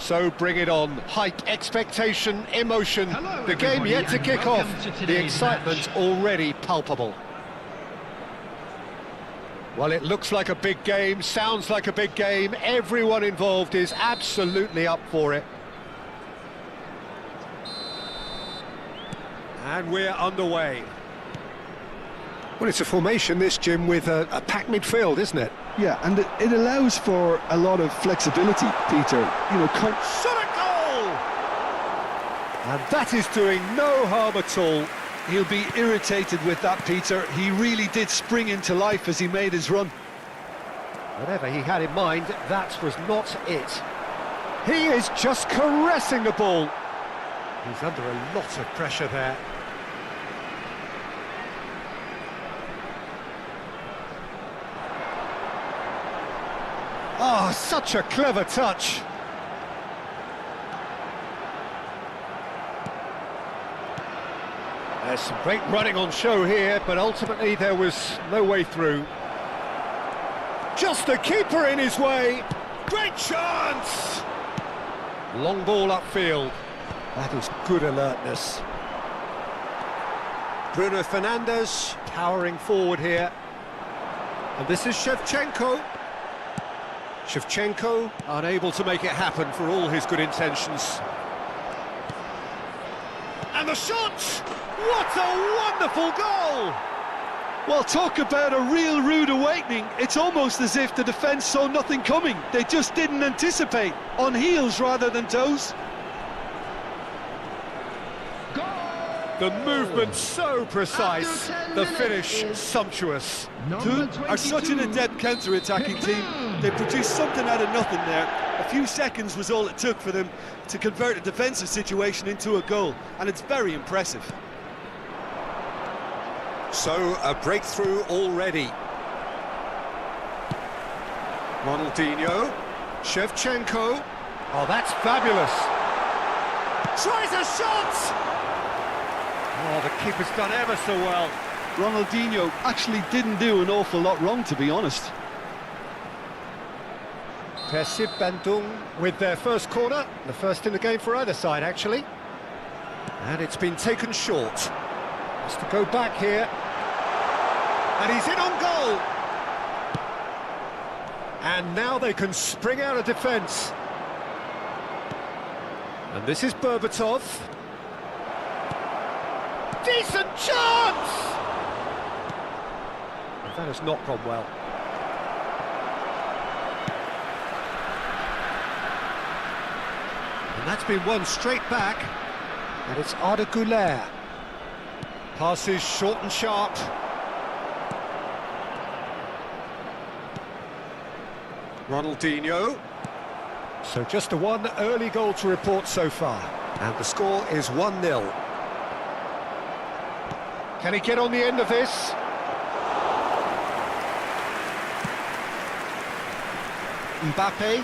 So bring it on. Hype, expectation, emotion. Hello, the game everybody, yet to and kick welcome off. to The today's excitement match. already palpable. Well, it looks like a big game, sounds like a big game. Everyone involved is absolutely up for it. And we're underway. Well, it's a formation, this, Jim, with a packed midfield, isn't it? Yeah, and it allows for a lot of flexibility, Peter. You know, Shot a goal! And that is doing no harm at all. he'll be irritated with that, Peter. He really did spring into life as he made his run. Whatever he had in mind, that was not it. He is just caressing the ball. He's under a lot of pressure there. Oh, such a clever touch. There's some great running on show here, but ultimately there was no way through. Just the keeper in his way. Great chance! Long ball upfield. That is good alertness. Bruno Fernandes powering forward here. And this is Shevchenko. Shevchenko unable to make it happen for all his good intentions. And the shot! What a wonderful goal! Well, talk about a real rude awakening. It's almost as if the defence saw nothing coming. They just didn't anticipate. On heels rather than toes. The movement so precise, the finish sumptuous. Toon are such an adept counter-attacking team. They produced something out of nothing there. A few seconds was all it took for them to convert a defensive situation into a goal, and it's very impressive. So, a breakthrough already. Ronaldinho, Shevchenko. Oh, that's fabulous. Tries a shot! Oh, the keeper's done ever so well. Ronaldinho actually didn't do an awful lot wrong, to be honest. Persib Bandung with their first corner, the first in the game for either side, actually. And it's been taken short. Has to go back here. And he's in on goal. And now they can spring out of defence. And this is Berbatov. Decent chance! And that has not gone well. And that's been won straight back. And it's Arda Güler. Passes short and sharp. Ronaldinho. So just the one early goal to report so far. And the score is 1-0. Can he get on the end of this? Mbappe.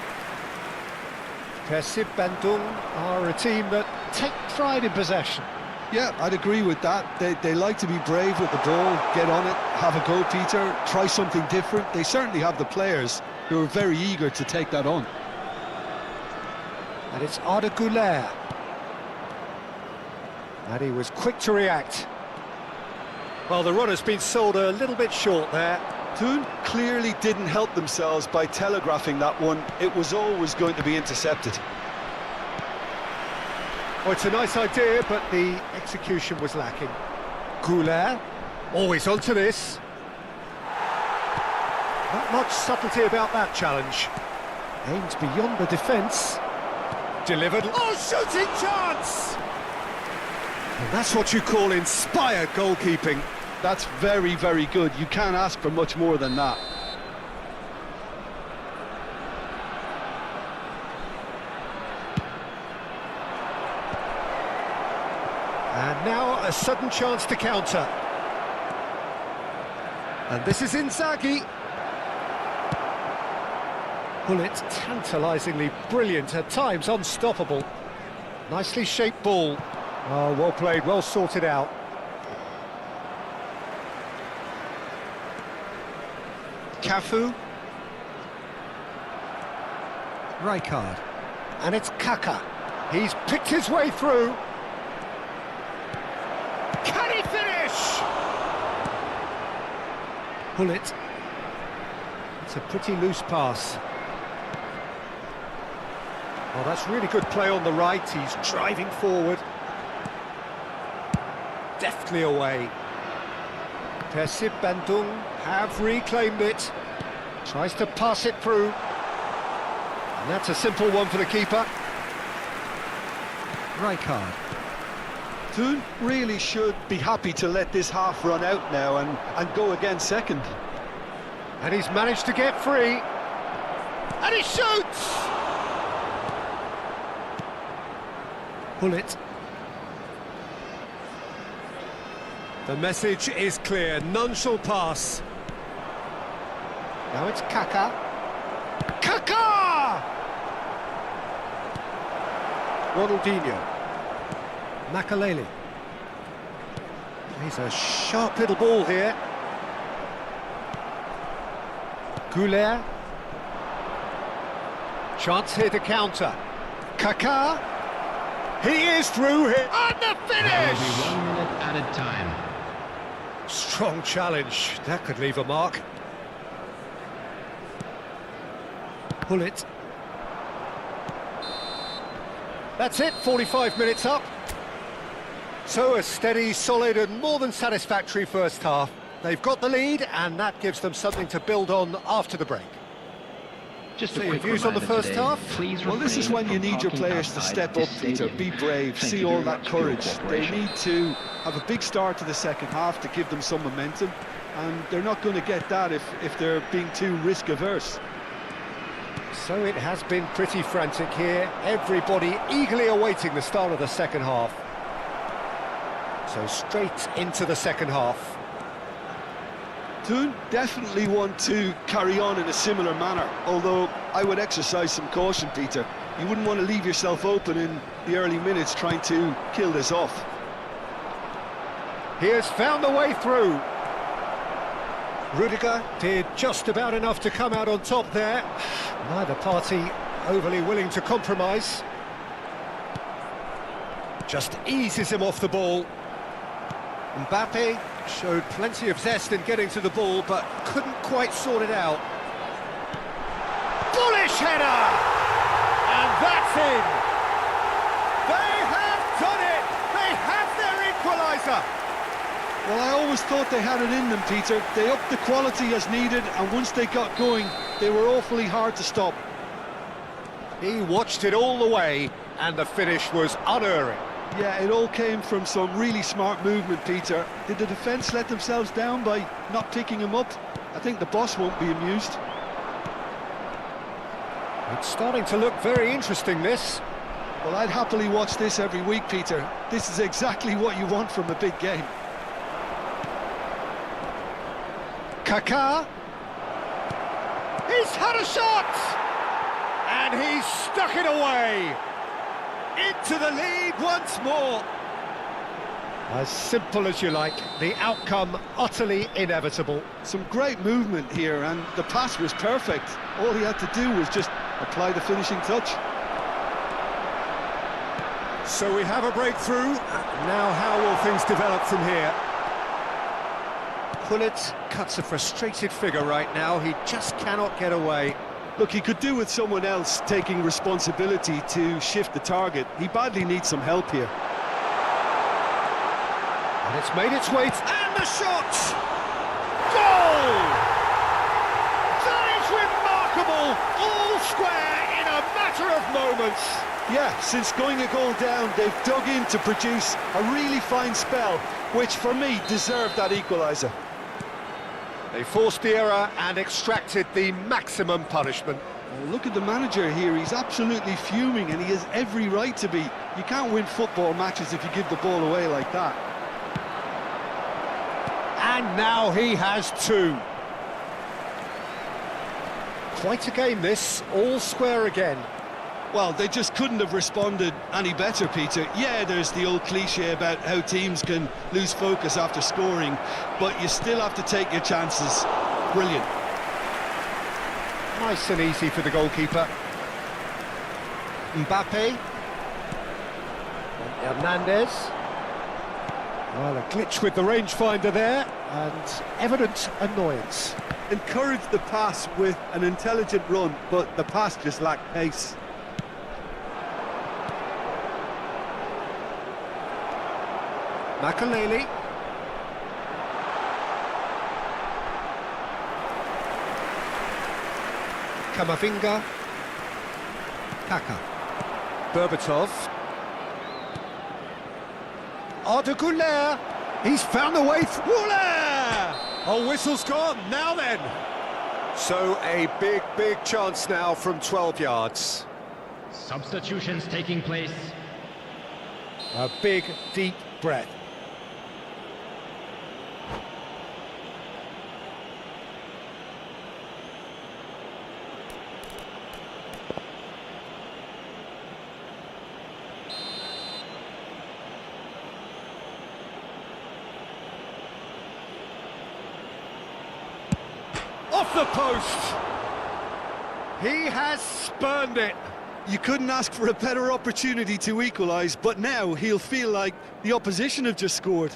Persib Bandung are a team that take pride in possession. Yeah, I'd agree with that. They like to be brave with the ball, get on it, have a go, Peter, try something different. They certainly have the players who are very eager to take that on. And it's Arda Güler. And he was quick to react. Well, the run has been sold a little bit short there. Toon clearly didn't help themselves by telegraphing that one. It was always going to be intercepted. Oh, it's a nice idea, but the execution was lacking. Güler, always onto this. Not much subtlety about that challenge. Aims beyond the defence. Delivered. Oh, shooting chance! And that's what you call inspired goalkeeping. That's very, very good. You can't ask for much more than that. And now a sudden chance to counter. And this is Inzaghi. Well, it's tantalisingly brilliant, at times unstoppable. Nicely shaped ball. Oh, well played, well sorted out. Cafu. Rijkaard. And it's Kaka. He's picked his way through. Can he finish? Pull it. It's a pretty loose pass. Oh, that's really good play on the right. He's driving forward. Deftly away. Persib Bandung have reclaimed it. Tries to pass it through. And that's a simple one for the keeper. Rijkaard. Thun really should be happy to let this half run out now and go again second. And he's managed to get free. And he shoots! Pull it. The message is clear, none shall pass. Now it's Kaka. Kaka! Ronaldinho. Makaleli. He's a sharp little ball here. Goulet. Chance here to counter. Kaka. He is through here. And the finish! There will be 1 minute added time. Strong challenge. That could leave a mark. Pull it. That's it, 45 minutes up. So a steady, solid and more than satisfactory first half. They've got the lead and that gives them something to build on after the break. Just So a your quick views on the reminder first today, half? please Well, this is refrain when you from need your parking players to outside step this up, Peter, stadium. be brave, Thank see you all very that much for your courage. They cooperation. need to have a big start to the second half to give them some momentum, and they're not going to get that if they're being too risk-averse. So it has been pretty frantic here. Everybody eagerly awaiting the start of the second half. So straight into the second half. Thun definitely want to carry on in a similar manner, although I would exercise some caution, Peter. You wouldn't want to leave yourself open in the early minutes trying to kill this off. He has found the way through. Rudiger did just about enough to come out on top there. Neither party overly willing to compromise. Just eases him off the ball. Mbappe showed plenty of zest in getting to the ball, but couldn't quite sort it out. Bullish header! And that's in! They have done it! They have their equaliser! Well, I always thought they had it in them, Peter. They upped the quality as needed, and once they got going, they were awfully hard to stop. He watched it all the way, and the finish was unerring. Yeah, it all came from some really smart movement, Peter. Did the defence let themselves down by not picking him up? I think the boss won't be amused. It's starting to look very interesting, this. Well, I'd happily watch this every week, Peter. This is exactly what you want from a big game. Kaka. He's had a shot! And he's stuck it away! Into the lead once more. As simple as you like, the outcome utterly inevitable. Some great movement here, and the pass was perfect. All he had to do was just apply the finishing touch. So we have a breakthrough. Now how will things develop from here? Pullet cuts a frustrated figure right now. He just cannot get away. Look, he could do with someone else taking responsibility to shift the target. He badly needs some help here. And it's made its way... And the shot! Goal! That is remarkable! All square in a matter of moments. Yeah, since going a goal down, they've dug in to produce a really fine spell, which for me deserved that equaliser. They forced the error and extracted the maximum punishment. Well, look at the manager here, he's absolutely fuming and he has every right to be. You can't win football matches if you give the ball away like that. And now he has two. Quite a game this, all square again. Well, they just couldn't have responded any better, Peter. Yeah, there's the old cliche about how teams can lose focus after scoring, but you still have to take your chances. Brilliant. Nice and easy for the goalkeeper. Mbappe. Hernandez. Well, a glitch with the rangefinder there, and evident annoyance. Encouraged the pass with an intelligent run, but the pass just lacked pace. Makaleli. Kamavinga. Kaka. Berbatov. Arda. He's found a way through. Oh, whistle's gone. Now then. So a big chance now from 12 yards. Substitutions taking place. A big, deep breath. Off the post! He has spurned it. You couldn't ask for a better opportunity to equalise, but now he'll feel like the opposition have just scored.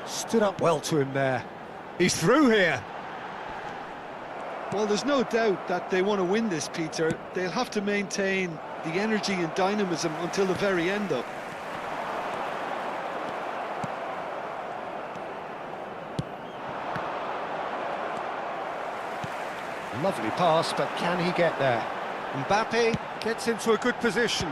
Stood up well to him there. He's through here. Well, there's no doubt that they want to win this, Peter. They'll have to maintain the energy and dynamism until the very end, though. Lovely pass, but can he get there? Mbappe gets into a good position.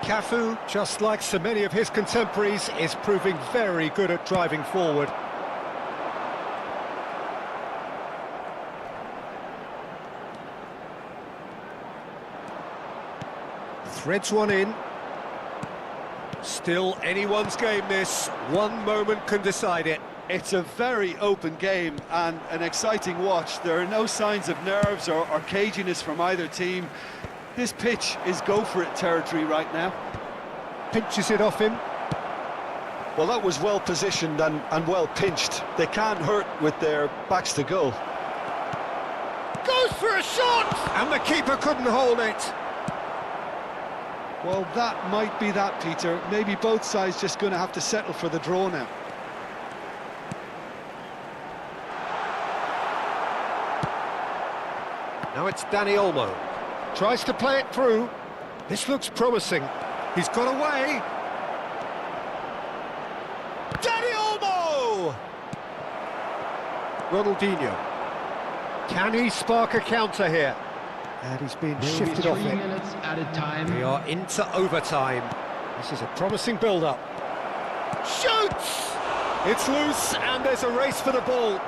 Cafu, just like so many of his contemporaries, is proving very good at driving forward. Threads one in. Still anyone's game this. One moment can decide it. It's a very open game and an exciting watch. There are no signs of nerves or caginess from either team. This pitch is go-for-it territory right now. Pinches it off him. Well, that was well positioned and well pinched. They can't hurt with their backs to goal. Goes for a shot! And the keeper couldn't hold it. Well, that might be that, Peter. Maybe both sides just going to have to settle for the draw now. Now it's Dani Olmo. Tries to play it through. This looks promising. He's got away. Dani Olmo! Ronaldinho. Can he spark a counter here? And he's been shifted off 3 it. minutes added time. We are into overtime. This is a promising build-up. Shoots! It's loose, and there's a race for the ball.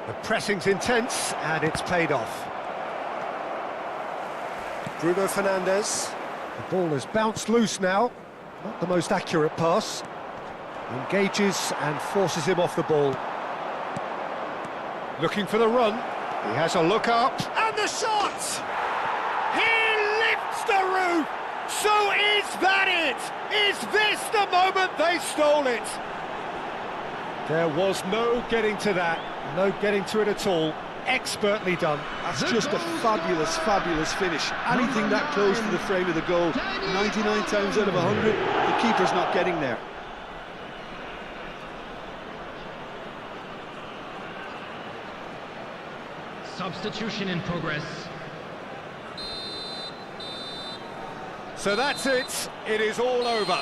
The pressing's intense, and it's paid off. Bruno Fernandes. The ball has bounced loose now. Not the most accurate pass. Engages and forces him off the ball. Looking for the run. He has a look up, and the shot! He lifts the roof! So is that it? Is this the moment they stole it? There was no getting to that, no getting to it at all. Expertly done. That's just a fabulous finish. Anything that close to the frame of the goal, 99 times out of 100, the keeper's not getting there. Substitution in progress. So that's it. It is all over.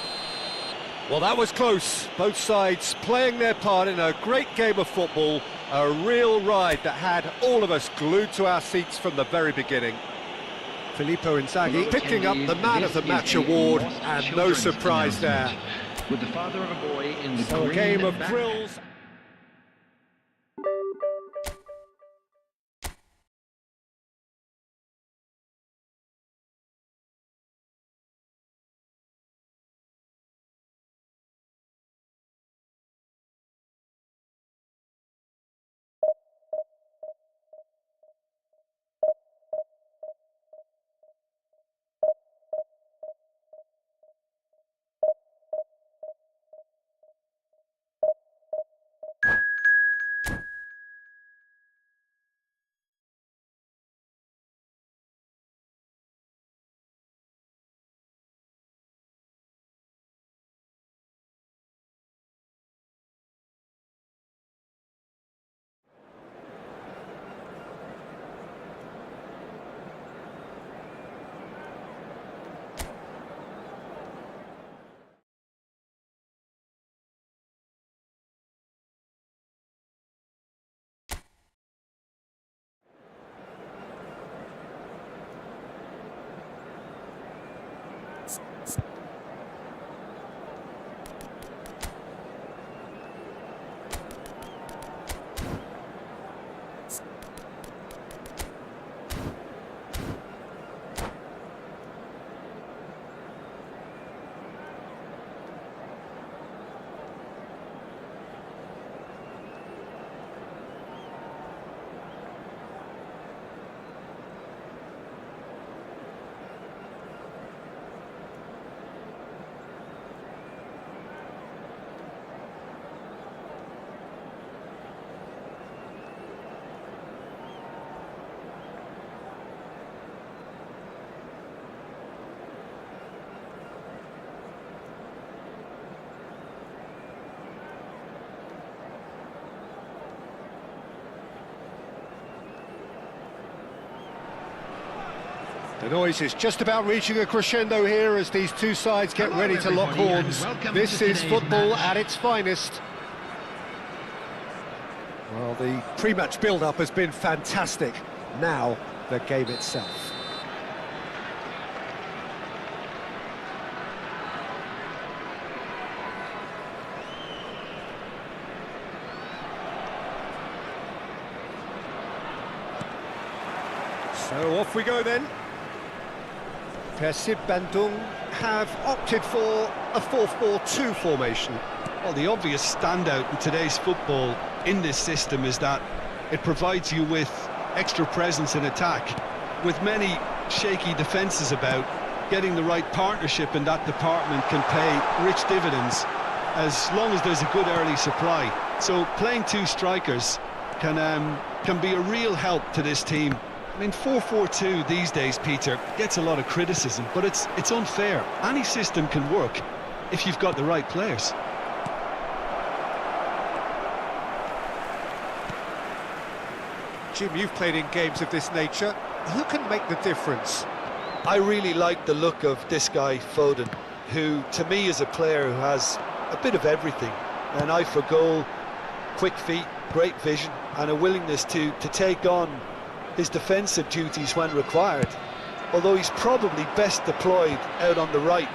Well, that was close. Both sides playing their part in a great game of football. A real ride that had all of us glued to our seats from the very beginning. Filippo Inzaghi picking up the Man of the Match award, and no surprise there. With the father of a boy in the So a green game of back- thrills. The noise is just about reaching a crescendo here as these two sides get ready to lock everybody, and horns. welcome This to is today's football match. at its finest. Well, the pre-match build-up has been fantastic. Now, the game itself. So off we go then. Persib Bandung have opted for a 4-4-2 formation. Well, the obvious standout in today's football in this system is that it provides you with extra presence in attack. With many shaky defences about, getting the right partnership in that department can pay rich dividends as long as there's a good early supply. So playing two strikers can be a real help to this team. I mean, 4-4-2 these days, Peter, gets a lot of criticism, but it's unfair. Any system can work if you've got the right players. Jim, you've played in games of this nature. Who can make the difference? I really like the look of this guy, Foden, who to me is a player who has a bit of everything. An eye for goal, quick feet, great vision, and a willingness to take on his defensive duties when required. Although he's probably best deployed out on the right,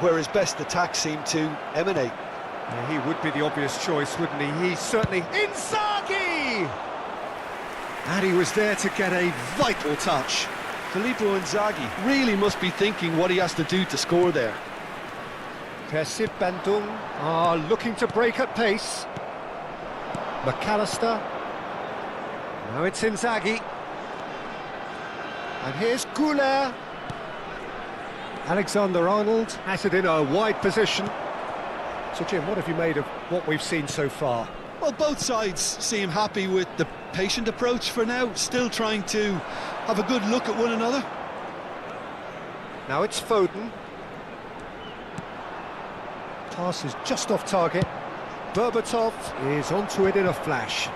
where his best attacks seem to emanate. Yeah, he would be the obvious choice, wouldn't he? He's certainly... Inzaghi! And he was there to get a vital touch. Filippo Inzaghi really must be thinking what he has to do to score there. Persib Bandung are looking to break at pace. McAllister. Now it's Inzaghi. And here's Goulet. Alexander-Arnold has it in a wide position. So Jim, what have you made of what we've seen so far? Well, both sides seem happy with the patient approach for now, still trying to have a good look at one another. Now it's Foden. Pass is just off target. Berbatov is onto it in a flash.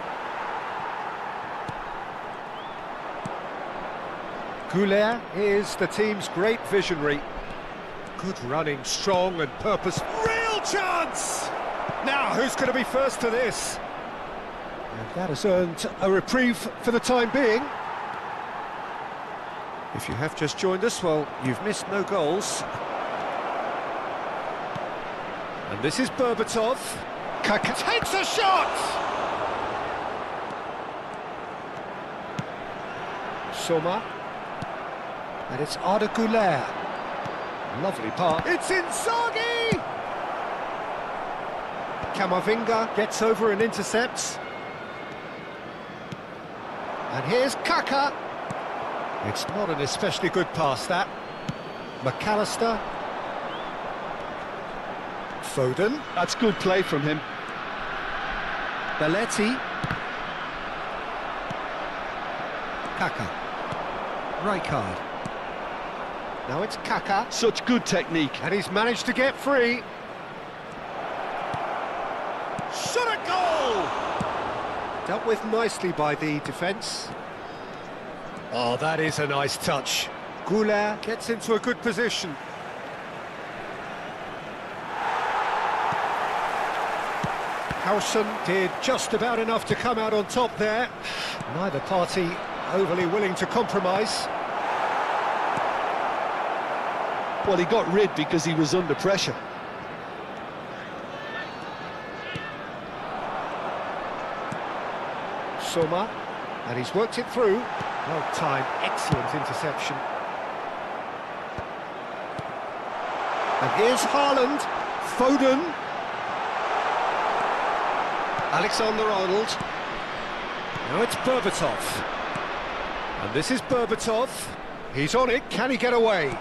Goulet is the team's great visionary. Good running, strong and purposeful. Real chance! Now, who's going to be first to this? And that has earned a reprieve for the time being. If you have just joined us, well, you've missed no goals. And this is Berbatov. Kaka takes a shot! Soma. And it's Arda Güler. Lovely pass. It's Inzaghi! Camavinga gets over and intercepts. And here's Kaka. It's not an especially good pass, that. McAllister. Foden. That's good play from him. Belletti. Kaka. Rijkaard. Now it's Kaka. Such good technique. And he's managed to get free. Shot a goal! Dealt with nicely by the defence. Oh, that is a nice touch. Goulet gets into a good position. Howson did just about enough to come out on top there. Neither party overly willing to compromise. Well, he got rid because he was under pressure. Soma, and he's worked it through. Well timed, excellent interception. And here's Haaland, Foden. Alexander-Arnold. Now it's Berbatov. And this is Berbatov. He's on it, can he get away?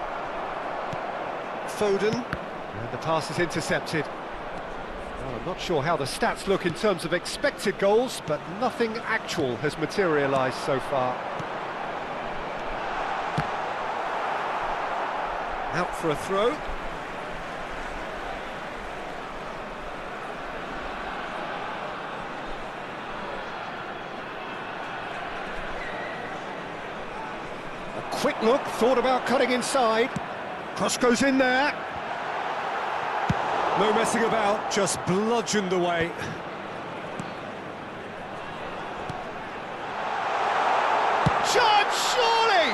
Foden. And the pass is intercepted. Well, I'm not sure how the stats look in terms of expected goals, but nothing actual has materialised so far. Out for a throw. A quick look, thought about cutting inside. Cross goes in there. No messing about, just bludgeoned away. Chance, surely!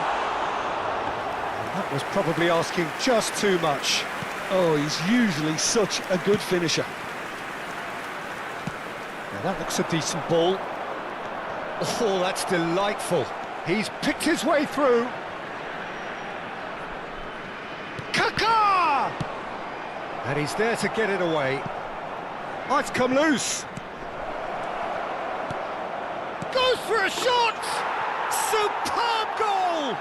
That was probably asking just too much. Oh, he's usually such a good finisher. Now that looks a decent ball. Oh, that's delightful. He's picked his way through. Kaka! And he's there to get it away. Oh, it's come loose. Goes for a shot! Superb goal!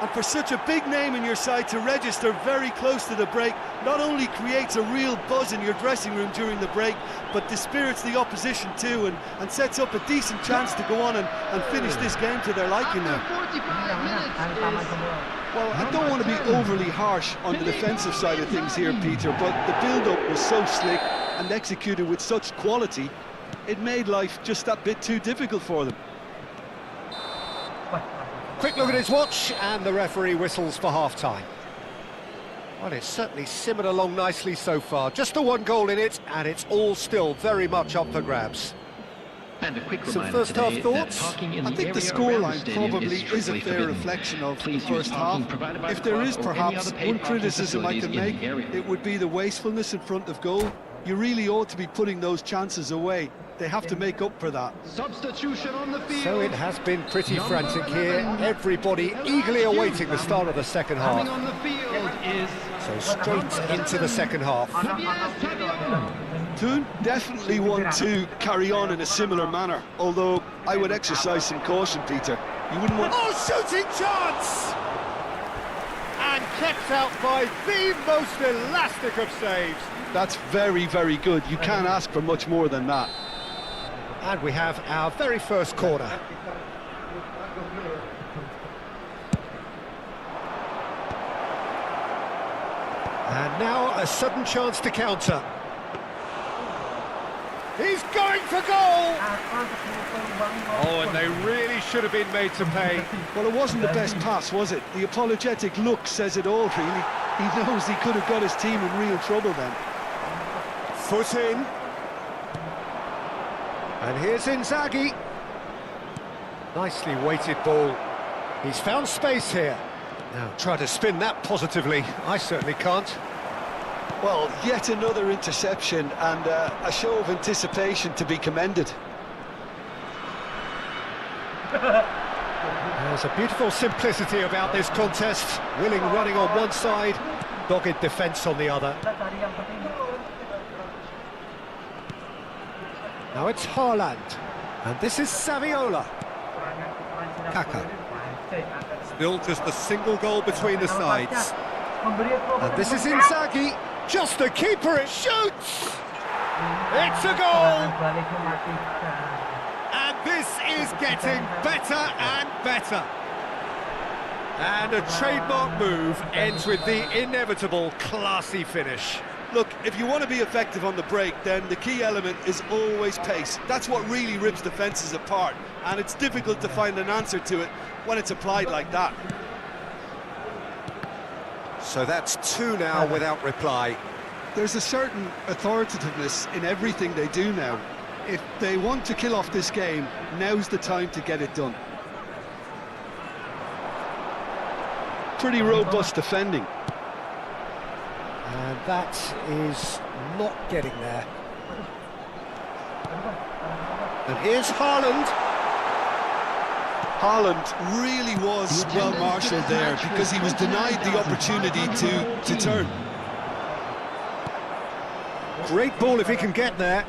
And for such a big name in your side to register very close to the break, not only creates a real buzz in your dressing room during the break, but dispirits the opposition too, and sets up a decent chance to go on and finish this game to their liking now. Well, I don't want to be overly harsh on the defensive side of things here, Peter, but the build-up was so slick and executed with such quality, it made life just that bit too difficult for them. Quick look at his watch, and the referee whistles for half-time. Well, it's certainly simmered along nicely so far. Just the one goal in it, and it's all still very much up for grabs. And a quick Some reminder first-half today thoughts? that parking in I the think the area around scoreline stadium probably is is a strictly fair forbidden. reflection of the Please use first parking half. provided by If the there club is or any perhaps other paid one parking criticism I can facilities make, in the area. it would be the wastefulness in front of goal. You really ought to be putting those chances away. They have to make up for that. Substitution on the field. So it has been pretty frantic here. Everybody eagerly awaiting the start of the second Coming half. on the field is So straight into the second half. Toon definitely want to carry on in a similar manner, although I would exercise some caution, Peter. You wouldn't want... Oh, shooting chance! And kept out by the most elastic of saves. That's very, very good. You can't ask for much more than that. And we have our very first corner. And now a sudden chance to counter. He's going for goal! Oh, and they really should have been made to pay. Well, it wasn't the best pass, was it? The apologetic look says it all, really. He knows he could have got his team in real trouble then. Foot in. And here's Inzaghi. Nicely weighted ball. He's found space here. Now try to spin that positively. I certainly can't. Well, yet another interception and a show of anticipation to be commended. There's a beautiful simplicity about this contest. Willing running on one side, dogged defence on the other. Now it's Haaland, and this is Saviola. Kaka. Still just a single goal between the sides. And this is Inzaghi. Just the keeper, it shoots! It's a goal! And this is getting better and better. And a trademark move ends with the inevitable classy finish. Look, if you want to be effective on the break, then the key element is always pace. That's what really rips defences apart, and it's difficult to find an answer to it when it's applied like that. So that's two now without reply. There's a certain authoritativeness in everything they do now. If they want to kill off this game, now's the time to get it done. Pretty robust defending. And that is not getting there. And here's Haaland. Haaland really was well marshalled there because he was denied the opportunity to turn. Great ball if he can get there.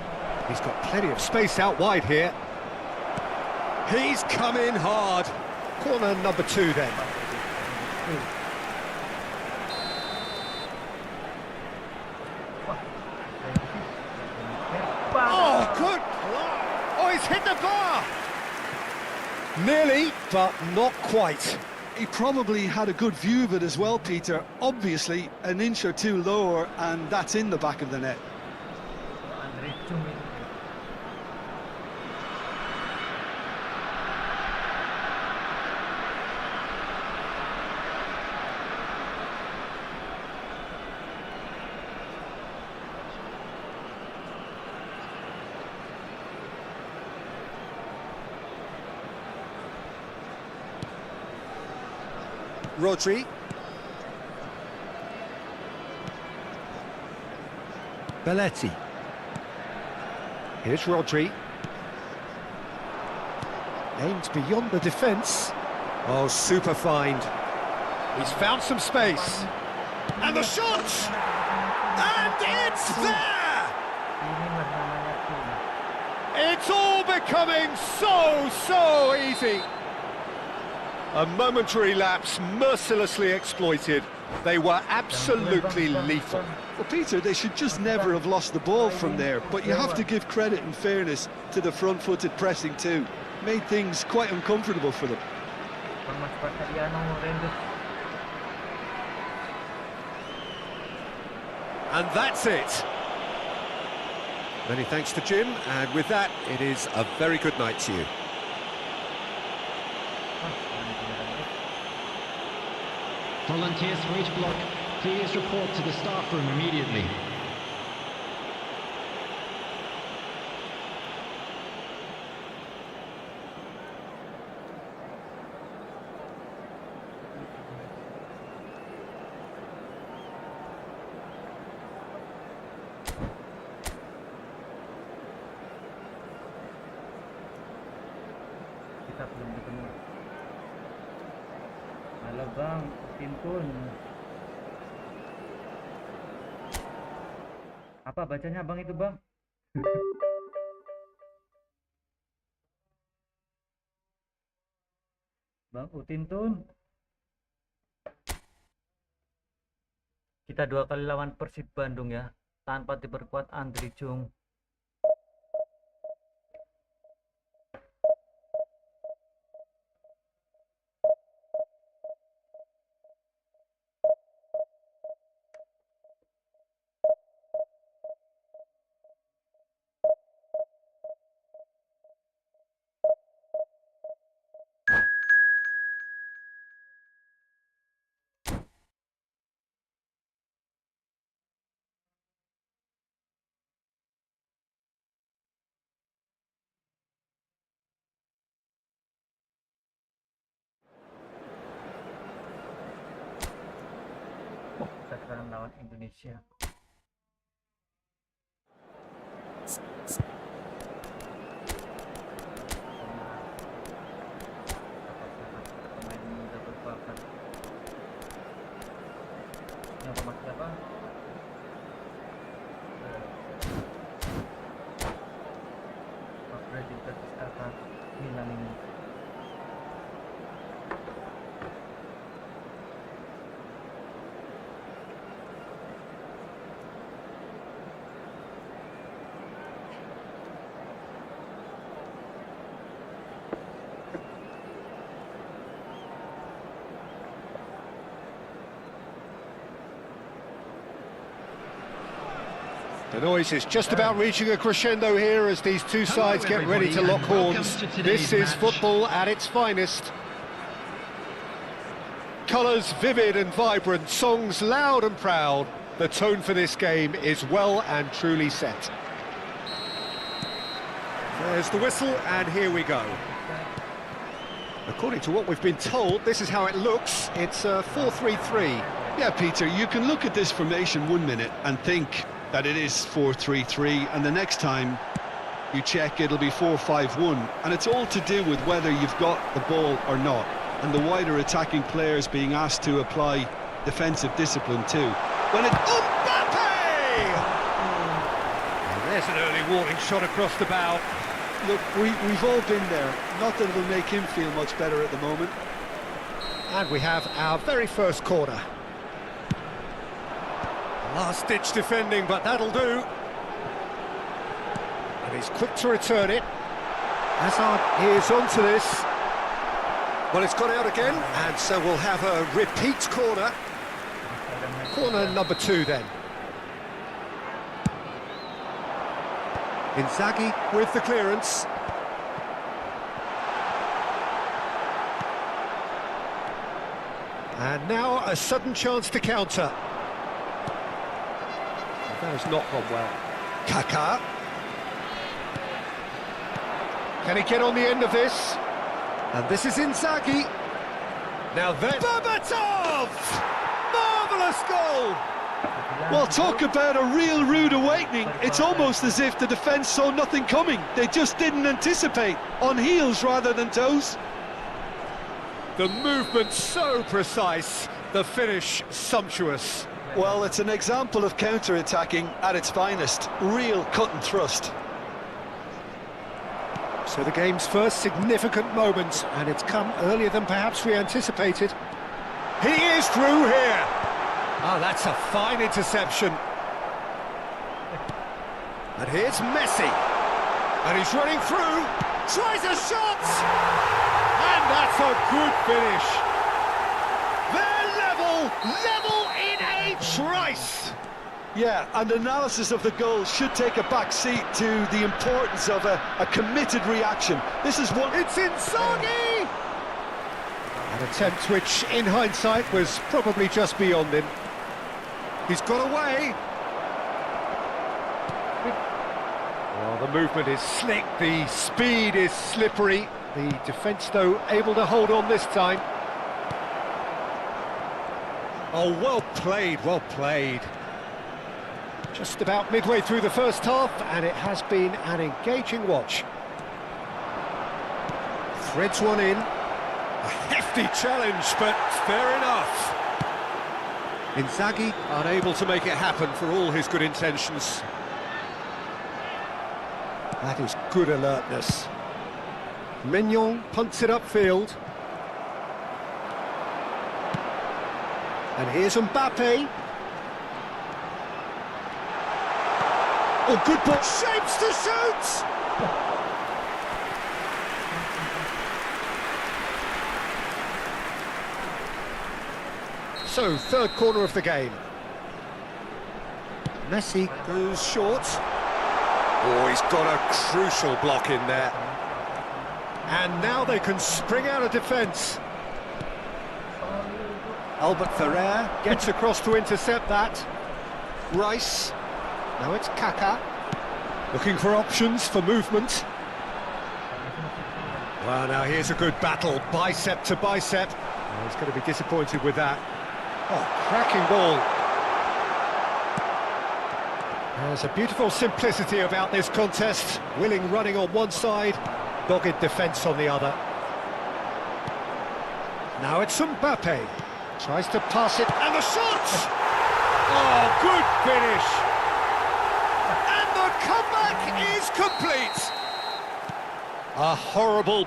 He's got plenty of space out wide here. He's come in hard. Corner number 2 then. Oh, good. Oh, he's hit the bar. Nearly, but not quite. He probably had a good view of it as well, Peter. Obviously, an inch or two lower, and that's in the back of the net. Rodri. Belletti. Here's Rodri. Aimed beyond the defence. Oh, super find. He's found some space. And the shot! And it's there! It's all becoming so easy. A momentary lapse mercilessly exploited. They were absolutely lethal. Well, Peter, they should just never have lost the ball from there, but you have to give credit and fairness to the front-footed pressing too. Made things quite uncomfortable for them. And that's it. Many thanks to Jim, and with that, it is a very good night to you. Volunteers for each block, please report to the staff room immediately. Kita belum ketemu. Halo bang, Tintun. Apa bacanya bang itu bang? Bang Utintun. Kita 2 kali lawan Persib Bandung ya, tanpa diperkuat Andri Jung. Sekarang lawan Indonesia. Pemain muda berbakat. Yang sama siapa? Predikat akan Milan ini. The noise is just about reaching a crescendo here as these two sides get ready to lock horns. This is football at its finest. Colours vivid and vibrant, songs loud and proud. The tone for this game is well and truly set. There's the whistle, and here we go. According to what we've been told, this is how it looks. It's a 4-3-3. Yeah, Peter, you can look at this formation 1 minute and think that it is 4-3-3, and the next time you check it'll be 4-5-1, and it's all to do with whether you've got the ball or not, and the wider attacking players being asked to apply defensive discipline too. When it... Mbappe! And there's an early warning shot across the bow. Look, we've all been there. Not that it'll make him feel much better at the moment. And we have our very first corner. Last-ditch defending, but that'll do. And he's quick to return it. Hazard is onto this. Well, it's gone out again, and so we'll have a repeat corner. Corner number 2 then. Inzaghi with the clearance. And now a sudden chance to counter. That has not gone well. Kaká. Can he get on the end of this? And this is Inzaghi. Now then, Berbatov! Marvellous goal! Well, talk about a real rude awakening. It's almost as if the defence saw nothing coming. They just didn't anticipate, on heels rather than toes. The movement so precise, the finish sumptuous. Well, it's an example of counter-attacking at its finest. Real cut and thrust. So the game's first significant moment, and it's come earlier than perhaps we anticipated. He is through here! Ah, that's a fine interception. And here's Messi. And he's running through, tries a shot! And that's a good finish. They're level in a trice! Yeah, and analysis of the goal should take a back seat to the importance of a committed reaction. This is one... It's Inzaghi! An attempt which, in hindsight, was probably just beyond him. He's got away. Well, the movement is slick, the speed is slippery. The defence, though, able to hold on this time. Oh, well played, well played. Just about midway through the first half, and it has been an engaging watch. Threads one in. A hefty challenge, but fair enough. Inzaghi unable to make it happen for all his good intentions. That is good alertness. Mignon punts it upfield. And here's Mbappe. Oh, good ball. Shapes to shoot! So, third corner of the game. Messi goes short. Oh, he's got a crucial block in there. And now they can spring out of defence. Albert Ferrer gets across to intercept that. Rice. Now it's Kaka. Looking for options for movement. Well, now here's a good battle, bicep to bicep. Oh, he's going to be disappointed with that. Oh, cracking ball. There's a beautiful simplicity about this contest. Willing running on one side, dogged defence on the other. Now it's Mbappe. Tries to pass it, and the shot! Oh, good finish! And the comeback is complete! A horrible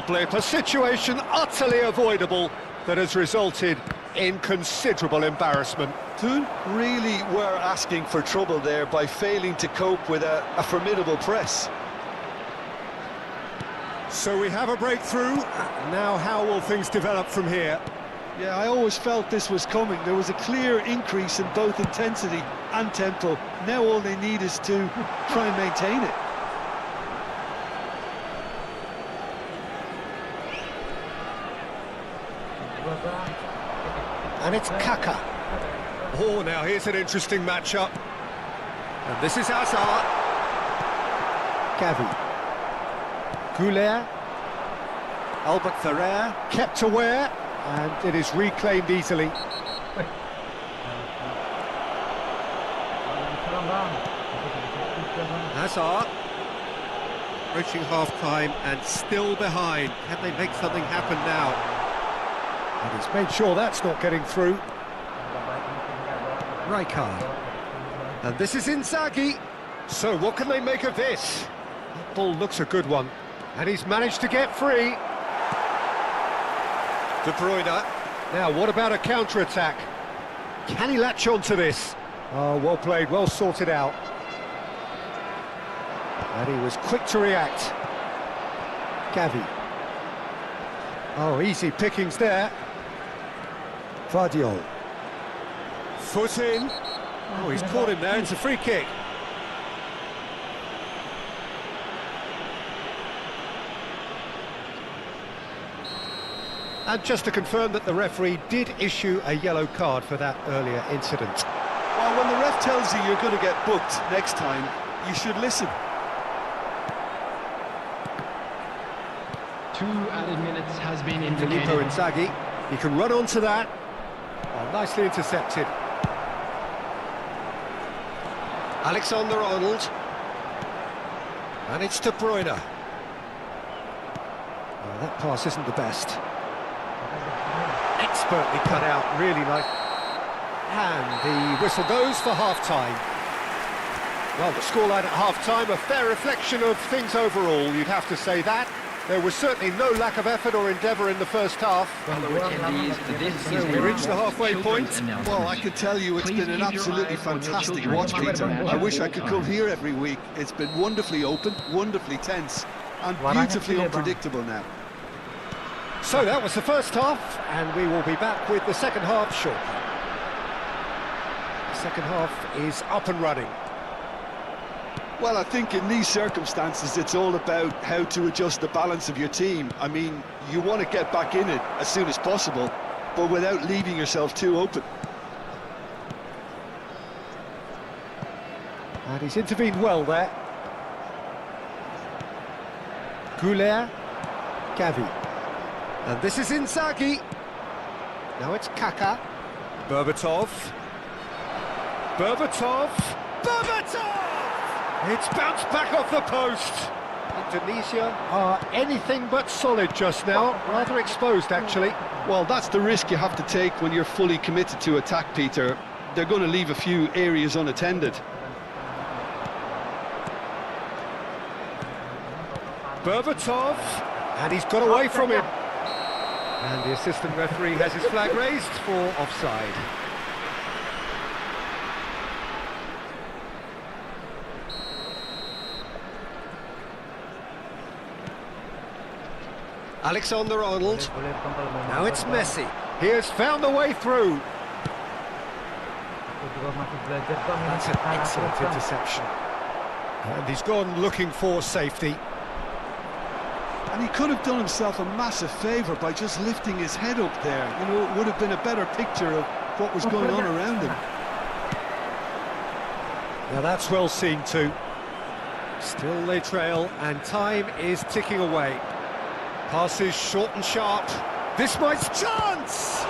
blip, a situation utterly avoidable that has resulted in considerable embarrassment. Thun really were asking for trouble there by failing to cope with a formidable press. So we have a breakthrough. Now how will things develop from here? Yeah, I always felt this was coming. There was a clear increase in both intensity and tempo. Now all they need is to try and maintain it. And it's Kaka. Oh, now here's an interesting matchup. And this is Hazard. Gavi. Goulet. Albert Ferrer kept aware, and it is reclaimed easily. Hazard. Approaching half-time and still behind. Can they make something happen now? And he's made sure that's not getting through. Rijkaard. And this is Inzaghi. So what can they make of this? That ball looks a good one. And he's managed to get free. De Bruyne. Now, what about a counter-attack? Can he latch on to this? Oh, well played, well sorted out. And he was quick to react. Gavi. Oh, easy pickings there. Vardiol. Foot in. Oh, he's caught him there. It's a free kick. And just to confirm that the referee did issue a yellow card for that earlier incident. Well, when the ref tells you you're going to get booked next time, you should listen. 2 added minutes minutes has been Filippo indicated. Inzaghi, he can run onto that. Oh, nicely intercepted. Alexander-Arnold. And it's De Bruyne. Oh, that pass isn't the best. Expertly cut out, really nice. And the whistle goes for half-time. Well, the scoreline at half-time, a fair reflection of things overall, you'd have to say that. There was certainly no lack of effort or endeavour in the first half. Fellow attendees, this is We reached the halfway point. Well, I can tell you it's been an absolutely fantastic watch, Peter. I wish I could come here every week. It's been wonderfully open, wonderfully tense, and beautifully unpredictable now. So that was the first half, and we will be back with the second half shortly. The second half is up and running. Well, I think in these circumstances, it's all about how to adjust the balance of your team. I mean, you want to get back in it as soon as possible, but without leaving yourself too open. And he's intervened well there. Goulet, Gavi. And this is Inzaghi. Now it's Kaka. Berbatov. Berbatov! It's bounced back off the post. Indonesia are anything but solid just now, rather exposed actually. Well, that's the risk you have to take when you're fully committed to attack, Peter. They're going to leave a few areas unattended. Berbatov, and he's got away from him. And the assistant referee has his flag raised for offside. Alexander-Arnold. Now it's Messi. He has found a way through. That's an excellent interception. And he's gone looking for safety. And he could have done himself a massive favour by just lifting his head up there. You know, it would have been a better picture of what was going on around him. Now that's well seen too. Still they trail, and time is ticking away. Passes short and sharp. This might chance!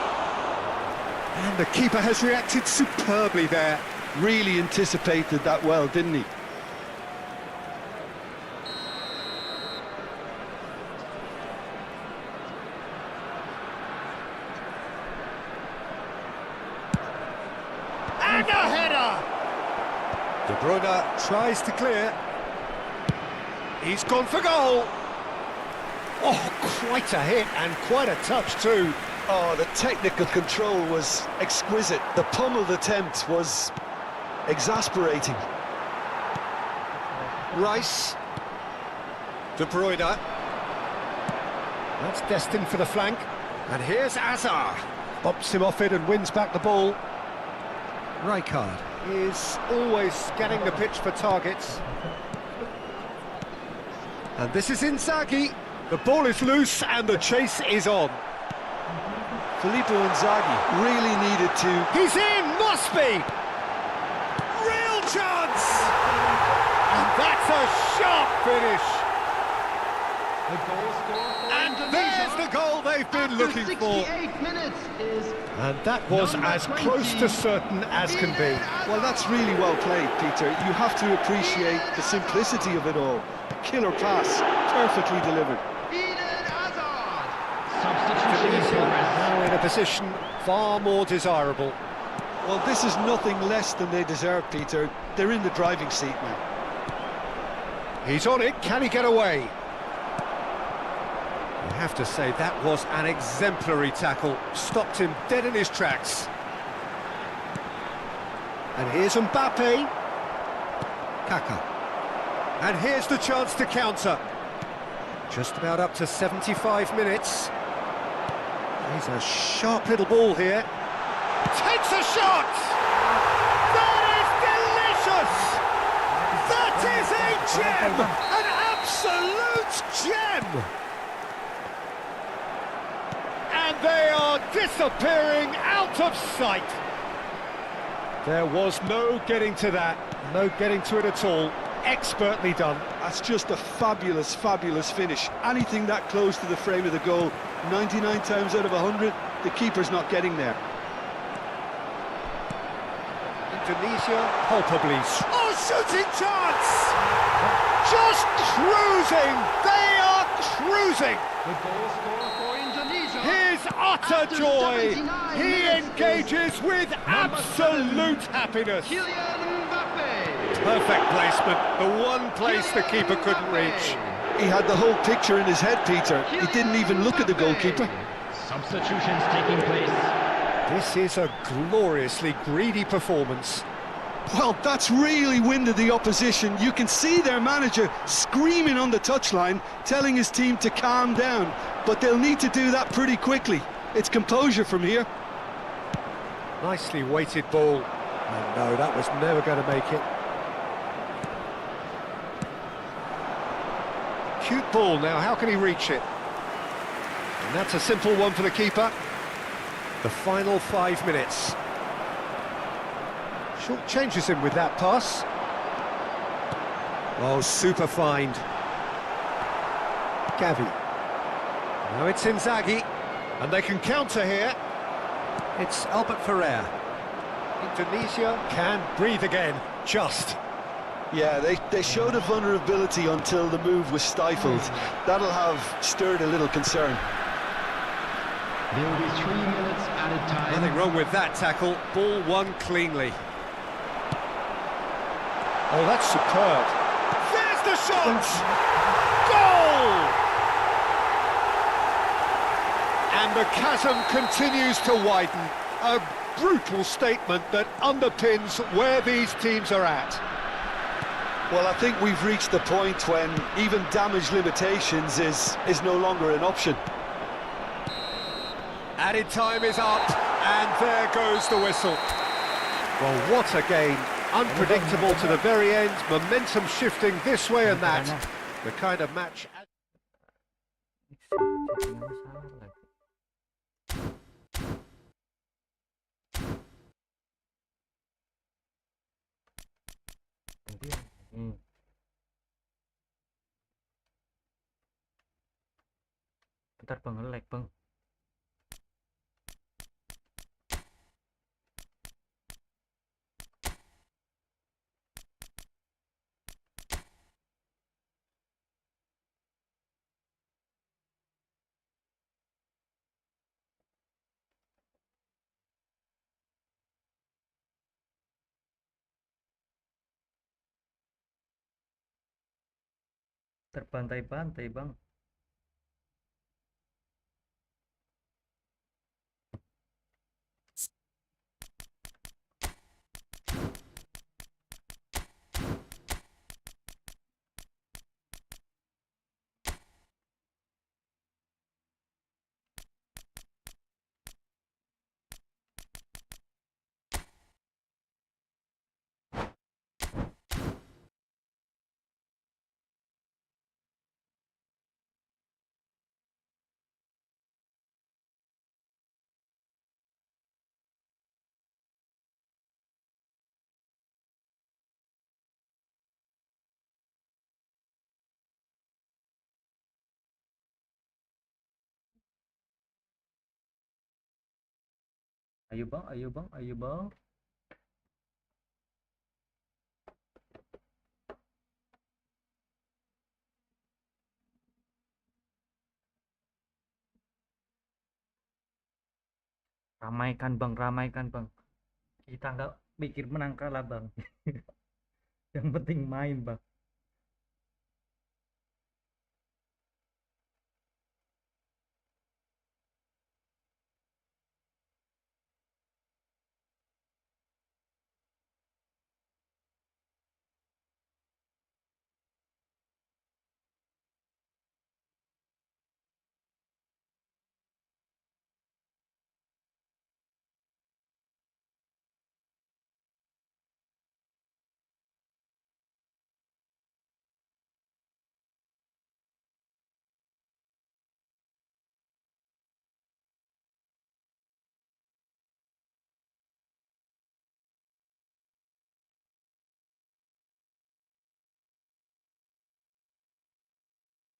And the keeper has reacted superbly there. Really anticipated that well, didn't he? And a header! De Bruyne tries to clear. He's gone for goal. Oh, quite a hit and quite a touch too. Oh, the technical control was exquisite. The pummeled attempt was exasperating. Rice. De Bruyne. That's destined for the flank. And here's Azar. Bops him off it and wins back the ball. Rijkaard is always scanning the pitch for targets. And this is Inzaghi. The ball is loose and the chase is on. Filippo Inzaghi really needed to... He's in! Must be! Real chance! And that's a sharp finish! And there's the goal they've been looking for. And that was as close to certain as can be. Well, that's really well played, Peter. You have to appreciate the simplicity of it all. Killer pass, perfectly delivered. Substitution in progress. Now in a position far more desirable. Well, this is nothing less than they deserve, Peter. They're in the driving seat now. He's on it, can he get away? You have to say that was an exemplary tackle. Stopped him dead in his tracks. And here's Mbappe. Kaka. And here's the chance to counter. Just about up to 75 minutes. He's a sharp little ball here. Takes a shot! That is delicious! That is a gem! An absolute gem! And they are disappearing out of sight. There was no getting to that, no getting to it at all. expertly done. That's just a fabulous, fabulous finish. Anything that close to the frame of the goal, 99 times out of 100, the keeper's not getting there. Indonesia, palpably. Oh, shooting chance! Just cruising! They are cruising! The goal scorer for Indonesia. His utter After joy! 79 He minutes engages with absolute happiness. Kylian Mbappe. Perfect placement, the one place the keeper couldn't reach. He had the whole picture in his head, Peter. He didn't even look at the goalkeeper. Substitutions taking place. This is a gloriously greedy performance. Well, that's really winded the opposition. You can see their manager screaming on the touchline, telling his team to calm down. But they'll need to do that pretty quickly. It's composure from here. Nicely weighted ball. And no, that was never going to make it. Cute ball now, how can he reach it? And that's a simple one for the keeper. The final 5 minutes. Short changes him with that pass. Oh, super find. Gavi. Now it's Inzaghi. And they can counter here. It's Albert Ferrer. Indonesia can breathe again, just. Yeah, they showed a vulnerability until the move was stifled. That'll have stirred a little concern. There will be 3 minutes added time. Nothing wrong with that tackle. Ball won cleanly. Oh, that's superb. There's the shot! Goal! And the chasm continues to widen. A brutal statement that underpins where these teams are at. Well, I think we've reached the point when even damage limitations is no longer an option. Added time is up, and there goes the whistle. Well, what a game. Unpredictable to the very end, momentum shifting this way and that. The kind of match... Bentar bang, nge-lag bang. Terbantai-bantai bang. Ayo bang, ayo bang, ayo bang. Ramaikan bang, ramaikan bang. Kita nggak mikir menang kalah bang. Yang penting main bang.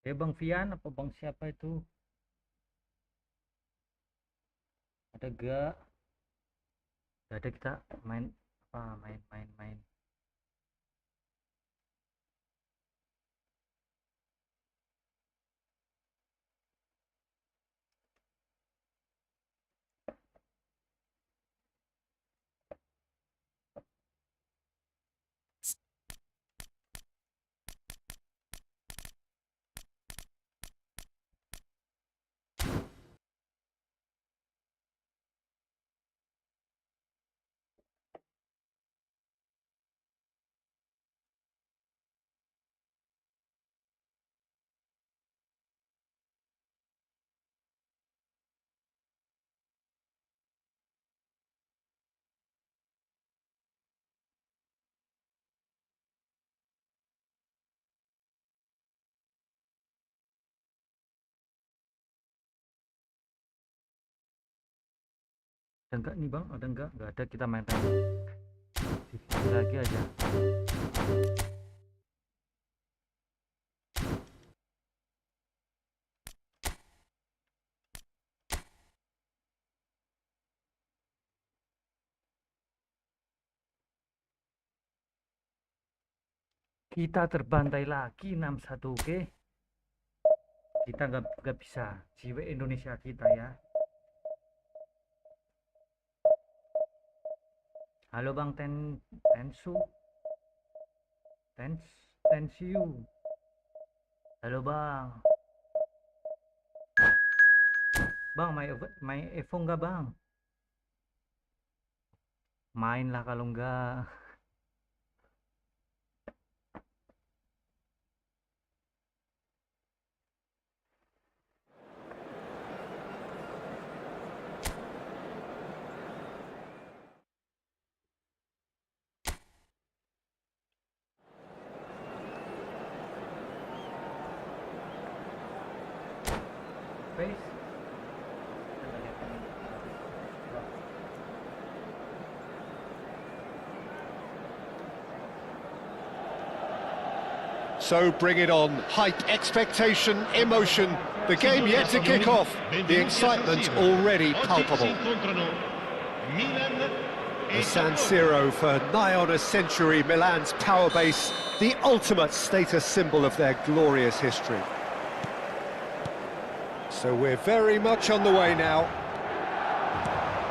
Ya Bang Fian apa Bang siapa itu? Ada gak? Gak ada, kita main apa? Main. Ada enggak nih Bang? Ada enggak? Enggak ada, kita main divisi lagi aja. Kita terbantai lagi 6-1, oke? Kita nggak bisa. Jiwa Indonesia kita ya. Halo Bang Tensiu. Halo Bang. Bang, main Evo nggak Bang? Main lah kalau nggak. Space. So bring it on. Hype, expectation, emotion. The game yet to kick off. The excitement already palpable. The San Siro for nigh on a century, Milan's power base, the ultimate status symbol of their glorious history. So we're very much on the way now.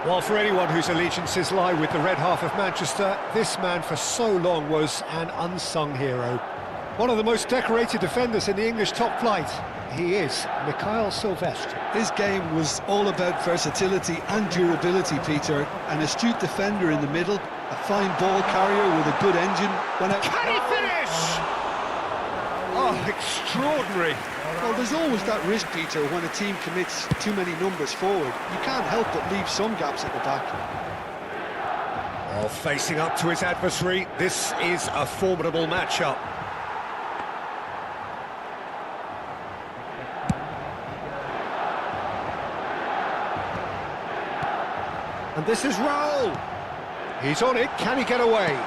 Well, for anyone whose allegiances lie with the red half of Manchester, this man for so long was an unsung hero. One of the most decorated defenders in the English top flight. He is Mikhail Silvestre. His game was all about versatility and durability, Peter. An astute defender in the middle, a fine ball carrier with a good engine. Can he finish? Oh, extraordinary. Well, there's always that risk, Peter, when a team commits too many numbers forward. You can't help but leave some gaps at the back. Well, facing up to his adversary, this is a formidable matchup. And this is Raul. He's on it. Can he get away?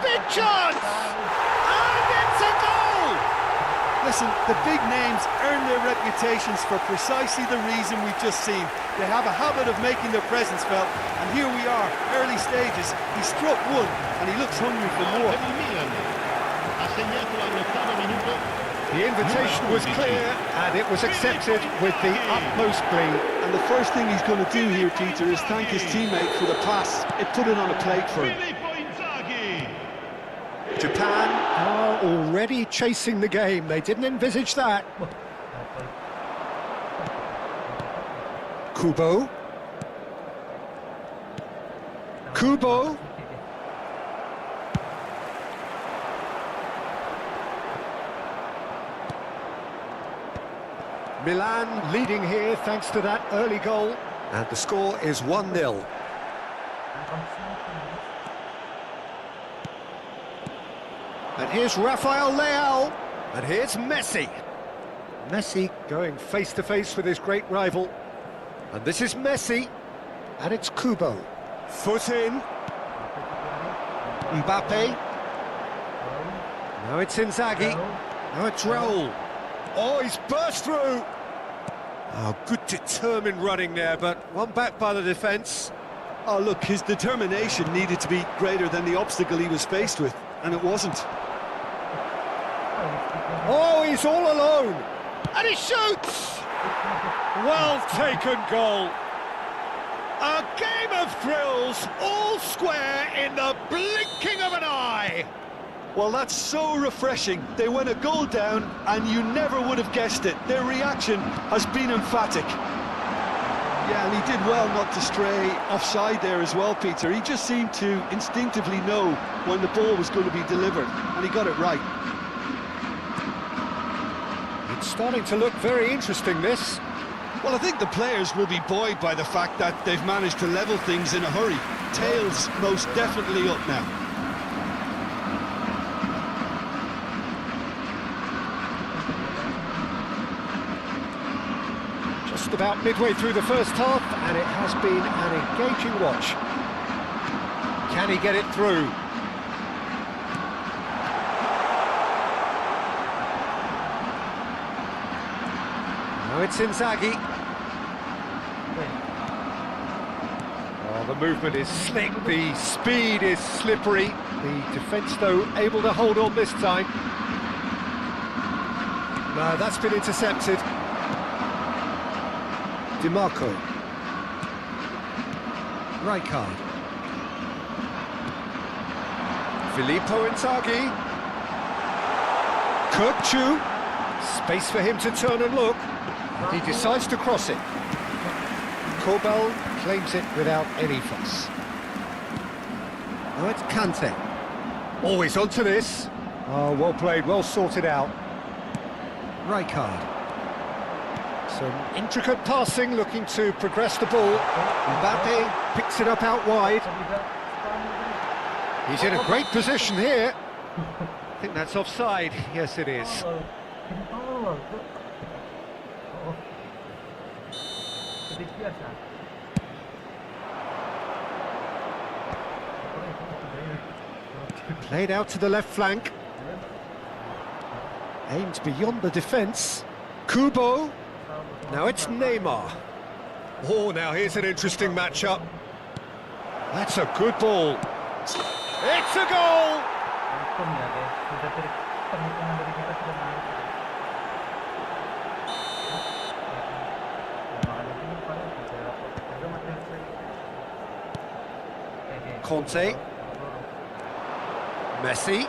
Big chance! And it's a goal! Listen, the big names earn their reputations for precisely the reason we've just seen. They have a habit of making their presence felt, and here we are, early stages. He struck one, and he looks hungry for more. The invitation was clear, and it was accepted with the utmost glee. And the first thing he's going to do here, Peter, is thank his teammate for the pass. It put it on a plate for him. Japan are already chasing the game. They didn't envisage that. Kubo. Milan leading here thanks to that early goal. And the score is 1-0. And here's Rafael Leao. And here's Messi. Messi going face-to-face with his great rival. And this is Messi. And it's Kubo. Foot in. Mbappe. Now it's Inzaghi. Now it's Raul. Oh, he's burst through. Oh, good determined running there, but one back by the defence. Oh, look, his determination needed to be greater than the obstacle he was faced with, and it wasn't. Oh, he's all alone. And he shoots! Well taken goal. A game of thrills, all square in the blinking of an eye. Well, that's so refreshing. They went a goal down, and you never would have guessed it. Their reaction has been emphatic. Yeah, and he did well not to stray offside there as well, Peter. He just seemed to instinctively know when the ball was going to be delivered, and he got it right. It's starting to look very interesting, this. Well, I think the players will be buoyed by the fact that they've managed to level things in a hurry. Tails most definitely up now. Just about midway through the first half, and it has been an engaging watch. Can he get it through? Now it's Inzaghi. Oh, the movement is slick, the speed is slippery. The defence, though, able to hold on this time. No, that's been intercepted. DiMarco. Rijkaard. Filippo Inzaghi. Kirkju. Space for him to turn and look. He decides to cross it. Kobel claims it without any fuss. Now it's Kante. Always onto this. Oh, well played, well sorted out. Rijkaard. Some intricate passing, looking to progress the ball. Mbappe picks it up out wide. He's in a great position here. I think that's offside. Yes, it is. Played out to the left flank. Aimed beyond the defence. Kubo. Now it's Neymar. Oh, now here's an interesting matchup. That's a good ball. It's a goal! Conte. Messi.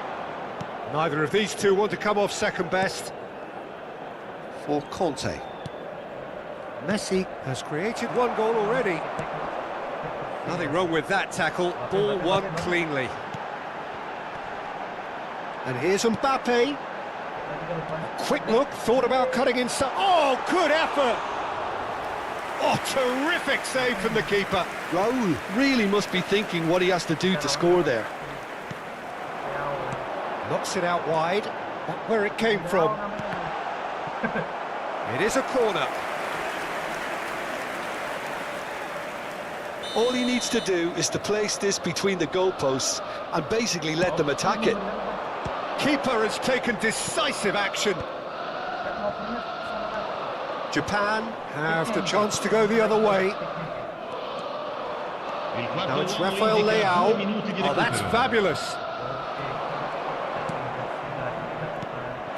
Neither of these two want to come off second best. For Conte. Messi has created one goal already. Nothing wrong with that tackle. Ball won cleanly. And here's Mbappe. Quick look, thought about cutting inside. Oh, good effort! Oh, terrific save from the keeper. Raul really must be thinking what he has to do to score there. Knocks it out wide. Not where it came from. It is a corner. All he needs to do is to place this between the goalposts and basically let them attack it. Keeper has taken decisive action. Japan have the chance to go the other way. Now it's Rafael Leao. Oh, that's fabulous.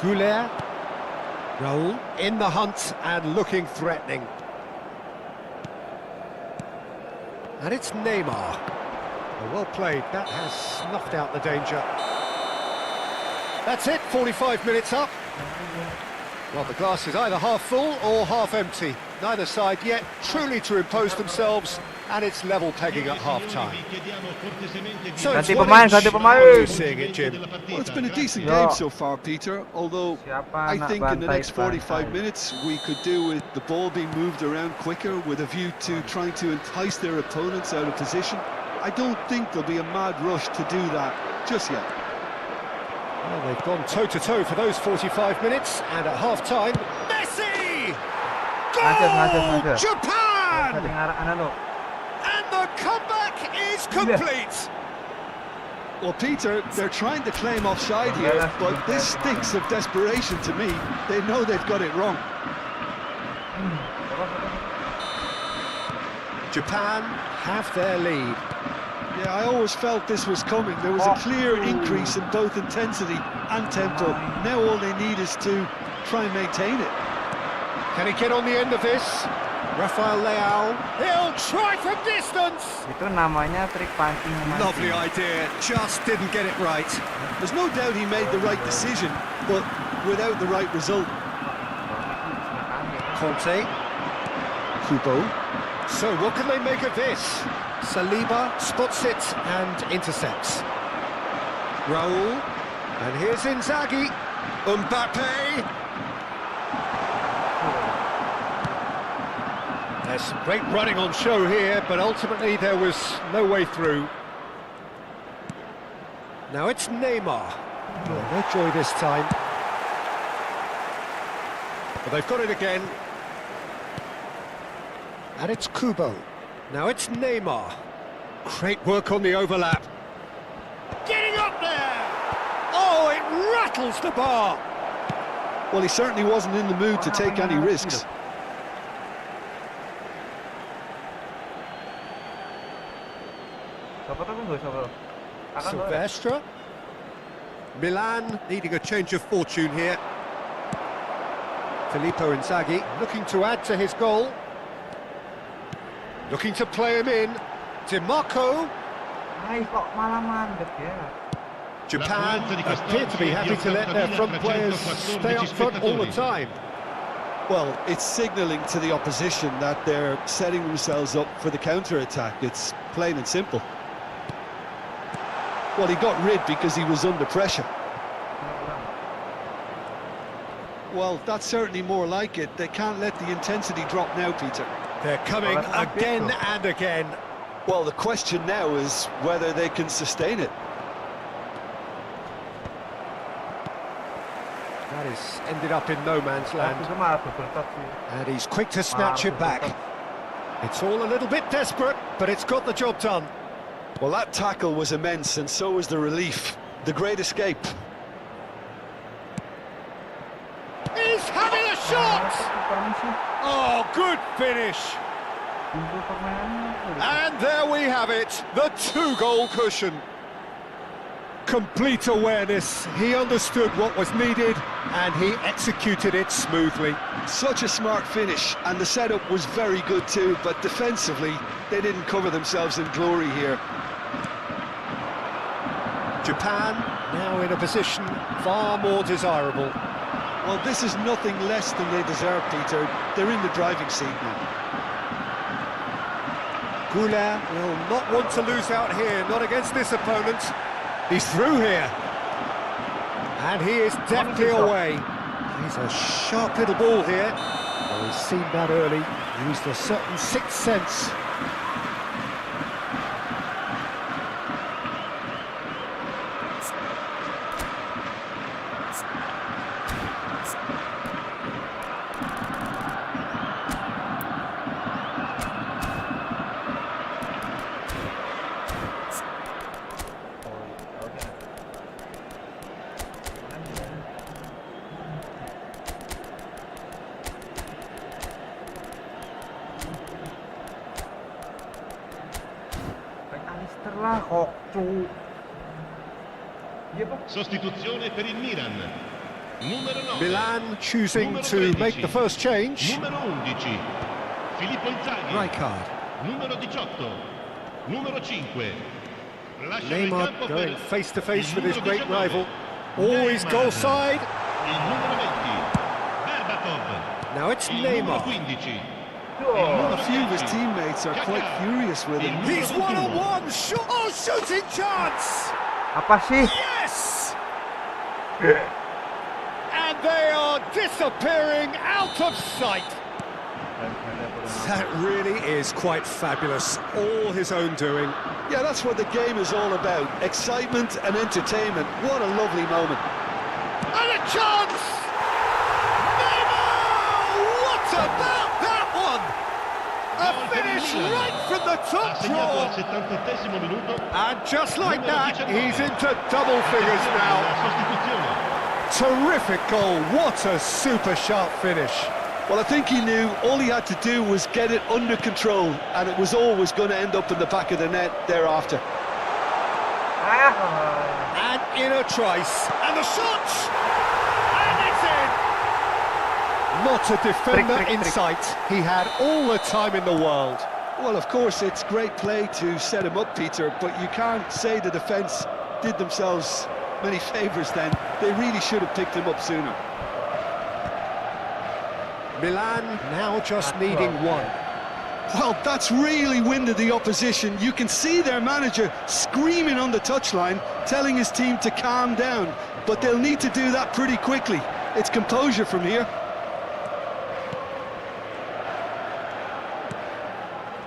Goulet. Raul in the hunt and looking threatening. And it's Neymar. Oh, well played. That has snuffed out the danger. That's it, 45 minutes up. Well, the glass is either half full or half empty. Neither side yet truly to impose themselves, and it's level pegging at half-time. So it's what are you seeing it, Jim? Well, it's been a decent game so far, Peter, although I think in the next 45 minutes we could do with the ball being moved around quicker with a view to trying to entice their opponents out of position. I don't think there'll be a mad rush to do that just yet. Well, they've gone toe-to-toe for those 45 minutes, and at half-time, Messi! Goal! Japan! And the comeback is complete! Well, Peter, they're trying to claim offside here, but this stinks of desperation to me. They know they've got it wrong. Japan have their lead. Yeah, I always felt this was coming. There was a clear increase in both intensity and tempo. Now all they need is to try and maintain it. Can he get on the end of this? Rafael Leao, he'll try from distance! Itu namanya trik pancing. Lovely idea, just didn't get it right. There's no doubt he made the right decision, but without the right result. Conte. Kubo. So what can they make of this? Saliba spots it and intercepts. Raul. And here's Inzaghi. Mbappe. There's some great running on show here, but ultimately there was no way through. Now it's Neymar. Oh, no joy this time. But they've got it again. And it's Kubo. Now it's Neymar. Great work on the overlap. Getting up there! Oh, it rattles the bar! Well, he certainly wasn't in the mood to take any risks. Silvestre. Milan needing a change of fortune here. Filippo Inzaghi looking to add to his goal. Looking to play him in. DiMarco. Japan appear to be happy to let their front players stay up front all the time. Well, it's signalling to the opposition that they're setting themselves up for the counter-attack. It's plain and simple. Well, he got rid because he was under pressure. Well, that's certainly more like it. They can't let the intensity drop now, Peter. They're coming again and again. Well, the question now is whether they can sustain it. That has ended up in no man's land. And he's quick to snatch it back. It's all a little bit desperate, but it's got the job done. Well, that tackle was immense, and so was the relief. The great escape. He's having a shot! Oh, good finish! And there we have it, the 2-goal cushion. Complete awareness, he understood what was needed, and he executed it smoothly. Such a smart finish, and the setup was very good too, but defensively, they didn't cover themselves in glory here. Japan now in a position far more desirable. Well, this is nothing less than they deserve, Peter. They're in the driving seat now. Goulet will not want to lose out here, not against this opponent. He's through here. And he is deftly away. He's a sharp little ball here. Well, he's seen that early. Used a certain sixth sense. Sostituzione per il Milan. Numero 9. Milan choosing to make the first change. Numero 11. Filippo Inzaghi. Rijkaard. Numero 18. Numero 5. Neymar going face to face with his great rival. Always goal side. Il numero 20. Berbatov. Now it's Il numero Neymar. 15. A few of his teammates are quite furious with him. He's one-on-one. Oh, shooting chance. Apa sih? Yes! And they are disappearing out of sight. That really is quite fabulous. All his own doing. Yeah, that's what the game is all about. Excitement and entertainment. What a lovely moment. And a chance! Neymar! What about that one? A finish Milan. right from the Ha top segnato al draw. 78esimo minuto. And just like Numero that, 19. he's into double figures Attenzione now. alla sostituzione. Terrific goal. What a super sharp finish. Well, I think he knew all he had to do was get it under control, and it was always going to end up in the back of the net thereafter. And in a trice. And the shot! And it's in! Not a defender in sight. He had all the time in the world. Well, of course, it's great play to set him up, Peter, but you can't say the defence did themselves many favours then. They really should have picked him up sooner. Milan now just needing one. Well, that's really winded the opposition. You can see their manager screaming on the touchline, telling his team to calm down, but they'll need to do that pretty quickly. It's composure from here.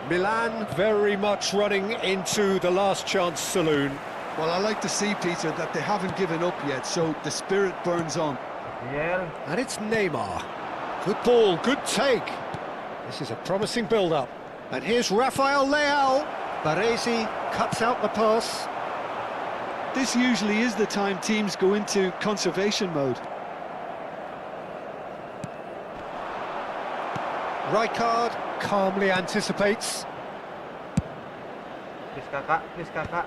Milan very much running into the last chance saloon. Well, I like to see, Peter, that they haven't given up yet, so the spirit burns on. And it's Neymar. Good ball, good take. This is a promising build-up. And here's Rafael Leao. Baresi cuts out the pass. This usually is the time teams go into conservation mode. Rijkaard calmly anticipates. Please kakak.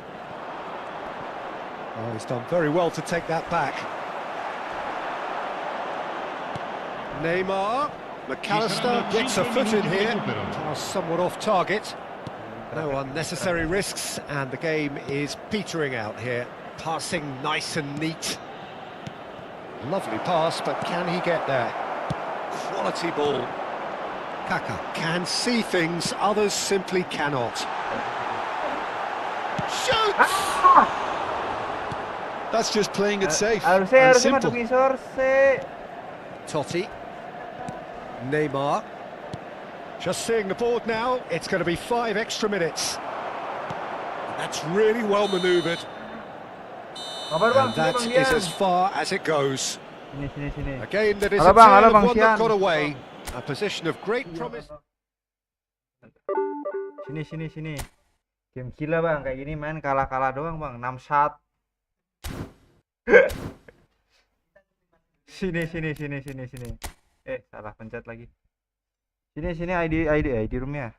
Oh, he's done very well to take that back. Neymar. McAllister gets a foot in here. Pass somewhat off target. No unnecessary risks, and the game is petering out here. Passing nice and neat. Lovely pass, but can he get there? Quality ball. Kaka can see things others simply cannot. Shoots! That's just playing it safe Harusnya and simple. masukin source. Totti. Neymar. Just seeing the board now, it's going to be 5 extra minutes. That's really well manoeuvred. And that is as far as it goes. Sini. A game that is Halo a bang, tale halo of bang, one that Sian. got away. A position of great promise. Sini. Game gila bang, kayak gini main kalah-kalah doang bang, 6 shot. Sini. Salah pencet lagi. Sini ID roomnya.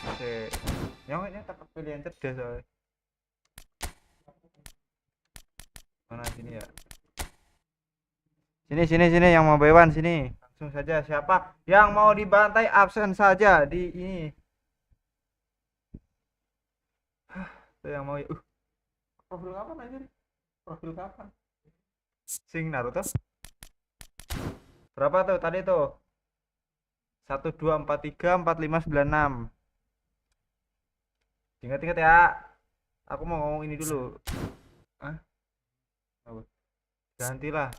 Oke. Yang tak pilih yang cerdas soalnya. Mana sini ya? Sini yang mau bewan sini. Langsung saja, siapa yang mau dibantai absen saja di ini. Tuh yang mau profil kapan aja? Profil kapan? Sing Naruto. Berapa tuh tadi tuh? 1 2 4 3 4 5 9 6. Ingat-ingat ya. Aku mau ngomong ini dulu. Gantilah.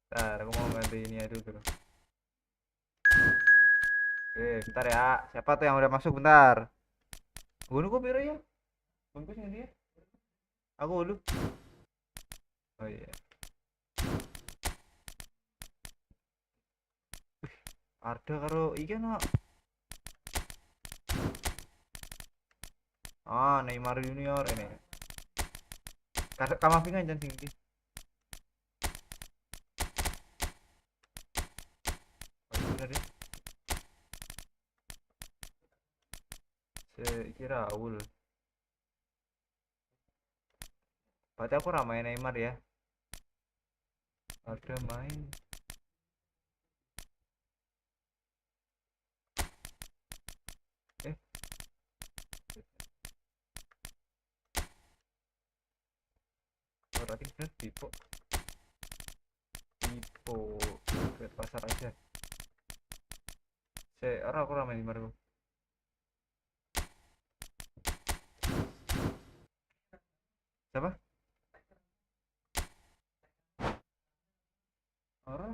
Bentar, aku mau ganti ini aja dulu. Oke, bentar ya. Siapa tuh yang udah masuk? Bentar. Gue biru ya. Bungkus yang dia. Aku dulu. Oh iya. Ada karo iki no. Neymar Junior ini. Kamavingan jangan tinggi. Sekira Raul. Berarti aku ramai Neymar ya. Ada main. Berarti bener Pipo ke pasar aja. Aku ramai Neymar aku. Siapa? Orang?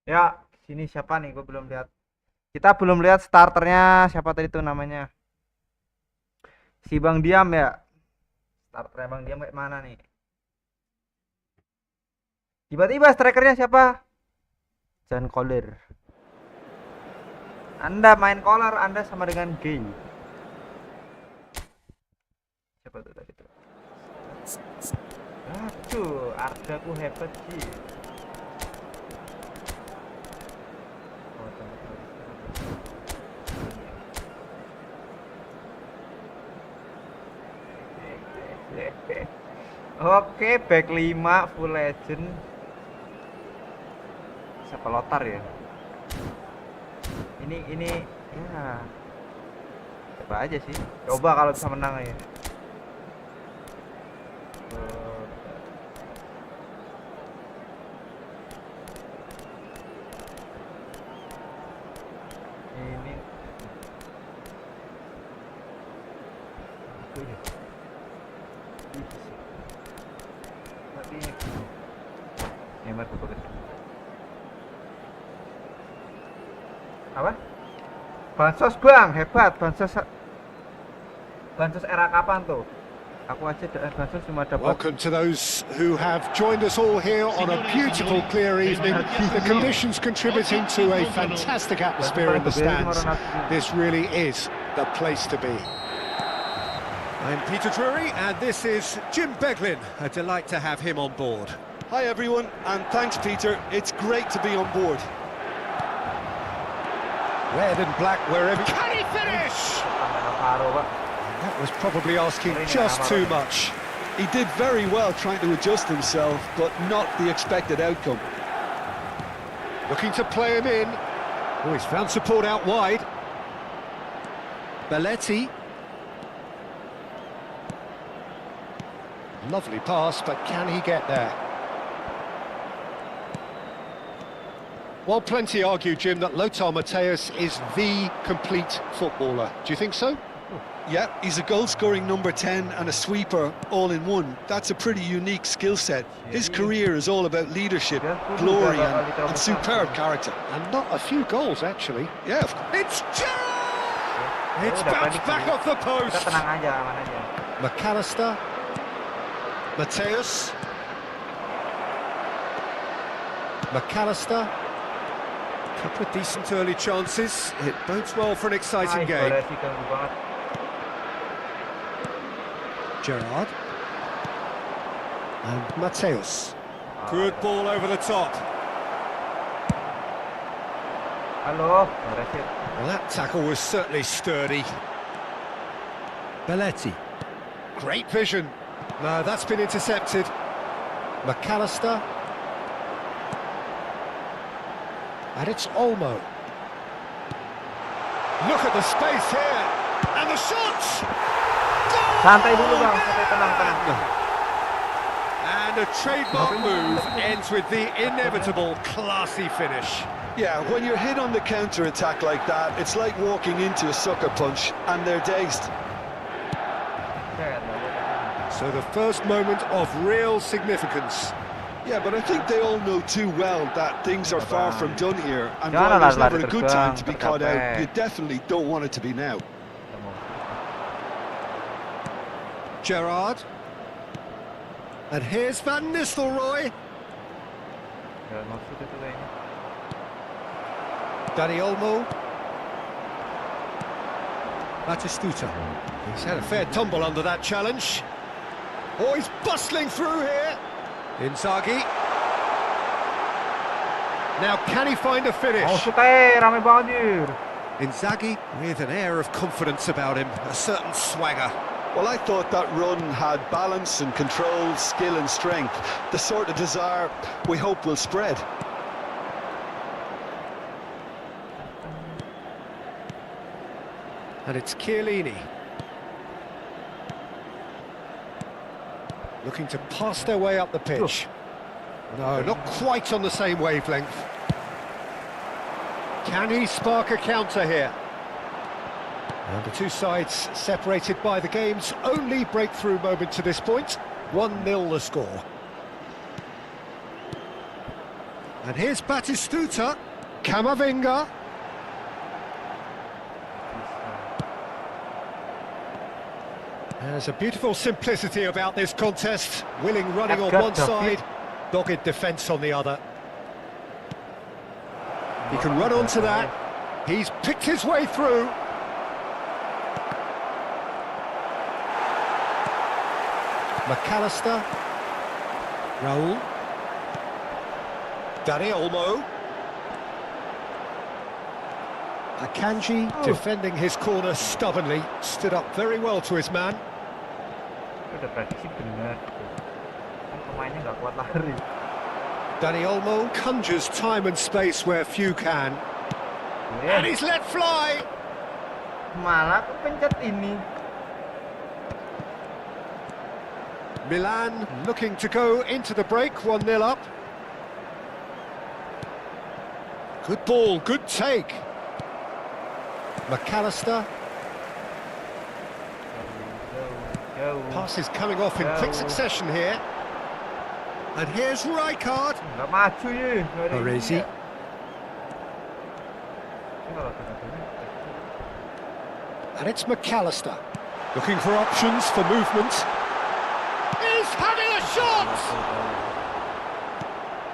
Ya, sini siapa nih? Gue belum lihat. Kita belum lihat starternya siapa tadi tuh namanya. Si Bang Diam ya. Starternya Bang Diam kayak mana nih? Tiba-tiba strikernya siapa? Jan Koller. Anda main collar, Anda sama dengan gay. Siapa tuh tadi tuh? Aduh, Ardaku hebat sih. Oke, back 5 full legend. Siapa Lotar ya? Ini ya. Coba aja sih. Coba kalau bisa menang ya. Ini itu ya. Divisi. Tapi Neymar bagus. Apa? Bansos Bang, hebat. Bansos era kapan tuh? Aku aja Bansos cuma dapat. Welcome to those who have joined us all here on a beautiful clear evening. The conditions contributing to a fantastic atmosphere in the stands. This really is the place to be. I'm Peter Drury and this is Jim Beglin. A delight to have him on board. Hi everyone, and thanks Peter, it's great to be on board. Red and black wherever. Can he finish? That was probably asking just too much. He did very well trying to adjust himself, but not the expected outcome. Looking to play him in. Oh, he's found support out wide. Belletti. Lovely pass, but can he get there? Well, plenty argue, Jim, that Lothar Matthäus is the complete footballer. Do you think so? Yeah, he's a goal-scoring number 10 and a sweeper all in one. That's a pretty unique skill set. His career is all about leadership, glory and superb character. And not a few goals, actually. Yeah, It's Gerrard! It's bounced back off the post. McAllister. Matthäus. McAllister. Couple of decent early chances. It bodes well for an exciting game. Gerrard. And Matthäus. Good ball over the top. Halo, Well, that tackle was certainly sturdy. Belletti. Great vision. No, that's been intercepted. McAllister. And it's Olmo. Look at the space here. And the shot! santai dulu Bang, santai, tenang. And a trademark move ends with the inevitable classy finish. yeah, when you're hit on the counter-attack like that, it's like walking into a sucker punch and they're dazed. So the first moment of real significance. Yeah, but I think they all know too well that things are far from done here, and Jangan while there's lari-lari never a good terus, time Bang, to be caught out, tercapek. you definitely don't want it to be now. Gerrard. And here's Van Nistelrooy. Dani Olmo. Batistuta. He's had a fair tumble under that challenge. Oh, he's bustling through here. Inzaghi. Now, can he find a finish? Rame banget. Inzaghi with an air of confidence about him, a certain swagger. Well, I thought that run had balance and control, skill and strength, the sort of desire we hope will spread. And it's Chiellini. Looking to pass their way up the pitch. No, not quite on the same wavelength. Can he spark a counter here? And the two sides separated by the game's only breakthrough moment to this point. 1-0 the score. And here's Batistuta. Camavinga. There's a beautiful simplicity about this contest. Willing running on Cut, one David. side, dogged defence on the other. He can run onto that. He's picked his way through. McAllister. Raul. Dani Olmo. Akanji defending his corner stubbornly. Stood up very well to his man. Udah prediksi bener. Kan pemainnya nggak kuat lari. Dani Olmo conjures time and space where few can. And he's let fly. Malah pencet ini. Milan looking to go into the break, 1-0 up. Good ball, good take. McAllister. Jauh. Pass is coming off in quick succession here. And here's Rijkaard. Nggak maju ya. Nggak ada Baresi. ini ya. Ini kalau tengah-tengah. And it's McAllister. Looking for options for movement. He's having a shot!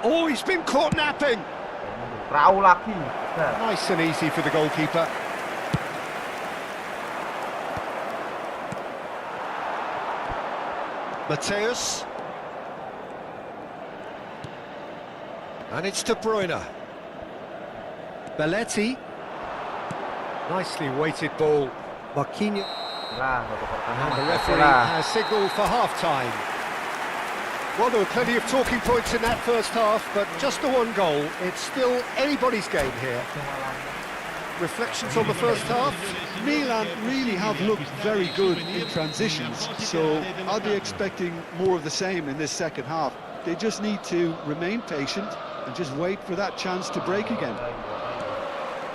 Oh, he's been caught napping. Raul lagi. Nice and easy for the goalkeeper. Mateus. And it's De Bruyne. Belletti. Nicely weighted ball. Marquinhos. Lah, babak pertama. And the Makasih referee lah. has signalled for half-time. Well, there were plenty of talking points in that first half, but just the one goal. It's still anybody's game here. Reflections on the first half? Milan really have looked very good in transitions, so I'll be expecting more of the same in this second half. They just need to remain patient and just wait for that chance to break again.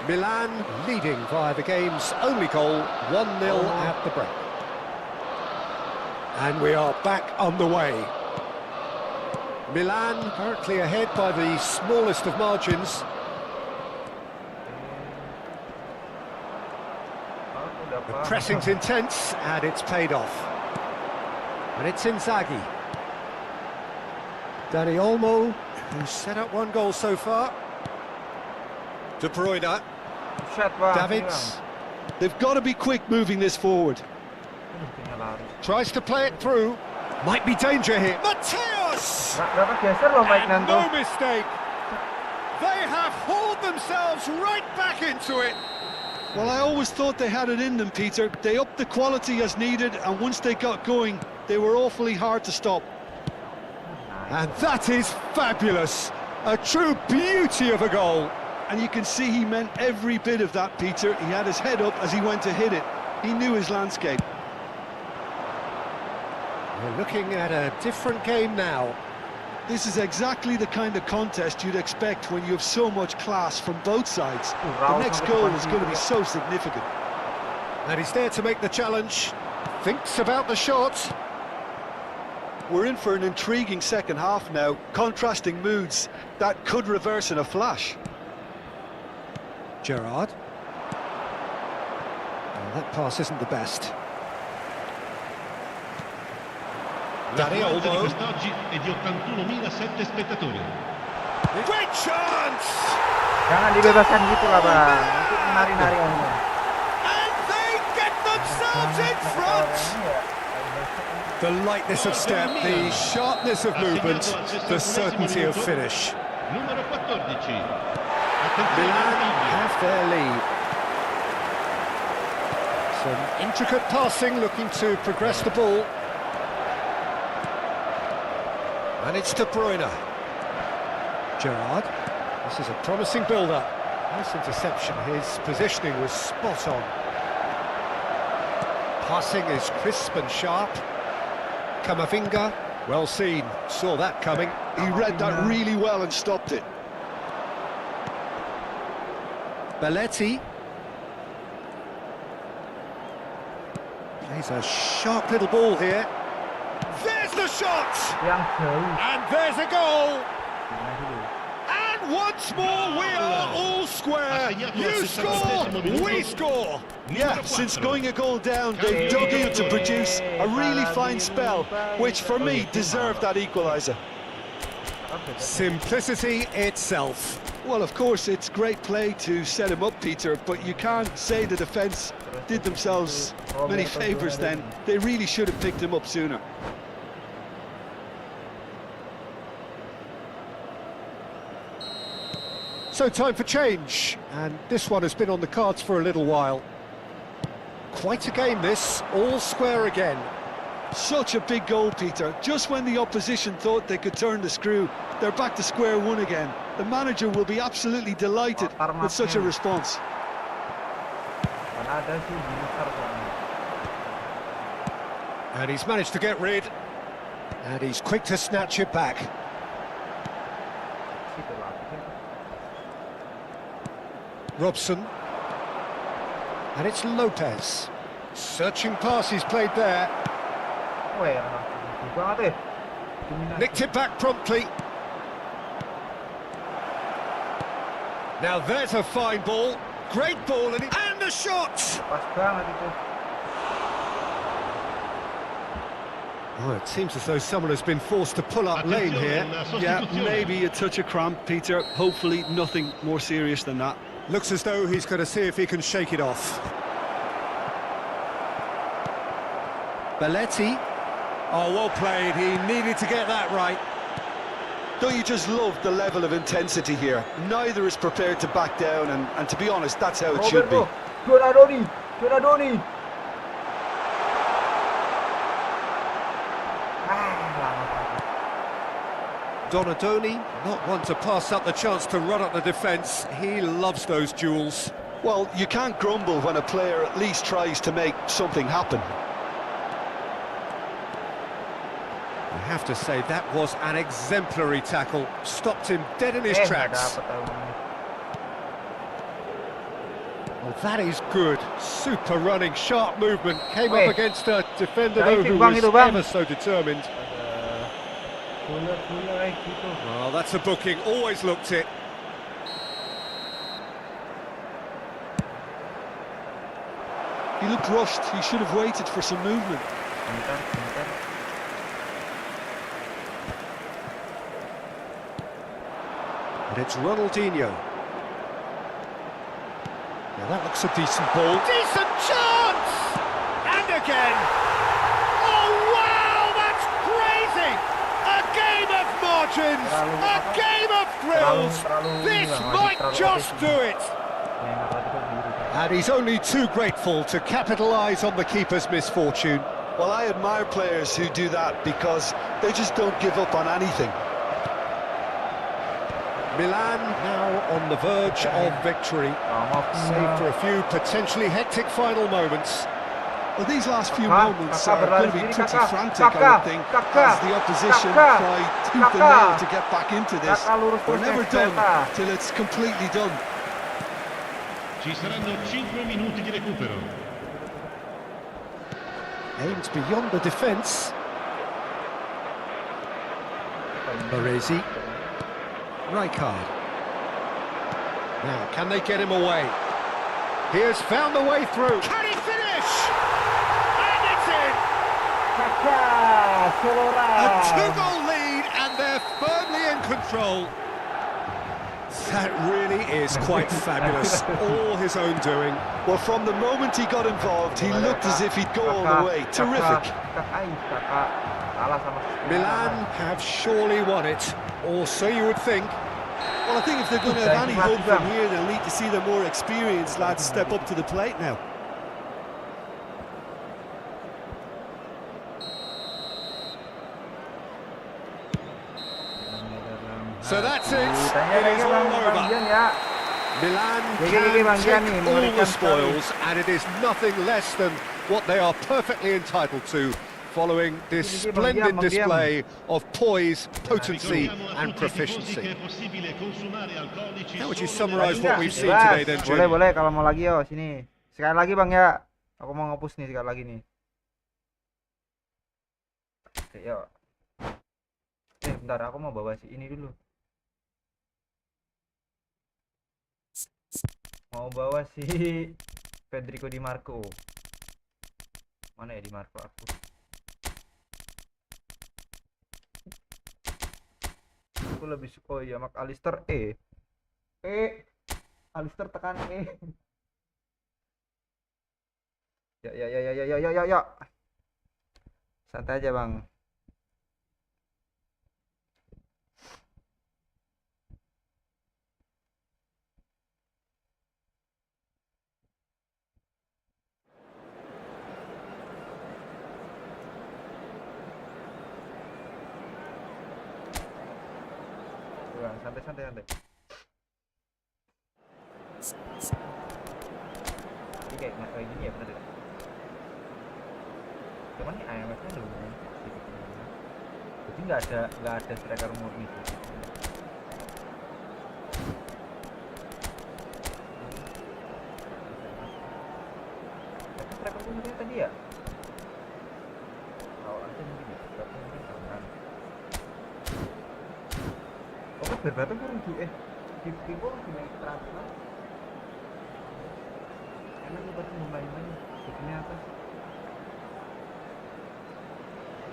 Milan leading via the game's only goal, 1-0 at the break. And we are back on the way. Milan currently ahead by the smallest of margins. The pressing's intense and it's paid off. And it's Inzaghi. Dani Olmo, who's set up one goal so far. De Bruyne. Shot, bang. Davids. They've got to be quick moving this forward. Tries to play it through. Might be danger here. Mateus! Berapa geser loh Mike And Nando. no mistake. They have hauled themselves right back into it. Well, I always thought they had it in them, Peter. They upped the quality as needed, and once they got going, they were awfully hard to stop. And that is fabulous. A true beauty of a goal. And you can see he meant every bit of that, Peter. He had his head up as he went to hit it. He knew his landscape. We're looking at a different game now. This is exactly the kind of contest you'd expect when you have so much class from both sides. The next goal is going to be so significant. And he's there to make the challenge. Thinks about the shot. We're in for an intriguing second half now, contrasting moods that could reverse in a flash. Gerrard. Well, that pass isn't the best. La Dani squadra di Olmo. quest'oggi è di 81.007 spettatori. Great chance! Jangan dibebaskan gitu lah bang. Nanti nari-nari aja. And they get themselves in front! The lightness of step, the sharpness of movement, the certainty of finish. Numero 14. Milan have their lead. Some intricate passing, looking to progress the ball. And it's De Bruyne. Gerrard. This is a promising build-up. Nice interception. His positioning was spot on. Passing is crisp and sharp. Camavinga, well seen. Saw that coming. He read that really well and stopped it. Belletti. Plays a sharp little ball here. There's the shot! Yang jauh. And there's a goal! And once more we are all square, you score, we score! Yeah, since going a goal down, they dug in to produce a really fine spell, which for me deserved that equaliser. Simplicity itself. Well, of course, it's great play to set him up, Peter, but you can't say the defence did themselves many favours then. They really should have picked him up sooner. So time for change, and this one has been on the cards for a little while. Quite a game this, all square again. Such a big goal, Peter. Just when the opposition thought they could turn the screw, they're back to square one again. The manager will be absolutely delighted with such a response. And he's managed to get rid, and he's quick to snatch it back. Robson, and it's Lopez. Searching pass he's played there. Nicked it back promptly. Now there's a fine ball. Great ball, and the shot! Oh, it seems as though someone has been forced to pull up lane here. Yeah, maybe a touch of cramp, Peter. Hopefully nothing more serious than that. Looks as though he's going to see if he can shake it off. Belletti. Oh, well played. He needed to get that right. Don't you just love the level of intensity here? Neither is prepared to back down, and to be honest, that's how it should be. Donadoni, not one to pass up the chance to run up the defence. He loves those duels. Well, you can't grumble when a player at least tries to make something happen. I have to say, that was an exemplary tackle. Stopped him dead in his tracks. Well, that is good. Super running, sharp movement. Came up against a defender, though, who was ever so determined. Well, that's a booking. Always looked it. He looked rushed. He should have waited for some movement. And it's Ronaldinho. Now that looks a decent ball. Decent chance! And again! Oh, wow! That's crazy! A game of margins! A game of thrills! This might just do it! And he's only too grateful to capitalise on the keeper's misfortune. Well, I admire players who do that because they just don't give up on anything. Milan now on the verge of victory, save for a few potentially hectic final moments. Well, these last few moments are going to be pretty frantic, I would think, as the opposition try tooth and nail to get back into this. We're never done till it's completely done. Ci saranno 5 minuti di recupero. Aims beyond the defence. Baresi. Rijkaard. Now, can they get him away? He has found the way through. Can he finish? And it's in! A two-goal lead, and they're firmly in control. That really is quite fabulous. All his own doing. Well, from the moment he got involved, he looked as if he'd go all the way. Terrific. Milan have surely won it, or so you would think. Well, I think if they're going to have any hope from here, they'll need to see the more experienced lads step up to the plate now. So that's it. It is all over. Milan can take all the spoils, and it is nothing less than what they are perfectly entitled to, following this splendid display of poise, potency and proficiency. How would you summarise what we've seen today then, Jim? Boleh kalau mau lagi yo sini. Sekali lagi Bang ya. Aku mau ngapus nih sekali lagi nih. Oke, yuk. Bentar, aku mau bawa si ini dulu. mau bawa si Federico Di Marco. Mana ya Di Marco aku? Aku lebih suka, oh iya, McAllister Alistair tekan Ya. Santai aja, Bang. Bang, santai. Ini kayak gini ya, bener ya? Cuman ini IMF-nya lumayan sedikit. Jadi nggak ada striker murni sih. Tapi striker murni tadi ya? Awal aja mungkin ya, tapi mungkin tangan. Oh, berarti kurang di gol di main transfer. Enak nih berarti pemainnya nih. Buktinya apa sih?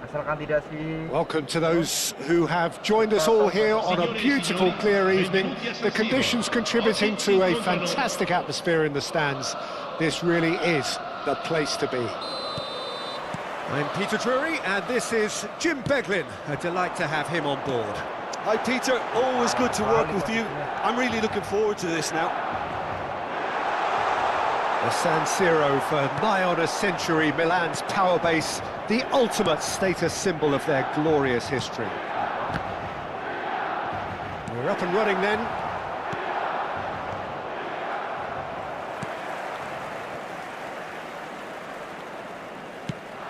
Asalkan tidak sih. Welcome to those who have joined us all here on a beautiful clear evening. The conditions contributing to a fantastic atmosphere in the stands. This really is the place to be. I'm Peter Drury and this is Jim Beglin. A delight to have him on board. Hi Peter, always good to work with you. I'm really looking forward to this now. The San Siro for nigh on a century, Milan's power base, the ultimate status symbol of their glorious history. We're up and running then.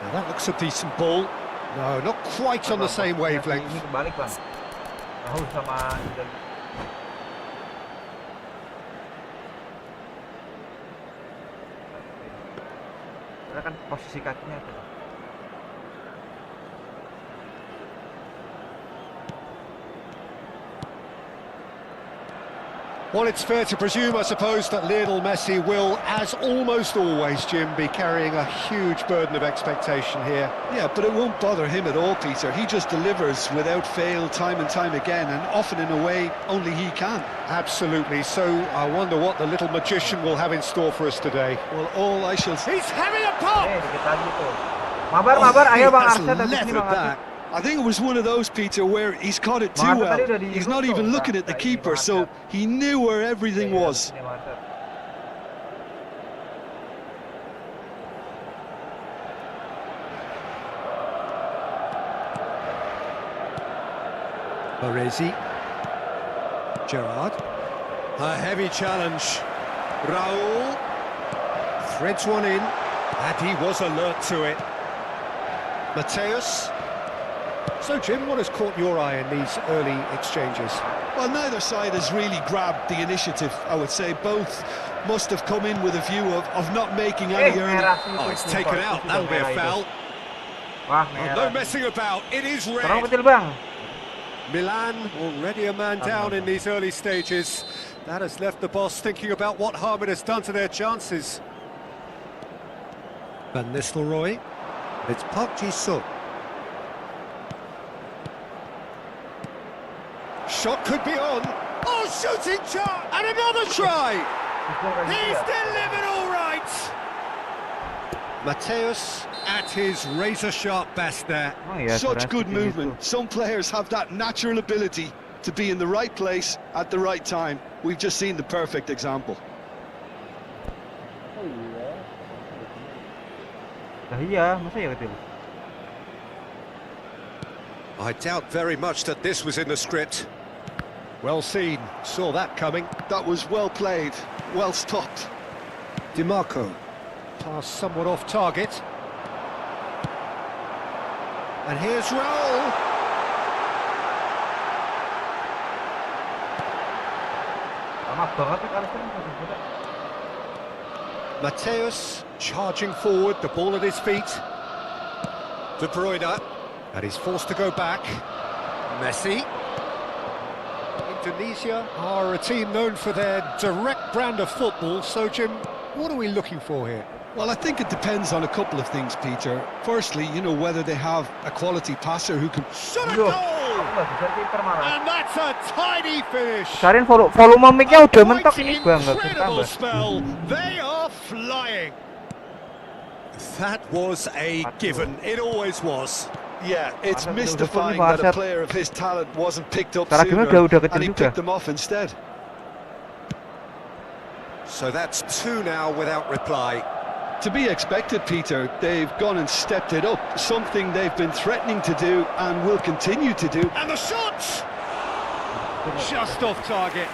Now that looks a decent ball. No, not quite on the same wavelength. Ini kebalik, Bang. Tahu sama karena kan posisi kakinya tuh. Well, it's fair to presume, I suppose, that Lionel Messi will, as almost always, Jim, be carrying a huge burden of expectation here. Yeah, but it won't bother him at all, Peter. He just delivers without fail time and time again, and often in a way only he can. Absolutely. So I wonder what the little magician will have in store for us today. Well, all I shall say... He's having a pop! Dikit lagi tuh. Mabar, ayo Bang Arset dari sini Bang Arset. I think it was one of those, Peter, where he's caught it too well. He's not even looking at the keeper, so he knew where everything was. Baresi. Gerrard. A heavy challenge. Raul. Threads one in, and he was alert to it. Mateus. So, Jim, what has caught your eye in these early exchanges? Well, neither side has really grabbed the initiative, I would say. Both must have come in with a view of not making any early... Oh, it's taken out. That'll be a foul. Wah, No messing about. It is red. Terlalu kecil, Bang. Milan already a man down in these early stages. That has left the boss thinking about what harm it has done to their chances. Van Nistelrooy. It's Park Ji-sung. Shot could be on. Oh, shooting shot! And another try! He's delivered all right! Mateus at his razor-sharp best there. Such good movement. Some players have that natural ability to be in the right place at the right time. We've just seen the perfect example. Iya, masa ya kecil? I doubt very much that this was in the script. Well seen, saw that coming. That was well played, well stopped. Di Marco, pass somewhat off target. And here's Raul. Lama banget nih kali ini. Mateus charging forward, the ball at his feet. De Bruyne, and he's forced to go back. Messi. Indonesia are a team known for their direct brand of football, so Jim, what are we looking for here? Well, I think it depends on a couple of things, Peter. Firstly, whether they have a quality passer who can... Shot a Loh, goal! aku nggak bisa kiper malah. And that's a tidy finish! Karin volume mic-nya udah Quite mentok ini, gua nggak bisa incredible tambah. spell. They are flying. That was a given. It always was. Yeah, it's Udah mystifying full nih, that a Barsat. player of his talent wasn't picked up Taragimnya sooner, udah kecil and he juga. picked them off instead. So that's two now without reply. To be expected, Peter. They've gone and stepped it up, something they've been threatening to do and will continue to do. And the shot! Just off target.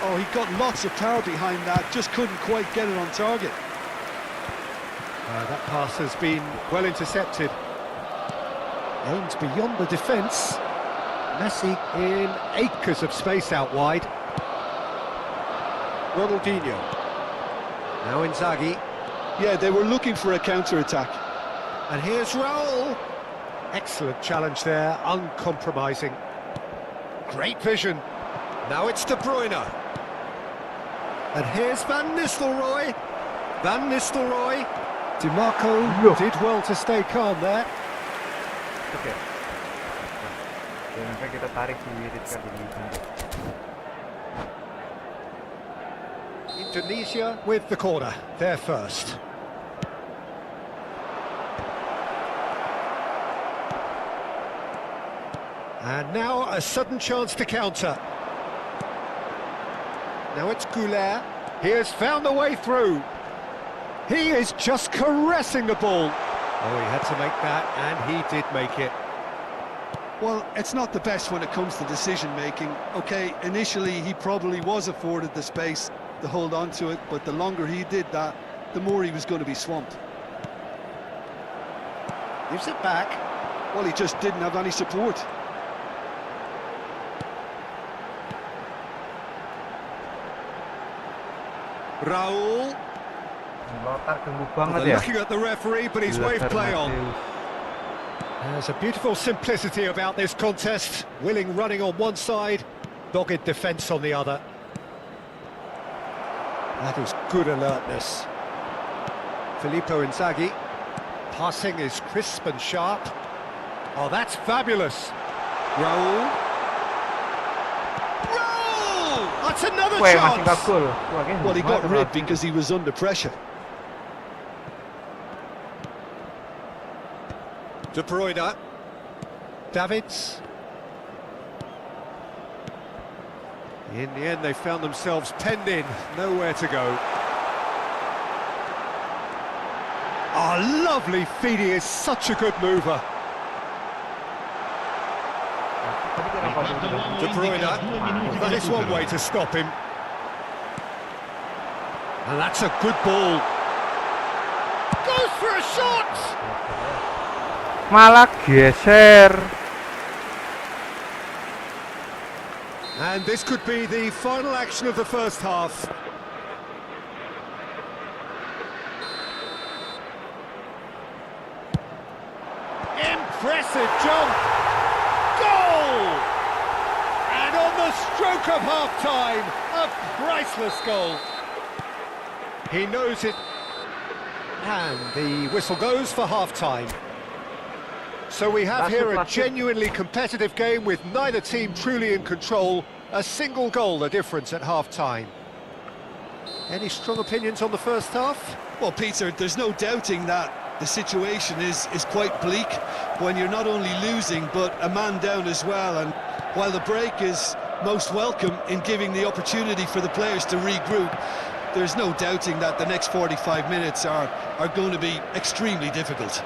Oh, he got lots of power behind that, just couldn't quite get it on target. That pass has been well intercepted. Aimed beyond the defence. Messi in acres of space out wide. Ronaldinho. Now Inzaghi. Yeah, they were looking for a counter-attack. And here's Raul. Excellent challenge there, uncompromising. Great vision. Now it's De Bruyne. And here's Van Nistelrooy. Van Nistelrooy. DiMarco did well to stay calm there. Oke. Dan sampai kita tarik si Rizka dulu. Indonesia with the corner, they're first. And now a sudden chance to counter. Now it's Goulet. He has found a way through. He is just caressing the ball. Oh, he had to make that, and he did make it. Well, it's not the best when it comes to decision-making. Okay, initially he probably was afforded the space to hold on to it, but the longer he did that, the more he was going to be swamped. Gives it back. Well, he just didn't have any support. Raul. Lotar gemuk banget They're ya. looking at the referee, but he's waved play on. There's a beautiful simplicity about this contest. Willing running on one side, dogged defence on the other. That is good alertness. Filippo Inzaghi. Passing is crisp and sharp. Oh, that's fabulous. Raul. Raul! That's another Weh, masih nggak chance. gol. Wah, kayaknya Well, he gimana got tuh rid Ronaldo? because he was under pressure. De Bruyne. Davids. In the end, they found themselves penned in, nowhere to go. Oh, lovely feed, he is such a good mover. Tadi kenapa tuh udah De Bruyne, well, that is one way to stop him. And that's a good ball. Goes for a shot! malah geser. And this could be the final action of the first half. Impressive jump! Goal! And on the stroke of half-time, a priceless goal. He knows it. And the whistle goes for half-time. So we have here a genuinely competitive game with neither team truly in control. A single goal, the difference at half-time. Any strong opinions on the first half? Well, Peter, there's no doubting that the situation is quite bleak when you're not only losing, but a man down as well. And while the break is most welcome in giving the opportunity for the players to regroup, there's no doubting that the next 45 minutes are going to be extremely difficult.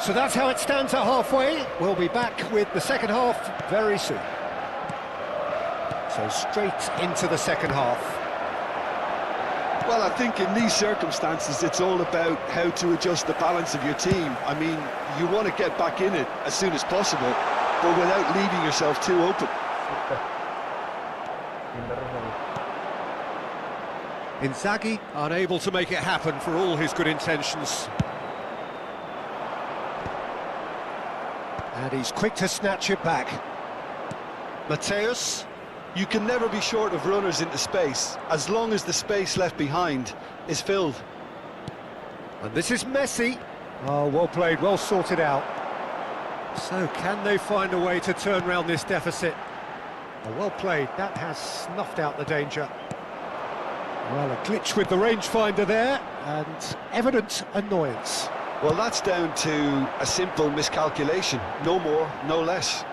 So that's how it stands at halfway. We'll be back with the second half very soon. So straight into the second half. Well, I think in these circumstances, it's all about how to adjust the balance of your team. I mean, you want to get back in it as soon as possible, but without leaving yourself too open. Inzaghi unable to make it happen for all his good intentions. And he's quick to snatch it back. Mateus. You can never be short of runners into space, as long as the space left behind is filled. And this is Messi. Oh, well played, well sorted out. So can they find a way to turn around this deficit? Oh, well played, that has snuffed out the danger. Well, a glitch with the rangefinder there, and evident annoyance. Well, that's down to a simple miscalculation. No more, no less.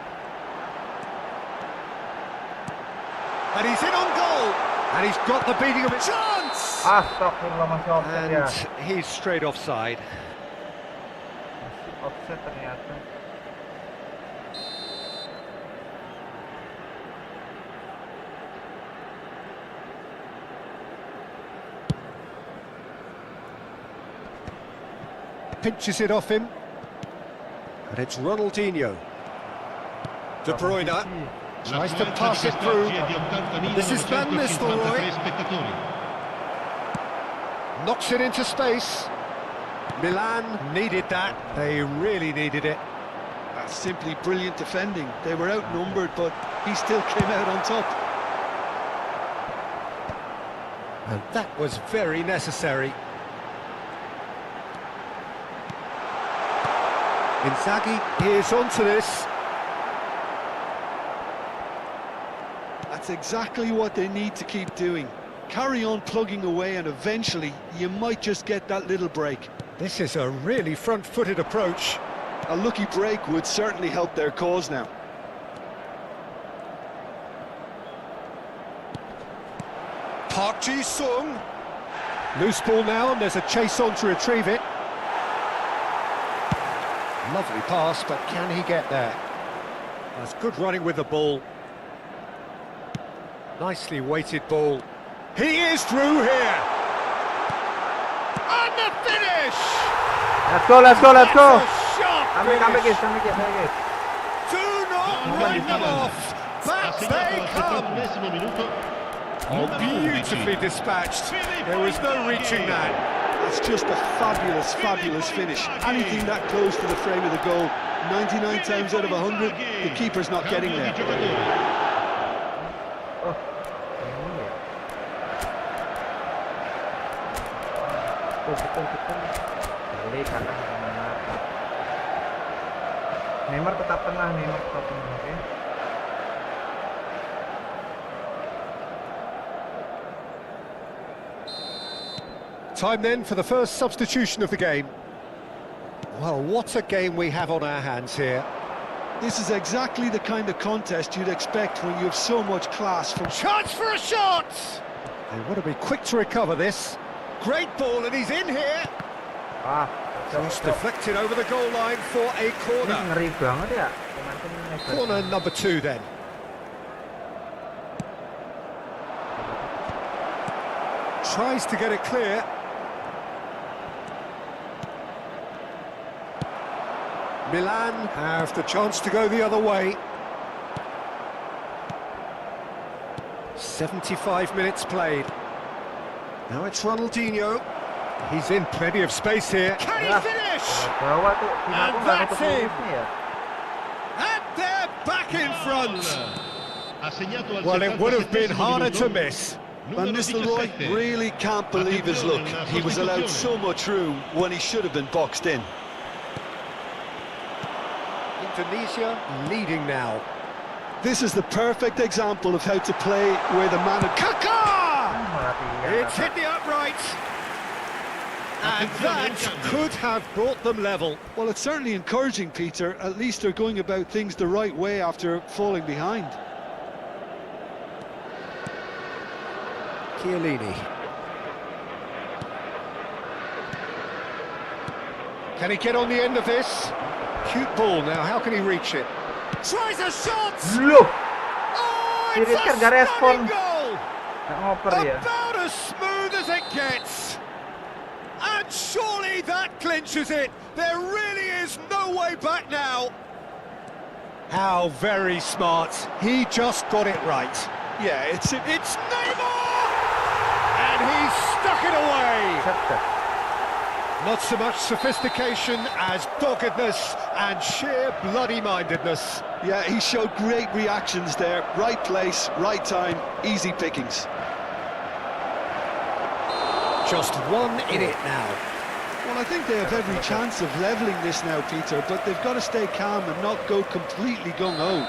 And he's in on goal! And he's got the beating of a chance! Astagfirullah, masih offset ya. And he's straight offside. Masih offset ternyata. Pinches it off him. And it's Ronaldinho. De Bruyne tries to pass it through. This is Van Nistelrooy. Knocks it into space. Milan needed that. They really needed it. That's simply brilliant defending. They were outnumbered, but he still came out on top. And that was very necessary. Inzaghi is onto this. That's exactly what they need to keep doing. Carry on plugging away, and eventually you might just get that little break. This is a really front-footed approach. A lucky break would certainly help their cause now. Park Ji-sung. Loose ball now, and there's a chase on to retrieve it. Lovely pass, but can he get there? That's good running with the ball. Nicely weighted ball. He is through here. And the finish! Let's go, let's go, let's go! That's a sharp Sampai finish. guys. Do not write them off. Back they come. Oh, beautifully dispatched. There was no reaching that. That's just a fabulous, fabulous finish. Anything that close to the frame of the goal, 99 times out of 100, the keeper's not getting there. Neymar tetap tenang, okay? Time then for the first substitution of the game. Well, what a game we have on our hands here. This is exactly the kind of contest you'd expect when you have so much class from... Chance for a shot! They want to be quick to recover this. Great ball, and he's in here. Cross deflected over the goal line for a Ini corner. ngeri banget ya. Corner number 2 then. Tries to get it clear. Milan have the chance to go the other way. 75 minutes played. Now it's Ronaldinho. He's in plenty of space here. Can he finish? And that's him. And they're back in front. Well, it would have been harder to miss. Van Nistelrooy Really can't believe his luck. He was allowed so much room when he should have been boxed in. Indonesia leading now. This is the perfect example of how to play where the man... Kaka! It's hit the upright. And that could have brought them level. Well, it's certainly encouraging, Peter. At least they're going about things the right way after falling behind. Chiellini. Can he get on the end of this? Cute ball now, how can he reach it? Tries a shot! Look! Oh, it's Kiri a kan gak respon. stunning goal! Nggak ngoper dia. About as smooth as it gets! And surely that clinches it! There really is no way back now! How very smart. He just got it right. Yeah, it's It's Neymar! And he's stuck it away! Not so much sophistication as doggedness and sheer bloody-mindedness. Yeah, he showed great reactions there. Right place, right time, easy pickings. Just one in it now. Well, I think they have every chance of levelling this now, Peter, but they've got to stay calm and not go completely gung-ho.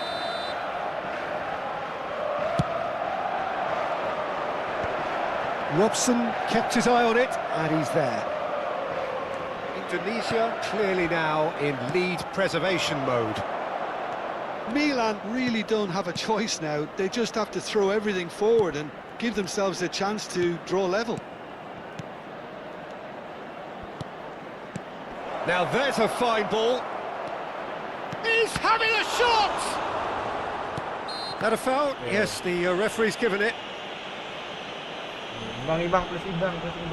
Robson kept his eye on it, and he's there. Indonesia clearly now in lead preservation mode. Milan really don't have a choice now. They just have to throw everything forward and give themselves a chance to draw level. Now there's a fine ball. He's having a shot! That a foul? Yes, the referee's given it. Imbang plus imbang. Il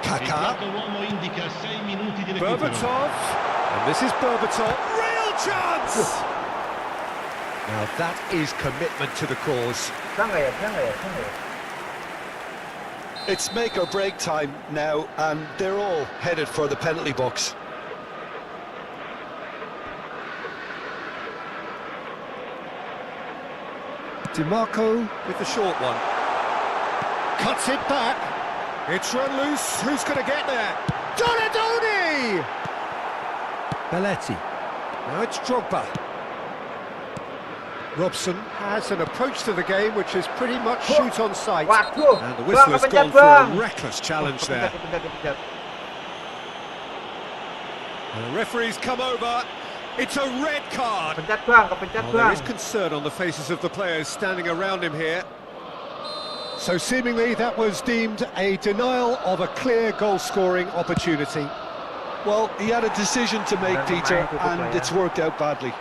Kaka, quarto uomo indica 6 minuti di recupero. Berbatov, and this is Berbatov. Real chance! Now that is commitment to the cause. Bisa nggak ya? It's make or break time now, and they're all headed for the penalty box. DiMarco with the short one. Cuts it back. It's run loose. Who's going to get there? Donadoni! Belletti. Now it's Drogba. Robson has an approach to the game which is pretty much shoot on sight. Waduh, And the whistle has kepencet, gone for Bang. a reckless challenge there. Kepencet. And the referee's come over. It's a red card. Kepencet bang. Well, there is concern on the faces of the players standing around him here. So seemingly that was deemed a denial of a clear goal-scoring opportunity. Well, he had a decision to make, Peter, and it's worked out badly.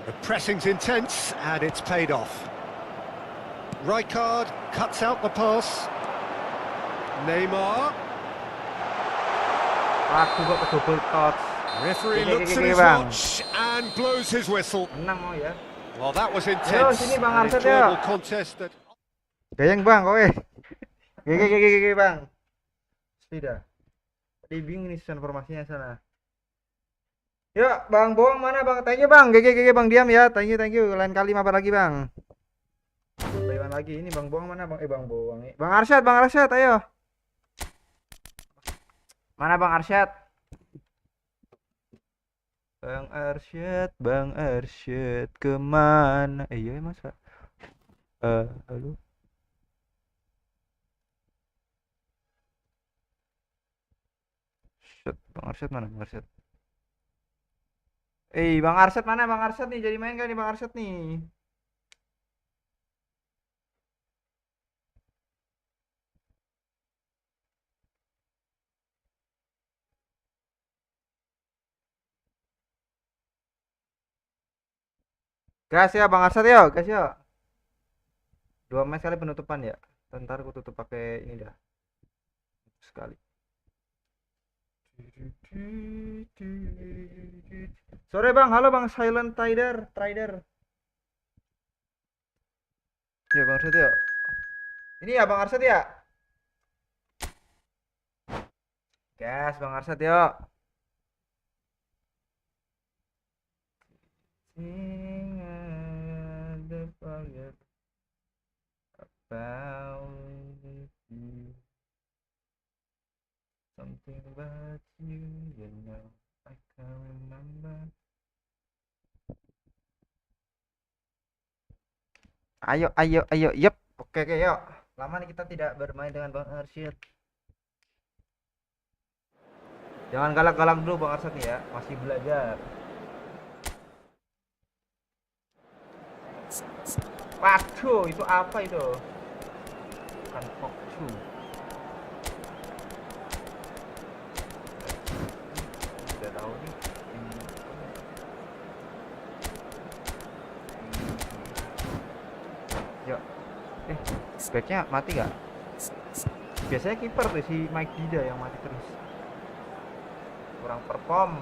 The pressing's intense and it's paid off. Rijkaard cuts out the pass. Neymar. Aku gak ke double touch. Referee Gini, looks at gini, his Bang. watch and blows his whistle. Menang mau ya. Well, that was intense. sini, Bang An Arsyad, ya. enjoyable contest that... Gayeng bang, kowe. Gege bang. Sudah. Tadi bingung nih informasinya sana. Yuk, Bang Boang mana Bang? Thank you Bang. Gege Bang diam ya. Thank you. Lain kali mabar lagi Bang. Lewat lagi ini Bang Boang mana Bang? Bang Boang. Bang Arsyad, ayo. Mana Bang Arsyad? Bang Arsyad kemana? Iya masa? Halo. Bang Arsyad mana Bang Arsyad? Bang Arsyad mana Bang Arsyad nih? Jadi main gak nih Bang Arsyad nih? Gas ya Bang Arsyad ya, gas ya. 2 match kali penutupan ya. Ntar aku tutup pakai ini dah. Sekali. Sore Bang, halo Bang Silent Trader. Ya Bang Arsyad ya. Ini ya Bang Arsyad ya. Gas Bang Arsyad ya. Something about you, you know, I can't remember. Ayo, yep. Oke, yuk. Lama nih kita tidak bermain dengan Bang Arsyad. Jangan galak-galak dulu Bang Arsyad nih ya, masih belajar. Waduh, itu apa itu? Bukan Pokcu. backnya mati nggak? Biasanya kiper tuh si Mike Dida yang mati terus. Kurang perform.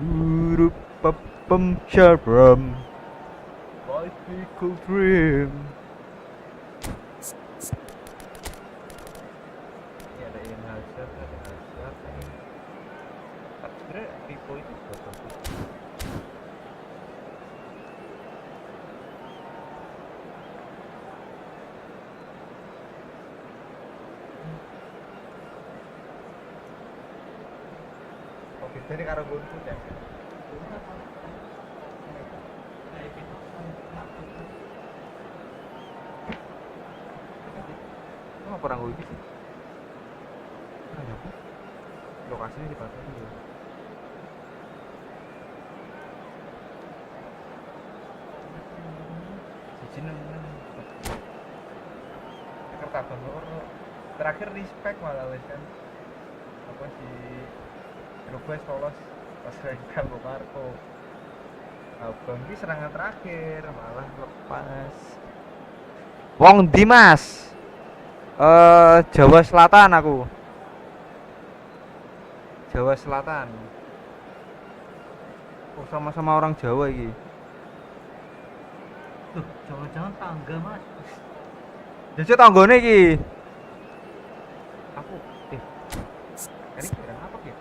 Huruf papam syabram bicycle dream. Ini ada yang Hazard, ada Hazard ini. Tapi sebenarnya Pipo itu bagus. Oke, jadi karo gonku ya. Oh, kurang gue sih. Nah, apa? Lokasinya di Bansos juga. Jeneng Kertaban terakhir respect malah wes kan. Apa sih Drogba lolos pas rekam Marco. Abang ini serangan terakhir malah lepas. Wong Dimas. Jawa Selatan aku. Jawa Selatan. Oh, sama-sama orang Jawa iki. Tuh, jangan-jangan tangga, Mas. Jadi tanggone iki. Aku ini kira apa ya?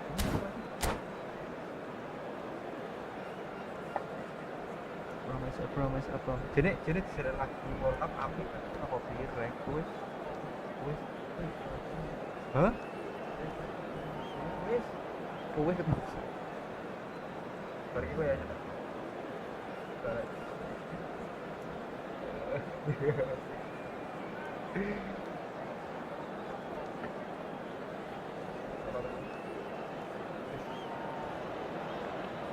Promise apa? Jadi disirat lagi World Cup apik apa pikir rek wis. Hah? Wis. Pergi gue aja.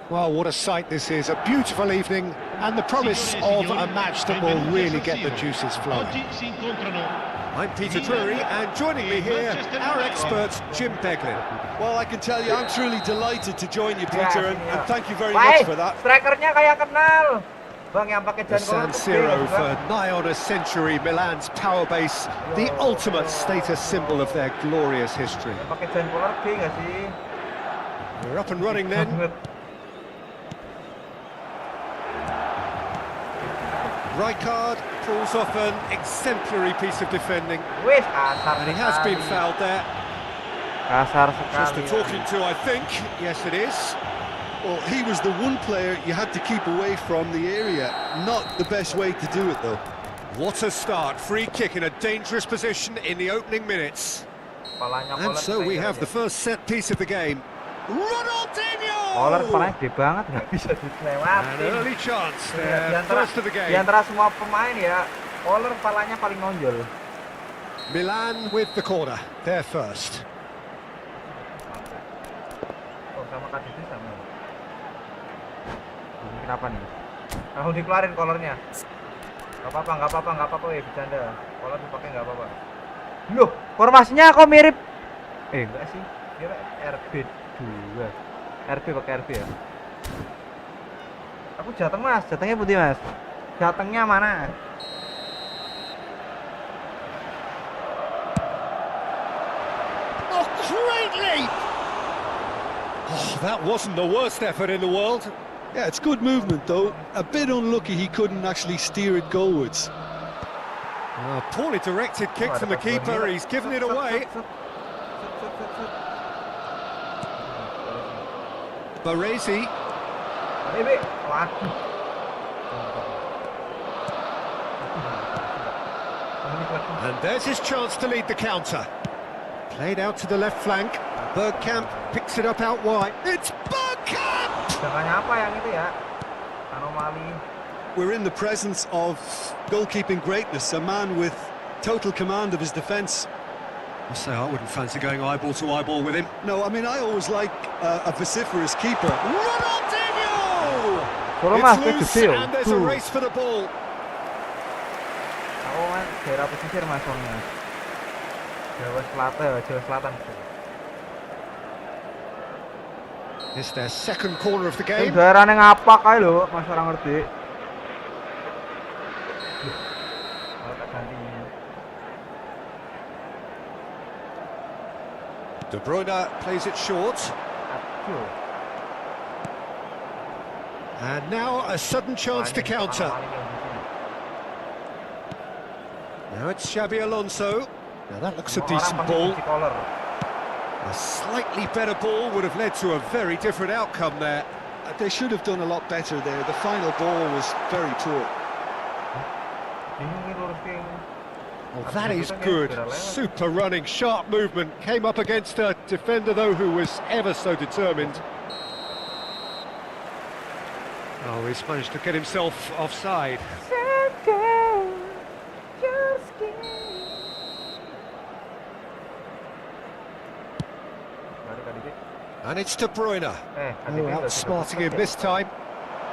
Well, what a sight this is. A beautiful evening and the promise of a match that will really get the juices flowing. Oggi si incontrano. I'm Peter Drury, and joining me here, our expert, Jim Beglin. Well, I can tell you, I'm truly delighted to join you, Ya, Peter, sini, and ya. thank you very Baik, much for that. strikernya kayak kenal. Bang yang pakai The jan San Siro for nigh on a century, Milan's power base, the ultimate status symbol of their glorious history. Yang pakai jan polar B nggak sih? We're up and running then. Rijkaard pulls off an exemplary piece of defending, Wis kasar. and he has been sekali. fouled there. Kasar Just sekali. a talking to, I think. Yes, it is. Well, he was the one player you had to keep away from the area. Not the best way to do it, though. What a start. Free kick in a dangerous position in the opening minutes. Kepalanya And Polar so we keren have the aja. first set piece of the game. Polar Ronaldinho! kepalanya gede banget, nggak bisa An dilewatin. early chance Di there, antara, first of the di game. antara semua pemain ya, Polar kepalanya paling nonjol. Milan with the corner, they're first. Oh, sama KDB sama. Ini kenapa nih? Langsung dikeluarin kolornya. Gak apa-apa, weh, bercanda. Kolor dipakai gak apa-apa. Loh, formasinya kok mirip? Enggak sih. Dia RB2. RB pakai RB ya. Aku Jateng, Mas. Jatengnya putih, Mas. Jatengnya mana? Oh, great leap! Oh, that wasn't the worst effort in the world. Yeah, it's good movement, though. A bit unlucky he couldn't actually steer it goalwards. Oh, poorly directed kick from the keeper, he's given it away. Baresi, Ini, waduh. and there's his chance to lead the counter. Played out to the left flank. Bergkamp picks it up out wide. It's Bergkamp! Jangan apa yang itu ya? Anomali. We're in the presence of goalkeeping greatness, a man with total command of his defence. I say I wouldn't fancy going eyeball to eyeball with him. No, I mean, I always like a vociferous keeper. Ronaldinho! Solo Mas, It's loose kecil. and there's a race for the ball. Aku kan daerah pesisir Mas soalnya. Jawa Selatan. It's their second corner of the Yang game. daerahnya ngapak aja lho, Mas orang ngerti. Tak ganti. De Bruyne plays it short. Aduh. And now a sudden chance to counter. Now it's Xabi Alonso. Now that looks a decent ball. A slightly better ball would have led to a very different outcome there. They should have done a lot better there. The final ball was very poor. Well, that is good. Super running, sharp movement. Came up against a defender, though, who was ever so determined. Oh, he's managed to get himself offside. And it's De Bruyne. Outsmarting him this time.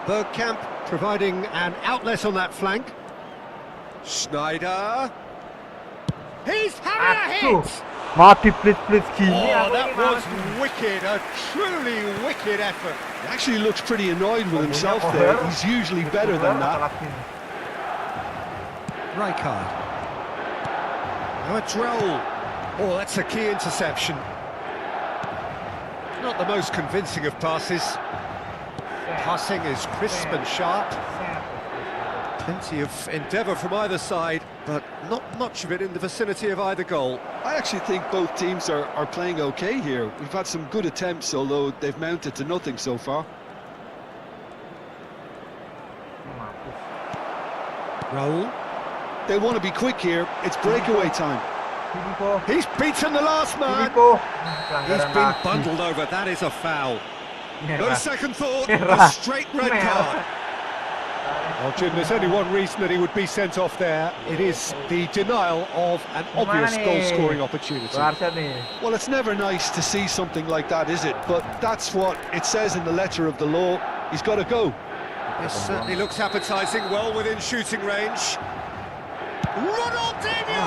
Bergkamp providing an outlet on that flank. Schneider. He's having a hit! Mati please gini. Oh, that was wicked. A truly wicked effort. He actually looks pretty annoyed with himself there. He's usually better than that. Rijkaard. Now it's Raul. Oh, that's a key interception. Not the most convincing of passes. Passing is crisp and sharp. Plenty of endeavour from either side, but not much of it in the vicinity of either goal. I actually think both teams are playing okay here. We've had some good attempts, although they've mounted to nothing so far. Raul. They want to be quick here. It's breakaway time. He's beaten the last man. He's been bundled over. That is a foul. No second thought. A straight red card. Well, Jim, there's only one reason that he would be sent off there. It is the denial of an obvious goal-scoring opportunity. Well, it's never nice to see something like that, is it? But that's what it says in the letter of the law. He's got to go. This certainly looks appetising, well within shooting range. Ronaldinho!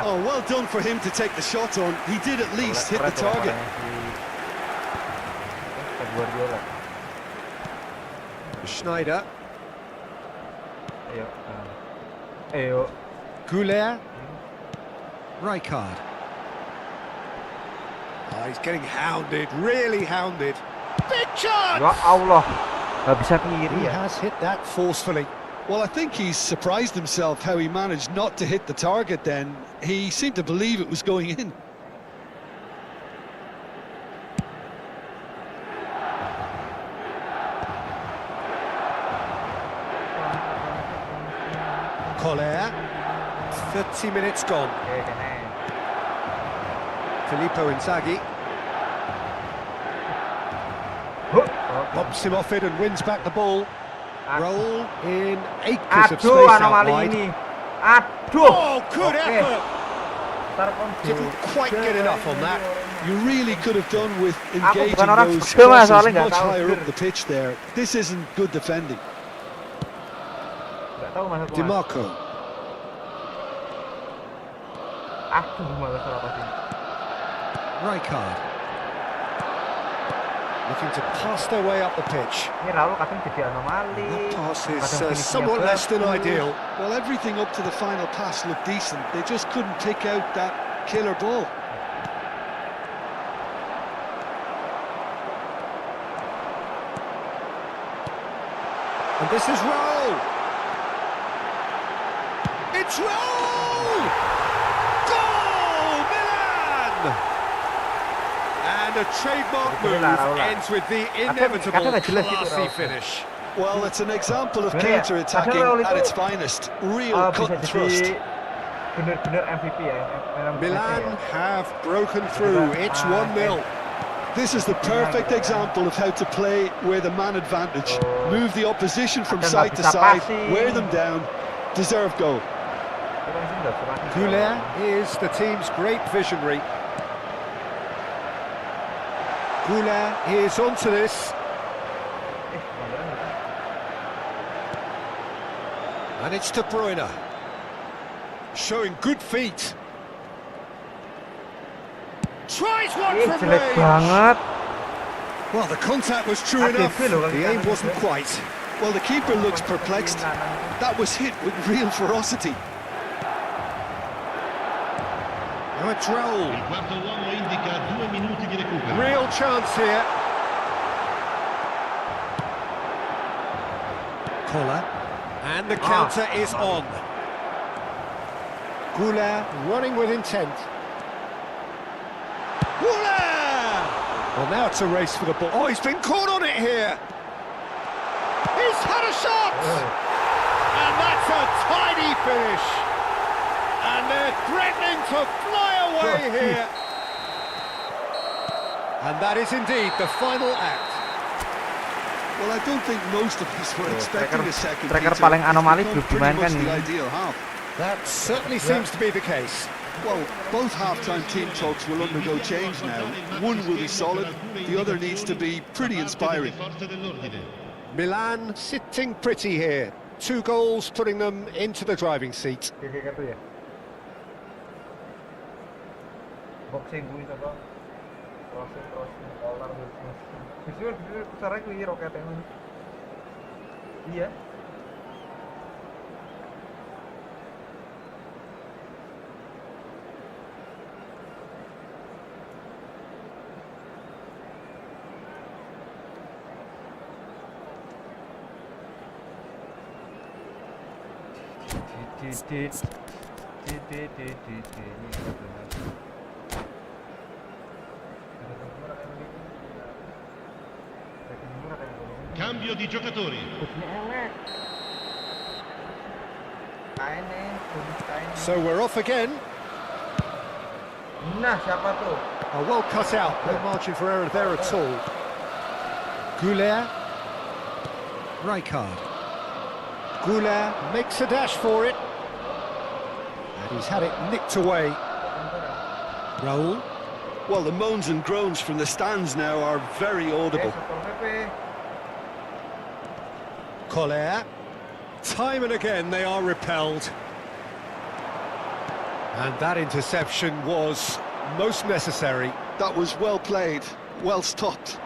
Oh, well done for him to take the shot on. He did at least hit the target. Schneider. Goulet. Rijkaard. Oh, he's getting hounded, really hounded. Big chance! Ya Allah, nggak bisa kiri He ya. has hit that forcefully. Well, I think he's surprised himself how he managed not to hit the target then. He seemed to believe it was going in. Collier. 30 minutes gone. Filippo Inzaghi. Pops him off it and wins back the ball. Roll in acres of space out wide. Oh, good effort! Didn't quite get enough on that. You really could have done with engaging bukan orang those kecil, Mas, crosses soalnya nggak much tahu. higher up the pitch there. This isn't good defending. Nggak tahu masuk Di Marco. malah salah pasti. Rijkaard. Looking to pass their way up the pitch. Ini Raul kadang jadi anomali. That pass is kadang finishingnya somewhat less than bagus. ideal. Well, everything up to the final pass looked decent. They just couldn't pick out that killer ball. And this is Raul. It's Raul! Goal! Milan! And a trademark move ends with the inevitable classy finish. Well, it's an example of Sebenarnya, counter-attacking kadang Raul at itu, its finest. Real cut bisa and thrust. jadi bener-bener MVP ya. Milan have broken through. It's 1-0. This is the perfect example of how to play with a man advantage. Move the opposition from side to side, wear them down, deserve goal. Goulet is the team's great visionary. Goulet is onto this. And it's De Bruyne. Showing good feet. Tries one from Jelek range. banget. Well, the contact was true enough. The aim wasn't quite. Well, the keeper looks perplexed. That was hit with real ferocity. Now it's Raul. Il quarto uomo indica 2 minuti di recupero. Real chance here. Collar. And the counter is on. Goulart running with intent. Goulart! Well, now it's a race for the ball. Oh, he's been caught on it here. He's had a shot! And that's a tidy finish. And they're threatening to fly away here. And that is indeed the final act. Well, I don't think most of us were expecting a second. Striker paling anomali belum dimainkan the ini. ideal half. That certainly seems to be the case. Well, both half-time team talks will undergo change now. One will be solid, the other needs to be pretty inspiring. Milan sitting pretty here. 2 goals putting them into the driving seat. Boxing gue itu apa? Crossing, collar, visual besarnya gue roketnya ini. Iya. Cambio di giocatori. So we're off again. Nah, siapa tuh? Oh, well cut out. No margin for error there at all. Goulart. Rijkaard. Goulart makes a dash for it. And he's had it nicked away. Raul. Well, the moans and groans from the stands now are very audible. Collar. Time and again they are repelled. And that interception was most necessary. That was well played, well stopped.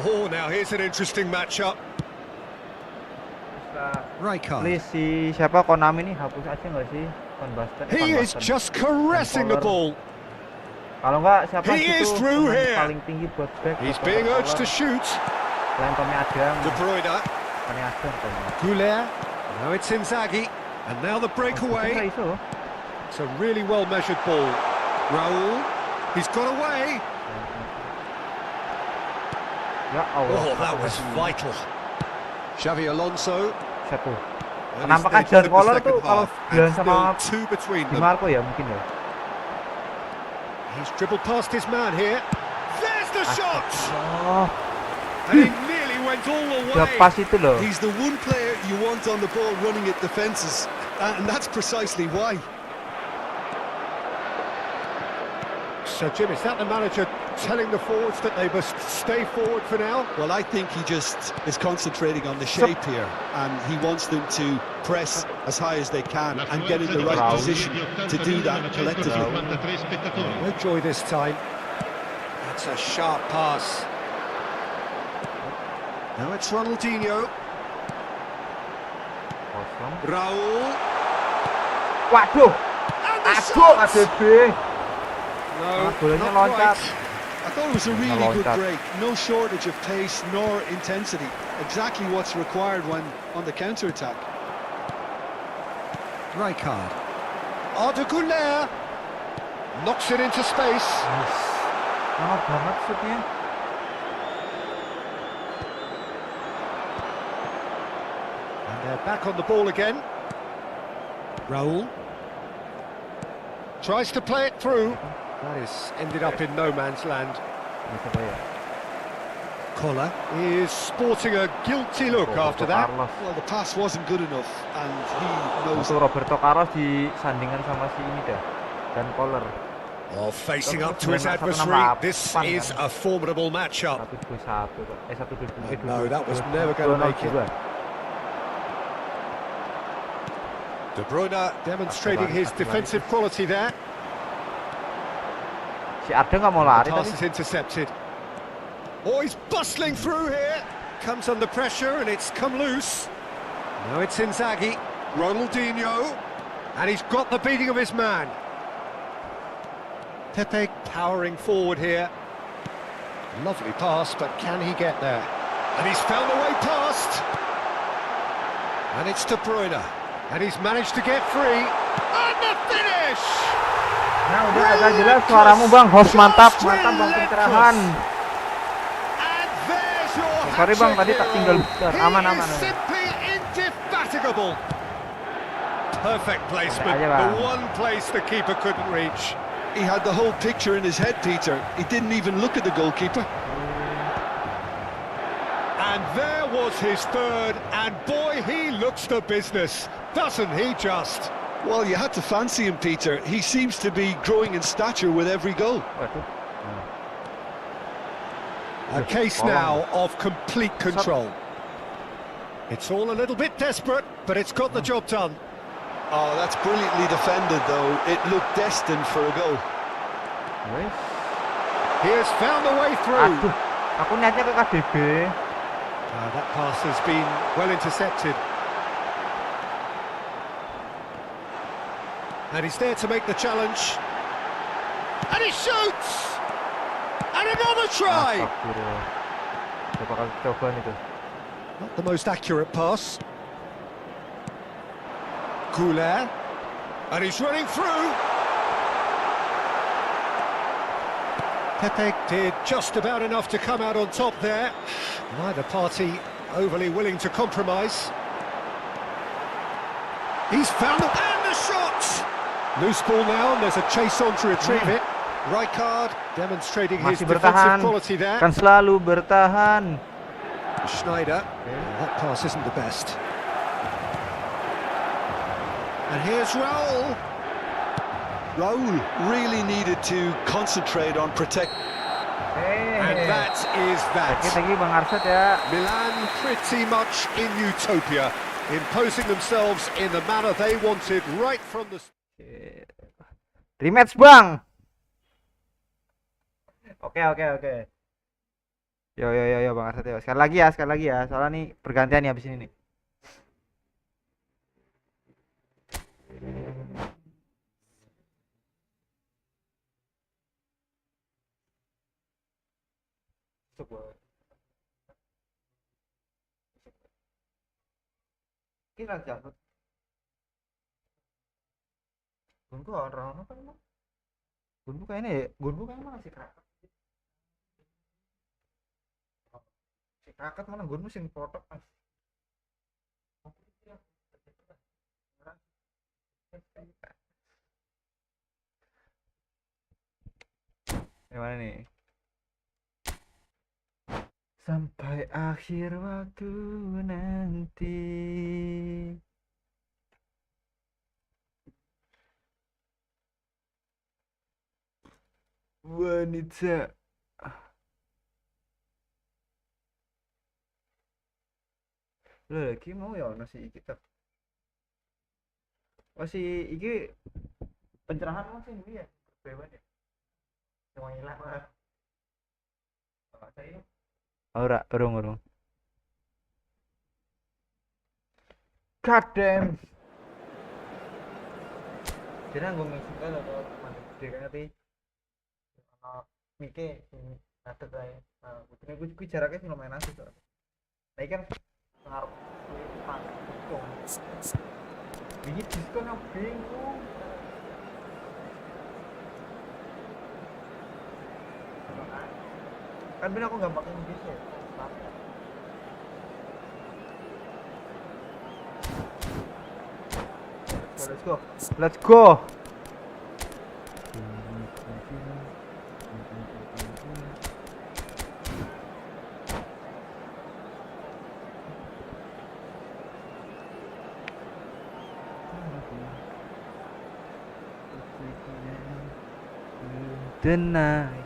Oh, now here's an interesting matchup. Rijkaard. Please si siapa Konami nih hapus aja nggak sih He is just caressing the ball. Kalau nggak siapa He itu is through pemain here. paling tinggi buat back. He's being urged to shoot. Selain Tommy Adam. De Bruyne. Tommy Adam. Goulart. Now it's Inzaghi. And now the breakaway. It's a really well-measured ball. Raul. He's got away. Ya Allah. Oh, that was vital. Xavi Alonso. Satu. And Nampaknya he's there John for the Collar second tuh kalau half. bilang And sama still 2 between Di them. Marco ya mungkin ya. He's dribbled past his man here. There's the shot! Oh, And he nearly went all the udah way. pas itu loh. He's the one player you want on the ball running at defences, and that's precisely why. So, Jim, is that the manager telling the forwards that they must stay forward for now? Well, I think he just is concentrating on the shape here, and he wants them to press as high as they can and get in the right position to do that collectively. No joy this time. That's a sharp pass. Now it's Ronaldinho. Kosong. Raul. Waduh. And the Aduh, shot! ADB. No, bolanya not loncat. quite. I thought it was a really good Loncat. break. No shortage of pace nor intensity. Exactly what's required when on the counter-attack. Rijkaard. Arda Goulart. Knocks it into space. Sangat banget shootnya. And they're back on the ball again. Raul. Tries to play it through. That is ended up in no man's land. Collar is sporting a guilty look after that. Carlos. Well, the pass wasn't good enough, and he knows Itu Roberto Carlos disandingkan sama si ini dah. Dan Collar. Oh, facing up to his Satu adversary. nama This depan, is kan? a formidable matchup. 1-2-1. No, that was never going to make it. De Bruyne demonstrating his defensive quality there. Si Arda nggak mau lari Pass tadi. is intercepted. Oh, he's bustling through here. Comes under pressure and it's come loose. Now it's Inzaghi. Ronaldinho. And he's got the beating of his man. Pepe powering forward here. Lovely pass, but can he get there? And he's found a way past. And it's De Bruyne. And he's managed to get free. And the finish! Nah, udah agak jelas suaramu Bang. Host mantap Bang pencerahan. Sorry Bang, tadi tak tinggal bentar. Aman. Simply indefatigable. Perfect placement. The one place the keeper couldn't reach. He had the whole picture in his head, Peter. He didn't even look at the goalkeeper. And there was his third, and boy, he looks the business, doesn't he just? Well, you had to fancy him, Peter. He seems to be growing in stature with every goal. A case now of complete control. It's all a little bit desperate, but it's got the job done. Oh, that's brilliantly defended, though. It looked destined for a goal. He has found a way through. Aku niatnya ke KDB. That pass has been well intercepted. And he's there to make the challenge. And he shoots! And another try! Not the most accurate pass. Goulet. And he's running through. Pepe did just about enough to come out on top there. Neither party overly willing to compromise. He's found it, and the shot! Loose ball now, and there's a chase on to retrieve it. Rijkaard demonstrating his defensive quality there. Kan selalu bertahan. Schneider, that pass isn't the best. And here's Raul. Raul really needed to concentrate on protect. And that is that. Lagi Bang Arsyad ya. Milan pretty much in utopia, imposing themselves in the manner they wanted right from the... Rematch Bang. Oke. Yo Bang Arsyad yo. Sekali lagi ya. Soalnya nih pergantian nih habis ini nih. Kira jabut. Gunku orang apa emang? Gunku kayaknya masih kerakat. Si kerakat mana gunku sing potok mas. Gimana nih? Sampai akhir waktu nanti. Wanita. Loh, iki mau ya nasi kita. Masih iki pencerahan masih ya. Bebas ya. Cuma hilang lah. Saya ora, urung. God damn. Kira gue ngisi kan atau mantep gede kan nanti. Mike ngatet aja. Nah, gue jaraknya lumayan asik soalnya. Nah, kan pengaruh ini diskon yang bingung. Kan bener aku nggak pakai Inggris ya. Let's go. Tonight.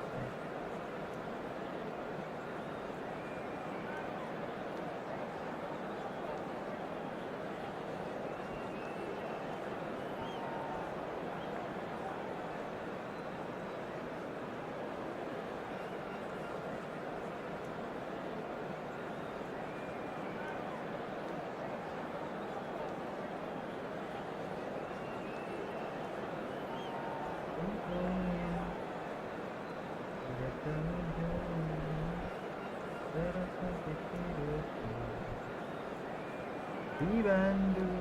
Di Bandung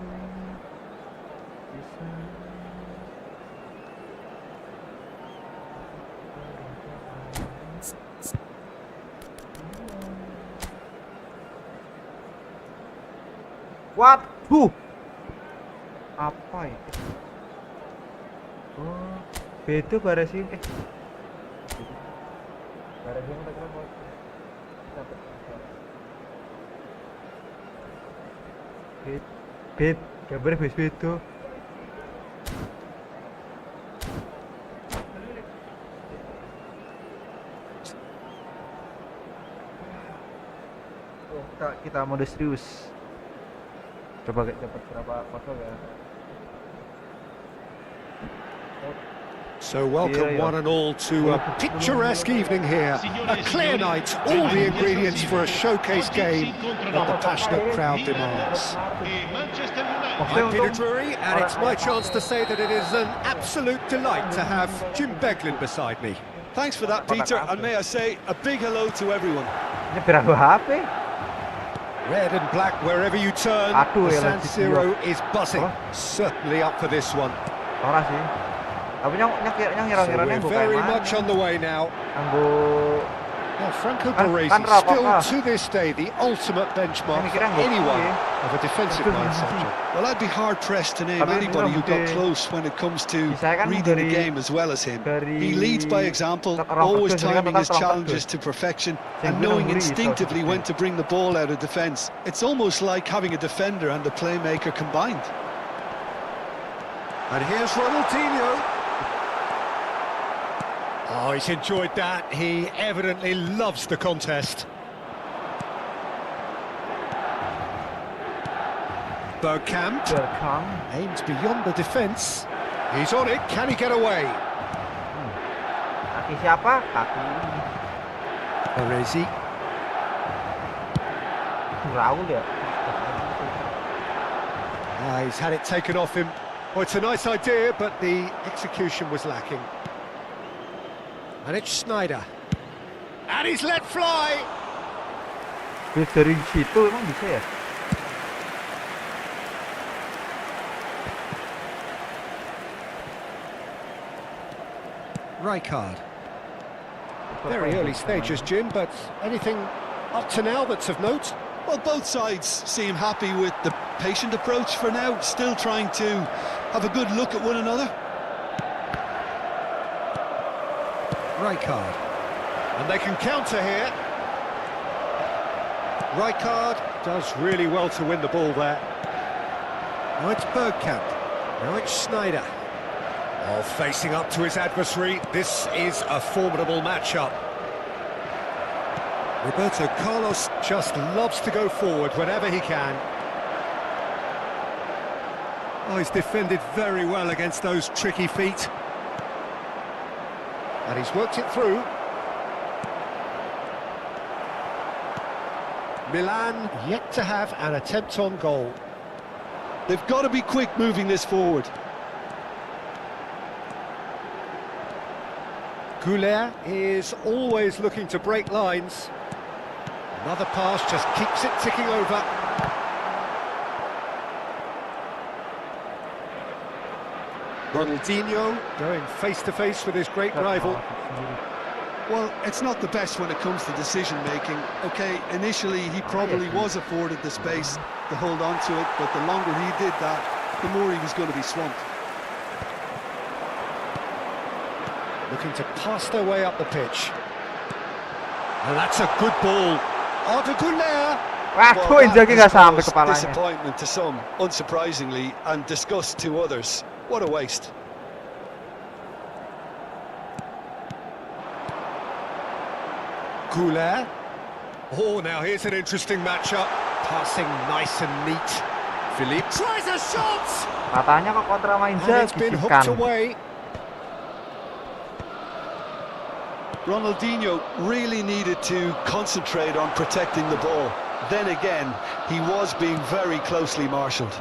bisa. Waduh, apa ya? Oh, beda Baresi. Baresi yang tak kira dapat. Bet, gambar beda. Oh, kita mode serius. Coba dapat berapa kosong ya? So welcome one and all to a picturesque evening here. A clear night, all the ingredients for a showcase game that the passionate crowd demands. I'm Peter Drury, and it's my chance to say that it is an absolute delight to have Jim Beglin beside me. Thanks for that, Peter, and may I say a big hello to everyone. Ini berapa HP? Red and black wherever you turn, Aduh, the ya, San lanjut Siro dua. is buzzing. Certainly up for this one. Ora sih. Tapi So ngira-ngiranya we're very much on the way now. Anggo Well, Franco Kan Baresi, Rafa, still Pak. to this day the ultimate benchmark for mikirnya nggak anyone iya. of a defensive Itu mindset. Divisi. Well, I'd be hard-pressed to name Tapi anybody who got di- close when it comes to Saya kan reading the dari- game as well as him. dari He leads by example, orang always kedua, saya kan timing his orang challenges kedua. to perfection Saya and bilang knowing beri, instinctively salah when satu. to bring the ball out of defence. It's almost like having a defender and a playmaker combined. And here's Ronaldinho. Oh, he's enjoyed that. He evidently loves the contest. Bergkamp Bergkamp. aims beyond the defence. He's on it. Can he get away? Kaki siapa? Kaki Baresi. Raul ya. He's had it taken off him. Well, it's a nice idea, but the execution was lacking. And it's Schneider. And he's let fly. Dari situ emang bisa ya? Rijkaard. Very early stages, Jim, but anything up to now that's of note? Well, both sides seem happy with the patient approach for now, still trying to have a good look at one another. Rijkaard. And they can counter here. Rijkaard does really well to win the ball there. Now it's Bergkamp. Now it's Schneider. Oh, facing up to his adversary. This is a formidable matchup. Roberto Carlos just loves to go forward whenever he can. Oh, he's defended very well against those tricky feet. And he's worked it through. Milan yet to have an attempt on goal. They've got to be quick moving this forward. Goulet is always looking to break lines. Another pass just keeps it ticking over. Ronaldinho going face-to-face with his great rival. Well, it's not the best when it comes to decision-making. Okay, initially he probably was afforded the space to hold on to it, but the longer he did that, the more he was going to be swamped. Looking to pass their way up the pitch. And that's a good ball. Arda Güler. Waduh, Inzaghi nggak sampai kepalanya. Disappointment to some, unsurprisingly, and disgust to others. What a waste. Güler. Oh, now here's an interesting matchup. Passing nice and neat. Philippe tries a shot! Katanya kok kontra main And it's been hooked Inzaghi away. Ronaldinho really needed to concentrate on protecting the ball. Then again, he was being very closely marshalled.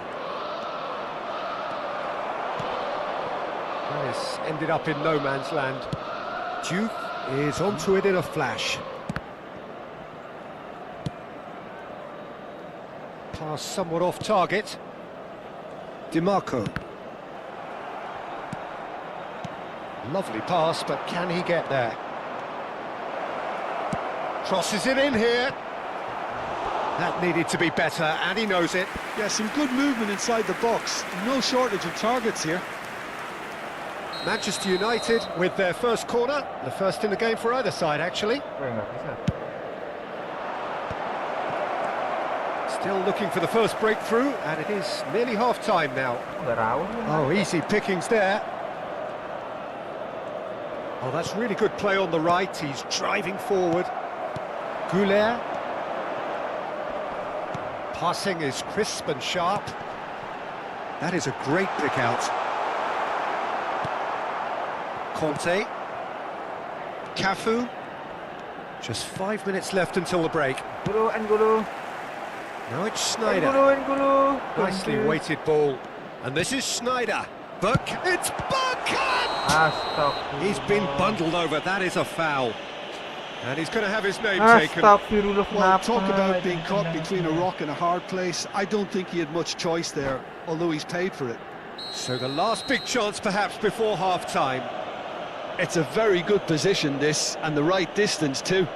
This ended up in no man's land. Duke is onto it in a flash. Pass somewhat off target. DiMarco. Lovely pass, but can he get there? Crosses it in here. That needed to be better, and he knows it. Yeah, some good movement inside the box. No shortage of targets here. Manchester United with their first corner, the first in the game for either side, actually. Nggak bisa. Still looking for the first breakthrough, and it is nearly half-time now. Nggak rawat. Oh, easy pickings there. Oh, that's really good play on the right. He's driving forward. Goulet. Passing is crisp and sharp. That is a great pick out. Conte. Cafu. Just 5 minutes left until the break. N'Golo. Now it's Schneider. N'Golo. Nicely weighted ball. And this is Schneider. It's Bergkamp! Astagfirullah. He's been bundled over. That is a foul. And he's going to have his name taken. Astagfirullah, Well, kenapa? talk about being caught between a rock and a hard place. I don't think he had much choice there, although he's paid for it. So the last big chance perhaps before half-time. It's a very good position, this, and the right distance too.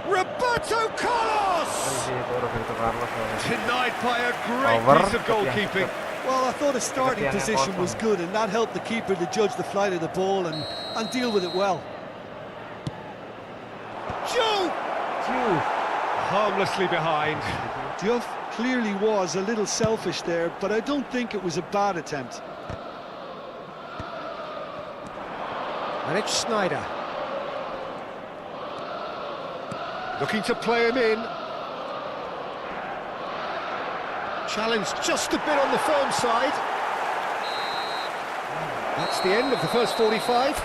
Roberto Carlos! Roberto Carlos. Denied by a great Over. piece of goalkeeping. Well, I thought his starting Seperti yang position was kosong. good, and that helped the keeper to judge the flight of the ball and deal with it well. Joe! Harmlessly behind. Diouf clearly was a little selfish there, but I don't think it was a bad attempt. And it's Schneider. Looking to play him in. Challenge just a bit on the firm side. That's the end of the first 45.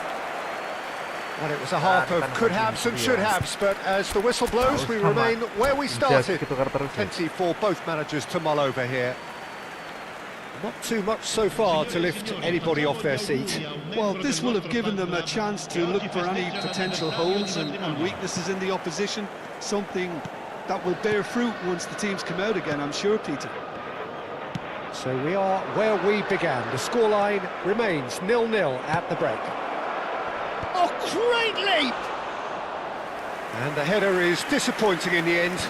Well, it was a half of could-haves and should-haves, but as the whistle blows, we remain where we started. Plenty for both managers to mull over here. Not too much so far to lift anybody off their seat. Well, this will have given them a chance to look for any potential holes and weaknesses in the opposition, something that will bear fruit once the teams come out again, I'm sure, Peter. So we are where we began. The scoreline remains 0-0 at the break. Oh, great leap! And the header is disappointing in the end.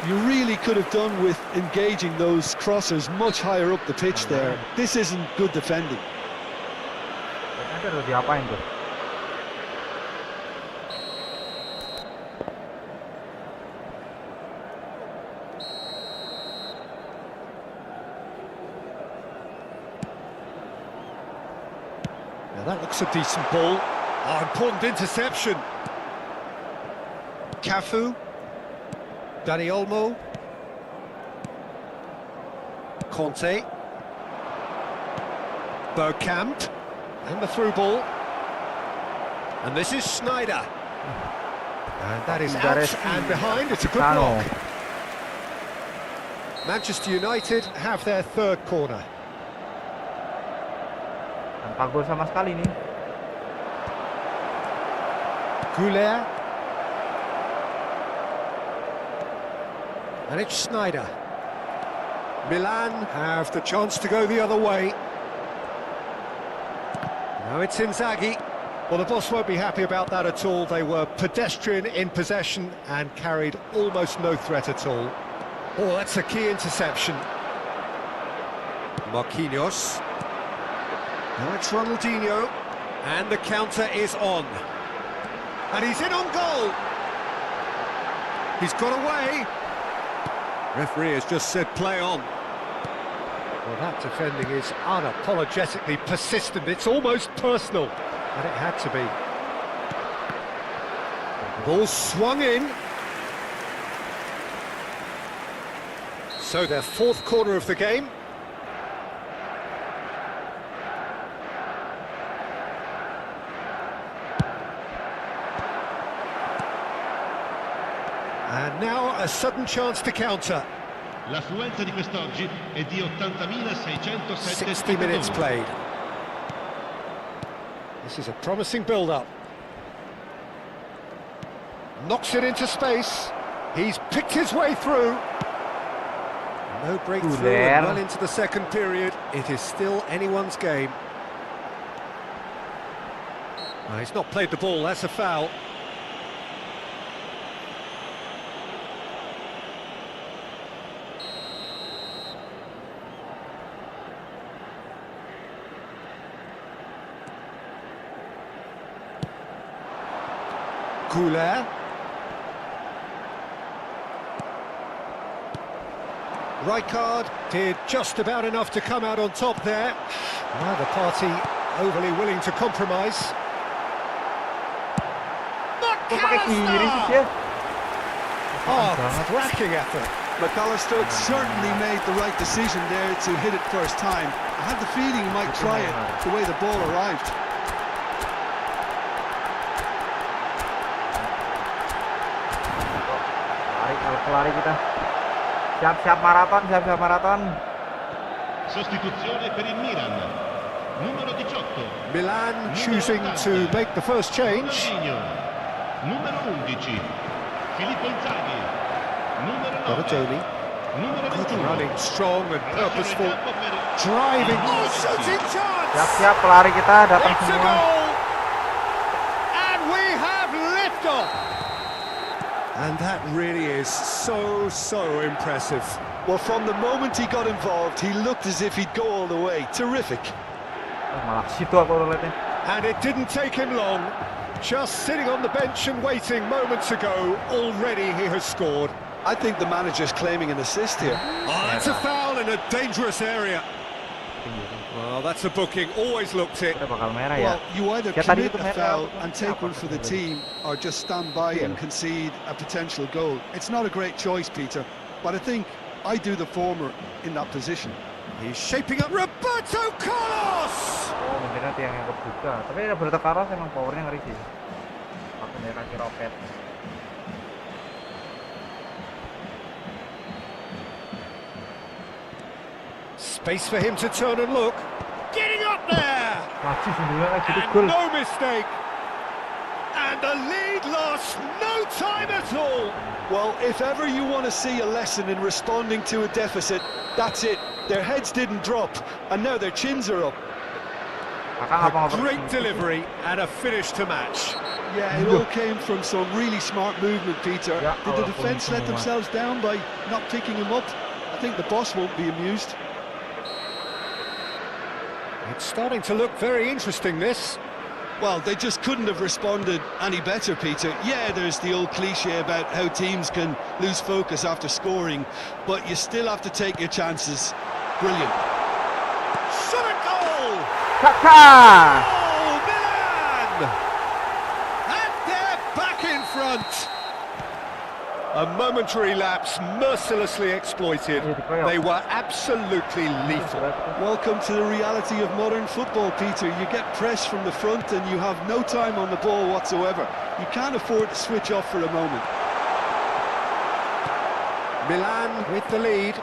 You really could have done with engaging those crossers much higher up the pitch there. This isn't good defending. Ada udah diapain tuh? Now that looks a decent ball. Oh, important interception. Cafu. Dani Olmo. Conte. Bergkamp. And the through ball. And this is Schneider. And that is out and behind. It's a good block. Manchester United have their third corner. Tanpa gol sama sekali nih. Goulet. And it's Schneider. Milan have the chance to go the other way. Now it's Inzaghi. Well, the boss won't be happy about that at all. They were pedestrian in possession and carried almost no threat at all. Oh, that's a key interception. Marquinhos. Now it's Ronaldinho. And the counter is on. And he's in on goal. He's got away. Referee has just said play on. Well, that defending is unapologetically persistent. It's almost personal. And it had to be. Ball swung in. So their fourth corner of the game. And now a sudden chance to counter. L'affluenza di quest'oggi è di 80.607 60 minutes spettatori. played. This is a promising build-up. Knocks it into space. He's picked his way through. No breakthrough and well into the second period. It is still anyone's game. Oh, he's not played the ball, that's a foul. Goulet. Rijkaard did just about enough to come out on top there. Neither party overly willing to compromise. McAllister! Oh, cracking effort. McAllister certainly made the right decision there to hit it first time. I had the feeling he might try it the way the ball arrived. Lari kita. Siap-siap maraton. Sostituzione per il Milan. Numero 18. Milan choosing to make the first change. Numero 11. Filippo Inzaghi. Numero 9. Donatelli. Numero Good 21. running, strong and purposeful. Driving. Oh, shooting chance! Siap-siap pelari kita datang It's a semua. goal! And we have liftoff! And that really is so impressive. Well, from the moment he got involved, he looked as if he'd go all the way. Terrific. Malah situ aku udah liatnya. And it didn't take him long. Just sitting on the bench and waiting moments ago, already he has scored. I think the manager's claiming an assist here. Oh, that's a foul in a dangerous area. Well, that's a booking. Always looked it. Udah bakal merah ya. Well, you either Ya, tadi commit itu a merah, foul aku and take one for the team, or just stand by and concede a potential goal. It's not a great choice, Peter, but I think I do the former in that position. He's shaping up. Roberto Carlos! Oh, mungkin nanti yang kebuka. Tapi ada Roberto Carlos emang powernya ngeri sih. Aku dari kaki roket. Space for him to turn and look. Getting up there! Maju sendirian lagi itu And gol. no mistake. And the lead lost no time at all. Well, if ever you want to see a lesson in responding to a deficit, that's it. Their heads didn't drop, and now their chins are up. A great delivery and a finish to match. Yeah, it all came from some really smart movement, Peter. Yeah, Did the defence let themselves down by not picking him up? I think the boss won't be amused. It's starting to look very interesting, this. Well, they just couldn't have responded any better, Peter. Yeah, there's the old cliche about how teams can lose focus after scoring, but you still have to take your chances. Brilliant. Shot a goal! Kakak! Oh, Milan! And they're back in front. A momentary lapse mercilessly exploited. They were absolutely lethal. Welcome to the reality of modern football, Peter. You get pressed from the front and you have no time on the ball whatsoever. You can't afford to switch off for a moment. Milan with the lead.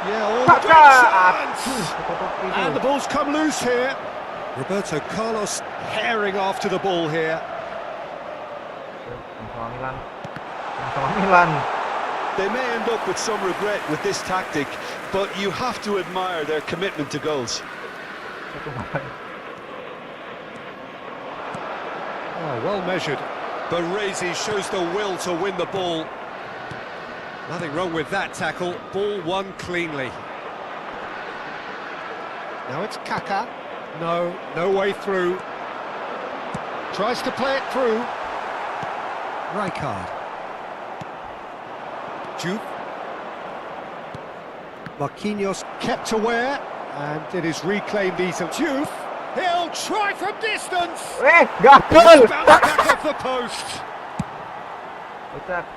Yeah, Great chance! Kakak! And the ball's come loose here. Roberto Carlos herring after the ball here. Sama Milan. They may end up with some regret with this tactic, but you have to admire their commitment to goals. Oh, well measured. Baresi shows the will to win the ball. Nothing wrong with that tackle. Ball won cleanly. Now it's Kaka. No way through. Tries to play it through. Rijkaard. Juve. Marquinhos kept aware, and it is reclaimed easily. Juve. He'll try from distance. Gagal! Bounced back off the post.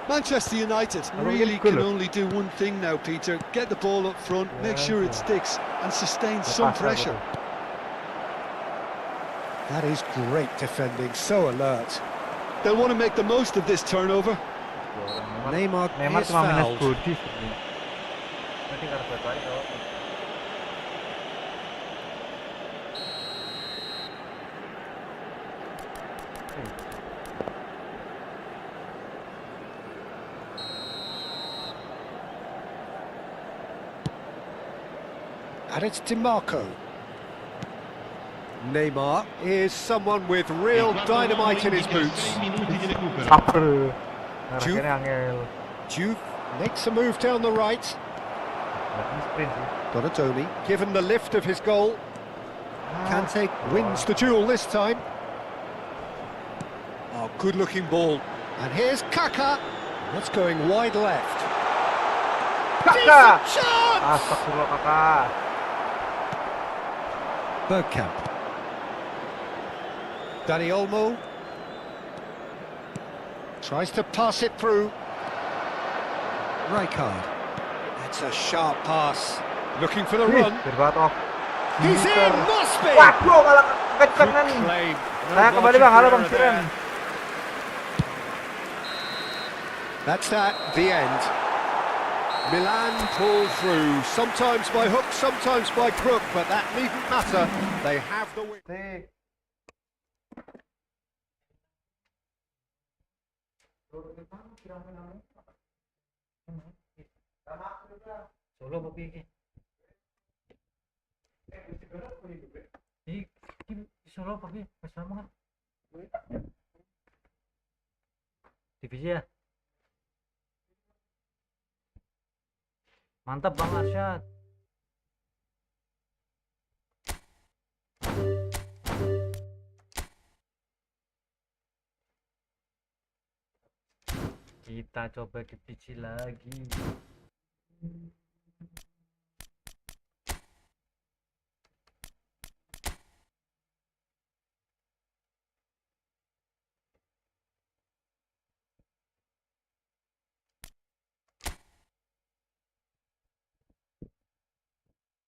Manchester United really can only do one thing now, Peter. Get the ball up front, make sure it sticks, and sustain some pressure. That is great defending, so alert. They'll want to make the most of this turnover. Neymar Neymar is cuma minus fouled. body. Nanti kartu lagi kalau. And it's DiMarco. Neymar is someone with real dynamite in his boots. Saper. Juve. Akhirnya angel. Juve makes a move down the right. Ini sprint sih. Donatoni, given the lift of his goal. Kante wins the duel this time. Oh, good-looking ball. And here's Kaka. That's going wide left. Kaka! Decent chance! Astagfirullah kakak. Bergkamp. Dani Olmo. Tries to pass it through. Rijkaard. That's a sharp pass. Looking for the run. Berbatok. He's in, must be! Waduh, malah Good kecengan. claim. Nah, kembali bang, halo bang Siren. That's that, the end. Milan pull through, sometimes by hook, sometimes by crook, but that needn't matter. They have the win. Tik. Solo apa piye iki? Iki solo apa piye? Wis lama kan? Divisi ya? Mantap Bang Arsyad. Kita coba divisi lagi.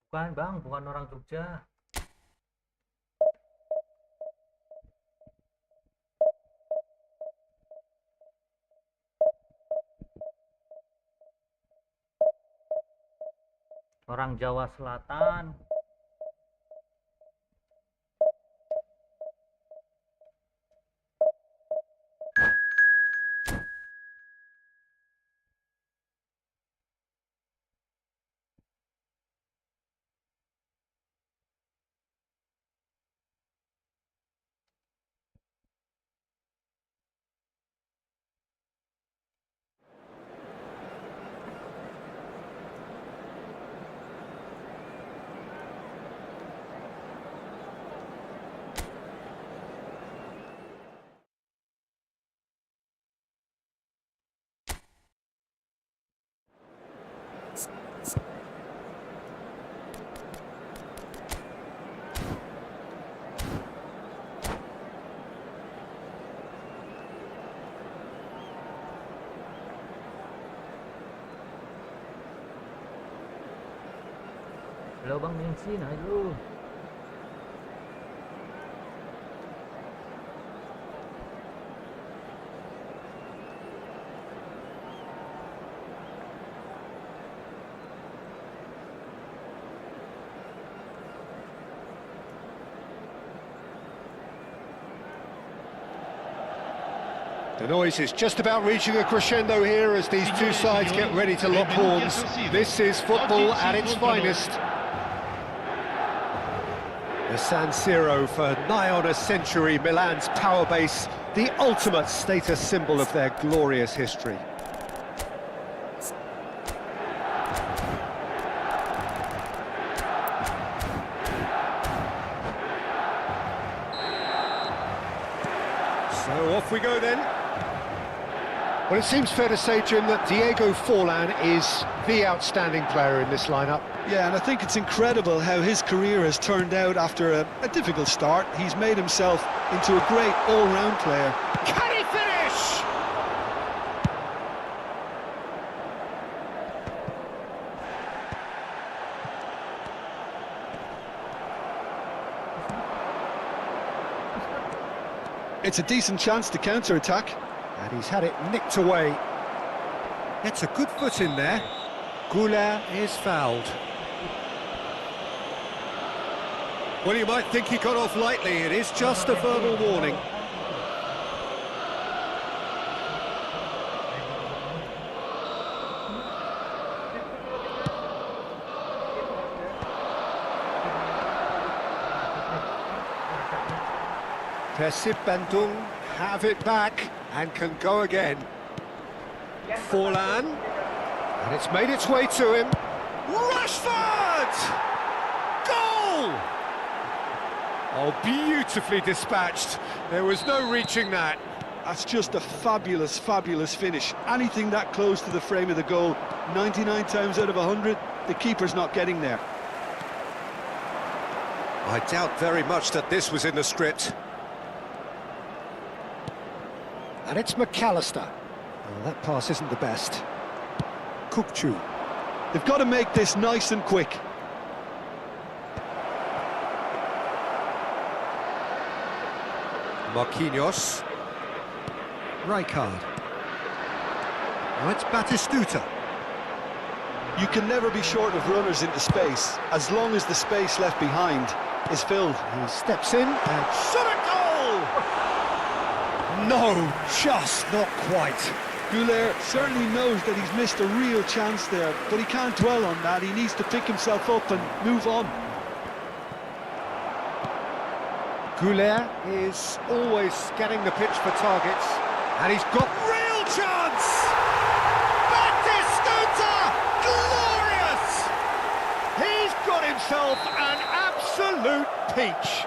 Bukan bang, bukan orang Jogja. Orang Jawa Selatan. Halo bang, bensin ayo. The noise is just about reaching a crescendo here as these two sides get ready to lock horns. This is football at its finest. The San Siro for nigh on a century, Milan's power base, the ultimate status symbol of their glorious history. So off we go then. Well, it seems fair to say, Jim, that Diego Forlan is the outstanding player in this lineup. Yeah, and I think it's incredible how his career has turned out after a difficult start. He's made himself into a great all-round player. Can he finish? It's a decent chance to counter-attack. And he's had it nicked away. Gets a good foot in there. Goulart is fouled. Well, you might think he got off lightly. It is just a verbal warning. Persib Bandung have it back and can go again. Forlan, and it's made its way to him. Rashford! Goal! Oh, beautifully dispatched. There was no reaching that. That's just a fabulous, fabulous finish. Anything that close to the frame of the goal, 99 times out of 100, the keeper's not getting there. I doubt very much that this was in the script. And it's McAllister. Oh, that pass isn't the best. Kukcu. They've got to make this nice and quick. Marquinhos. Rijkaard. Now it's Batistuta. You can never be short of runners into space, as long as the space left behind is filled. He steps in and shot a goal! No, just not quite. Goulet certainly knows that he's missed a real chance there, but he can't dwell on that. He needs to pick himself up and move on. Goulet is always scanning the pitch for targets, and he's got real chance! Batistuta! Glorious! He's got himself an absolute peach.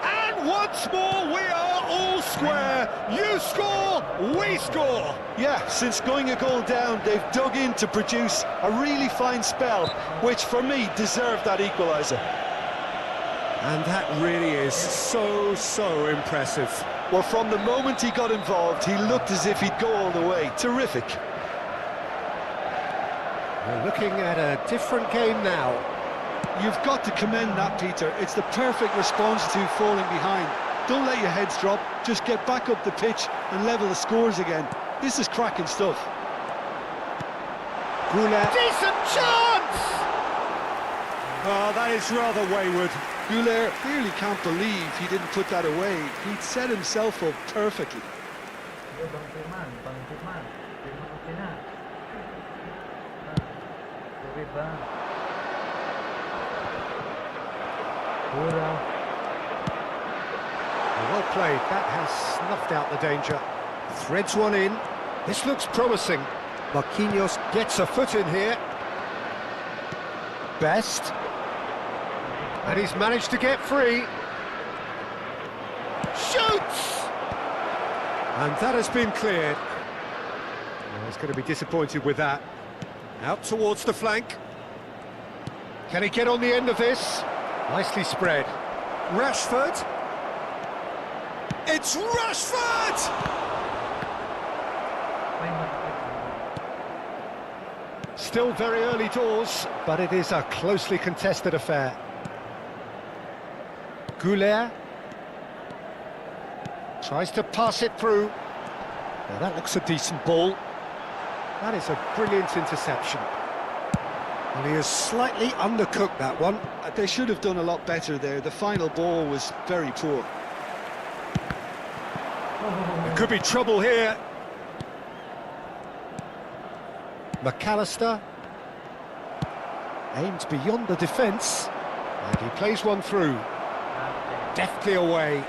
And once more we are all square. You score, we score. Yeah, since going a goal down, they've dug in to produce a really fine spell, which for me deserved that equaliser. And that really is so impressive. Well, from the moment he got involved, he looked as if he'd go all the way. Terrific. We're looking at a different game now. You've got to commend that, Peter. It's the perfect response to falling behind. Don't let your heads drop. Just get back up the pitch and level the scores again. This is cracking stuff. Goulet. Decent chance! Oh, that is rather wayward. Goulet clearly can't believe he didn't put that away. He'd set himself up perfectly. Bang Firman. Firman Upina. Sorry bang. Well played. That has snuffed out the danger. Threads one in. This looks promising. Marquinhos gets a foot in here. Best. And he's managed to get free. Shoots! And that has been cleared. Well, he's going to be disappointed with that. Out towards the flank. Can he get on the end of this? Nicely spread. Rashford. It's Rashford! Still very early doors, but it is a closely contested affair. Goulet tries to pass it through. Now that looks a decent ball. That is a brilliant interception. And he has slightly undercooked that one. They should have done a lot better there. The final ball was very poor. There could be trouble here. McAllister aims beyond the defence, and he plays one through. Deftly away.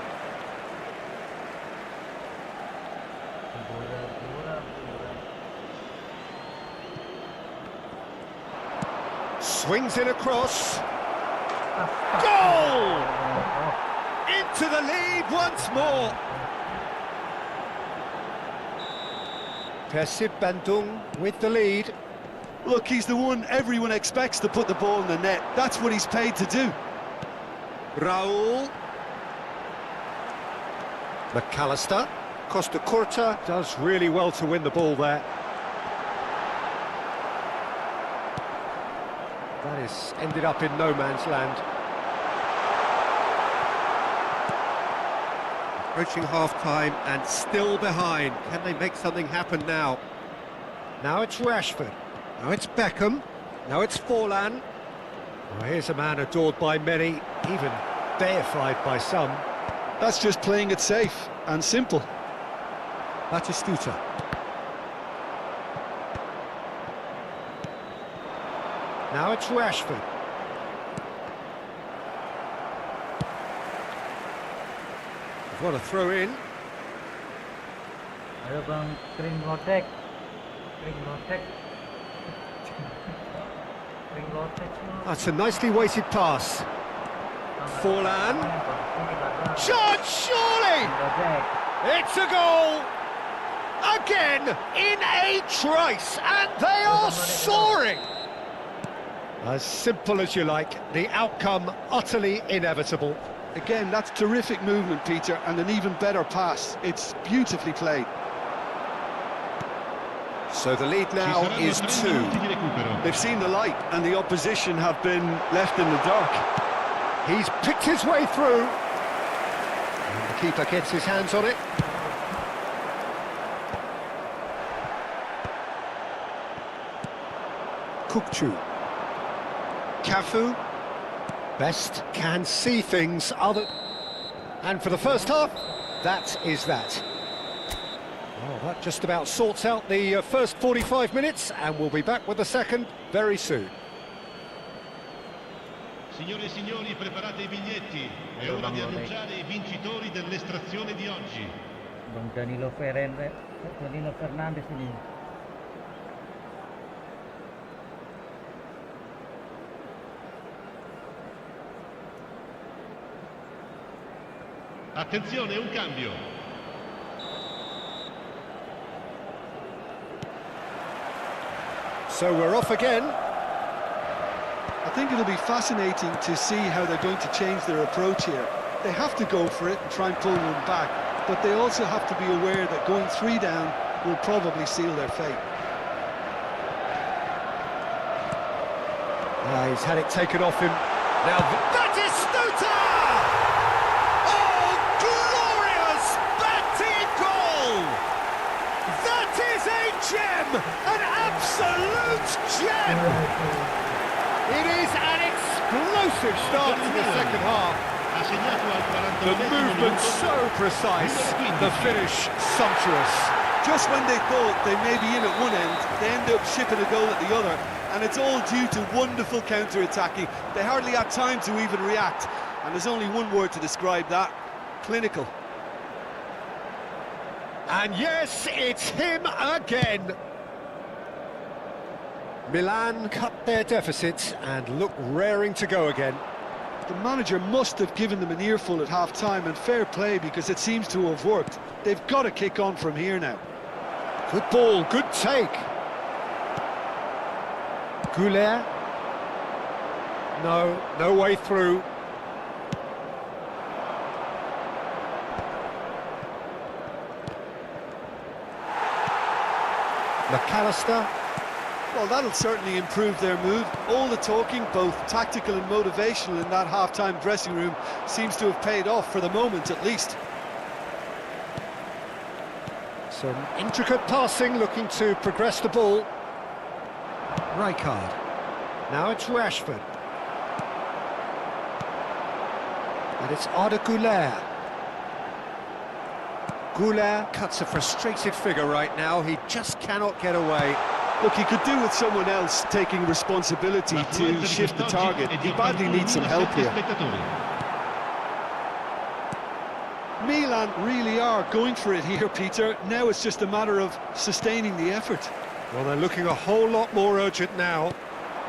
Swings it across. Goal! Into the lead once more. Persib Bandung with the lead. Look, he's the one everyone expects to put the ball in the net. That's what he's paid to do. Raul. McAllister. Costa Curta does really well to win the ball there. That has ended up in no man's land. Approaching half-time and still behind. Can they make something happen now? Now it's Rashford. Now it's Beckham. Now it's Forlan. Well, here's a man adored by many, even deified by some. That's just playing it safe and simple. Batistuta. Now it's Rashford. What a throw in. Ayo bang, kering lotek. Kering lotek. Kering lotek. That's a nicely weighted pass. Forlan. Shot, surely! It's a goal! Again, in a trice, and they are soaring! As simple as you like, the outcome utterly inevitable. Again, that's terrific movement, Peter, and an even better pass. It's beautifully played. So the lead now is 2. They've seen the light, and the opposition have been left in the dark. He's picked his way through. And the keeper gets his hands on it. Kukçu. Cafu. Best can see things other... And for the first half, that is that. Oh, that just about sorts out the first 45 minutes, and we'll be back with the second very soon. Signore e signori, preparate I biglietti. È ora di annunciare I vincitori dell'estrazione di oggi. Bang Danilo Fernandes ini. Attenzione, un cambio. So we're off again. I think it'll be fascinating to see how they're going to change their approach here. They have to go for it and try and pull one back, but they also have to be aware that going 3 down will probably seal their fate. He's had it taken off him. Now that is Stuta! Oh, glorious batting goal! That is a gem, an absolute gem! It is an explosive start to the second half. The movement so precise, the finish sumptuous. Just when they thought they may be in at one end, they end up shipping a goal at the other, and it's all due to wonderful counter-attacking. They hardly had time to even react, and there's only one word to describe that: clinical. And yes, it's him again. Milan cut their deficit and look raring to go again. The manager must have given them an earful at half-time, and fair play, because it seems to have worked. They've got to kick on from here now. Good ball, good take. Goulet. No way through. McAllister. Well, that'll certainly improve their mood. All the talking, both tactical and motivational, in that half-time dressing room seems to have paid off, for the moment at least. Some intricate passing, looking to progress the ball. Rijkaard. Now it's Rashford. And it's Arda Güler. Güler cuts a frustrated figure right now. He just cannot get away. Look, he could do with someone else taking responsibility to shift the target. He badly needs some help here. Milan really are going for it here, Peter. Now it's just a matter of sustaining the effort. Well, they're looking a whole lot more urgent now.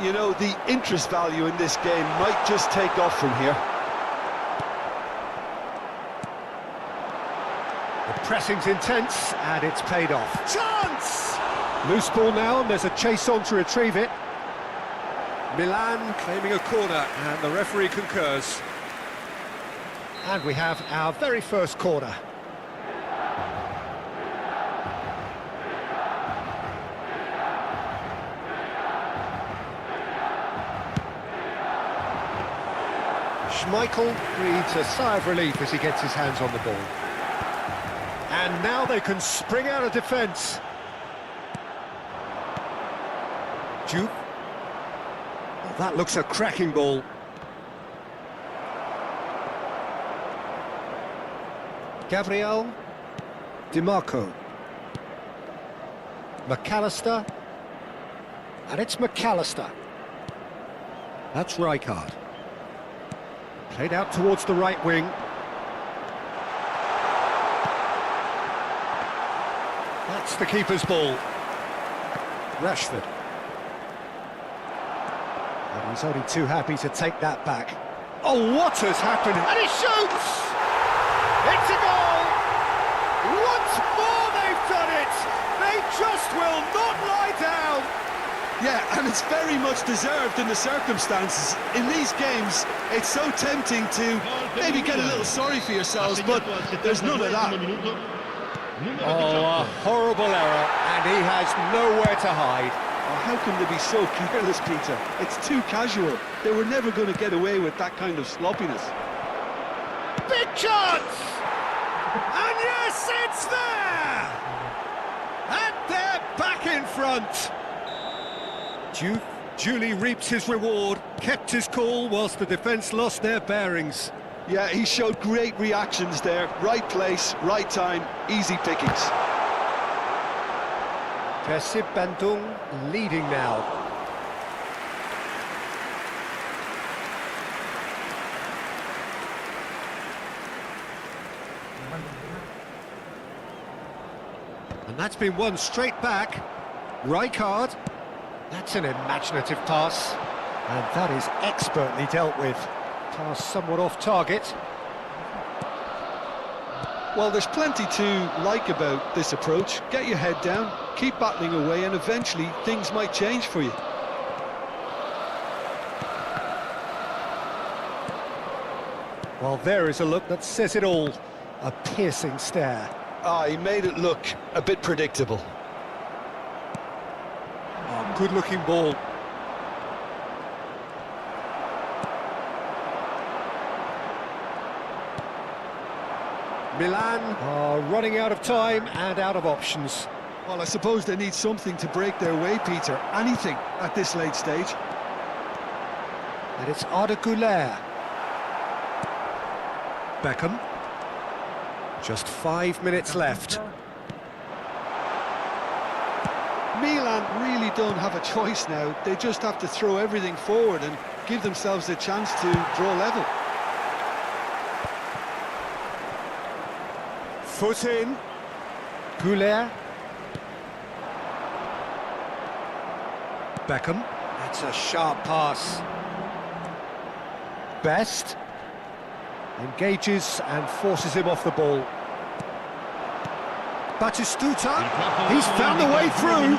You know, the interest value in this game might just take off from here. The pressing's intense, and it's paid off. Chance! Loose ball now, and there's a chase on to retrieve it. Milan claiming a corner, and the referee concurs. And we have our very first corner. Schmeichel breathes a sigh of relief as he gets his hands on the ball. And now they can spring out of defence. Duke. Oh, that looks a cracking ball. Gabriel. DiMarco. McAllister. And it's McAllister. That's Rijkaard. Played out towards the right wing. That's the keeper's ball. Rashford. And he's only too happy to take that back. Oh, what has happened? And he shoots! It's a goal! Once more they've done it! They just will not lie down! Yeah, and it's very much deserved in the circumstances. In these games, it's so tempting to maybe get a little sorry for yourselves, but there's none of that. Oh, a horrible error, and he has nowhere to hide. Oh, how can they be so careless, Peter? It's too casual. They were never going to get away with that kind of sloppiness. Big chance! And yes, it's there! And they're back in front! Duly reaped his reward, kept his cool whilst the defence lost their bearings. Yeah, he showed great reactions there. Right place, right time, easy pickings. Persib Bandung leading now. And that's been won straight back. Rijkaard. That's an imaginative pass. And that is expertly dealt with. Pass somewhat off target. Well, there's plenty to like about this approach. Get your head down, keep battling away, and eventually things might change for you. Well, there is a look that says it all. A piercing stare. Ah, he made it look a bit predictable. Oh, good-looking ball. Milan are running out of time and out of options. Well, I suppose they need something to break their way, Peter. Anything at this late stage. And it's Arda Güler. Beckham. Just 5 minutes left. Milan really don't have a choice now. They just have to throw everything forward and give themselves a chance to draw level. Foot in. Güler. Beckham. That's a sharp pass. Best. Engages and forces him off the ball. Batistuta. He's found a way through.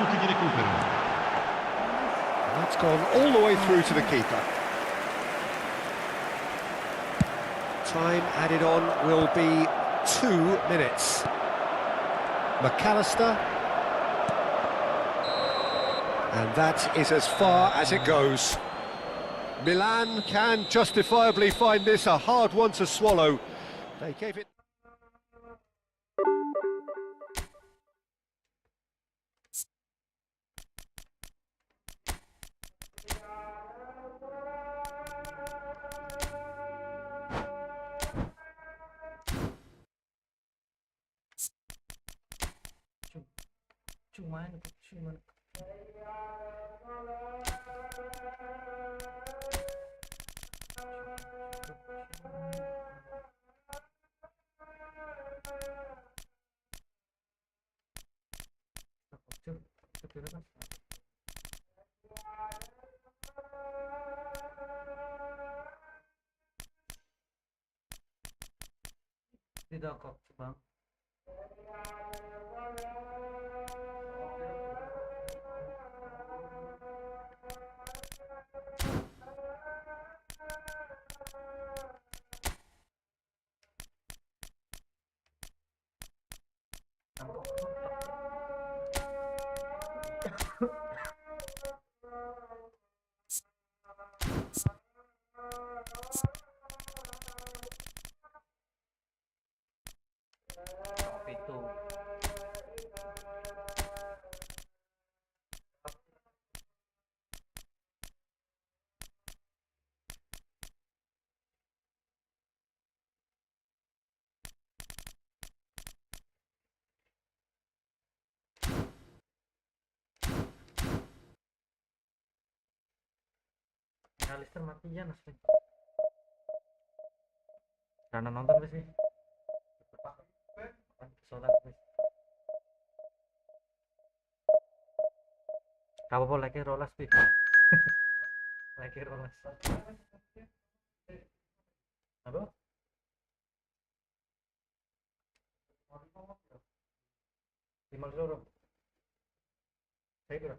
That's gone all the way through to the keeper. Time added on will be 2 minutes. McAllister. And that is as far as it goes. Milan can justifiably find this a hard one to swallow. They gave it... Cuman tidak kok, Bang. Itu. Alistair matian asli. Karena nonton sih. Sholat Gak apa-apa, like rolas Pi. Like rolas. Apa? Lima kilo. Saya kira.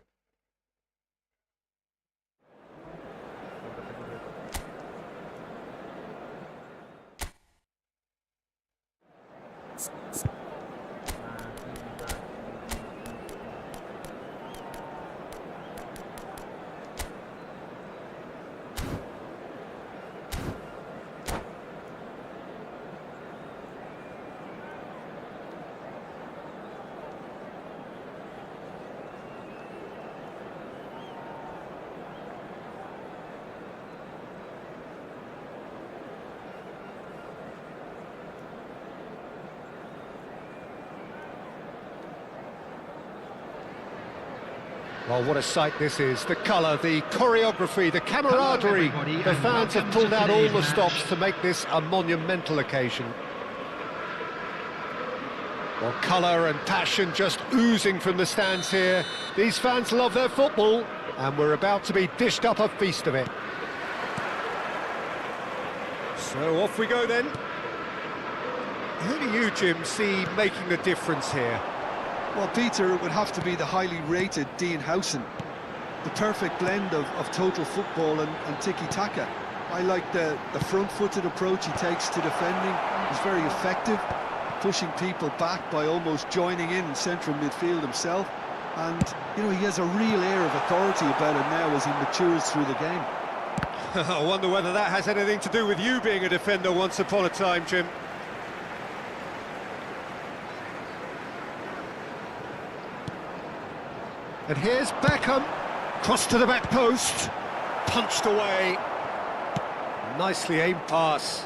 Well, what a sight this is. The colour, the choreography, the camaraderie. everybody, The and fans have welcome pulled to out all today's the match. stops to make this a monumental occasion. Well, colour and passion just oozing from the stands here. These fans love their football, and we're about to be dished up a feast of it. So off we go then. Who do you, Jim, see making the difference here? Well, Peter, it would have to be the highly rated Dean Howson. The perfect blend of total football and tiki-taka. I like the front-footed approach he takes to defending. He's very effective, pushing people back by almost joining in central midfield himself. And, you know, he has a real air of authority about him now as he matures through the game. I wonder whether that has anything to do with you being a defender once upon a time, Jim. And here's Beckham, cross to the back post, punched away. Nicely aimed pass.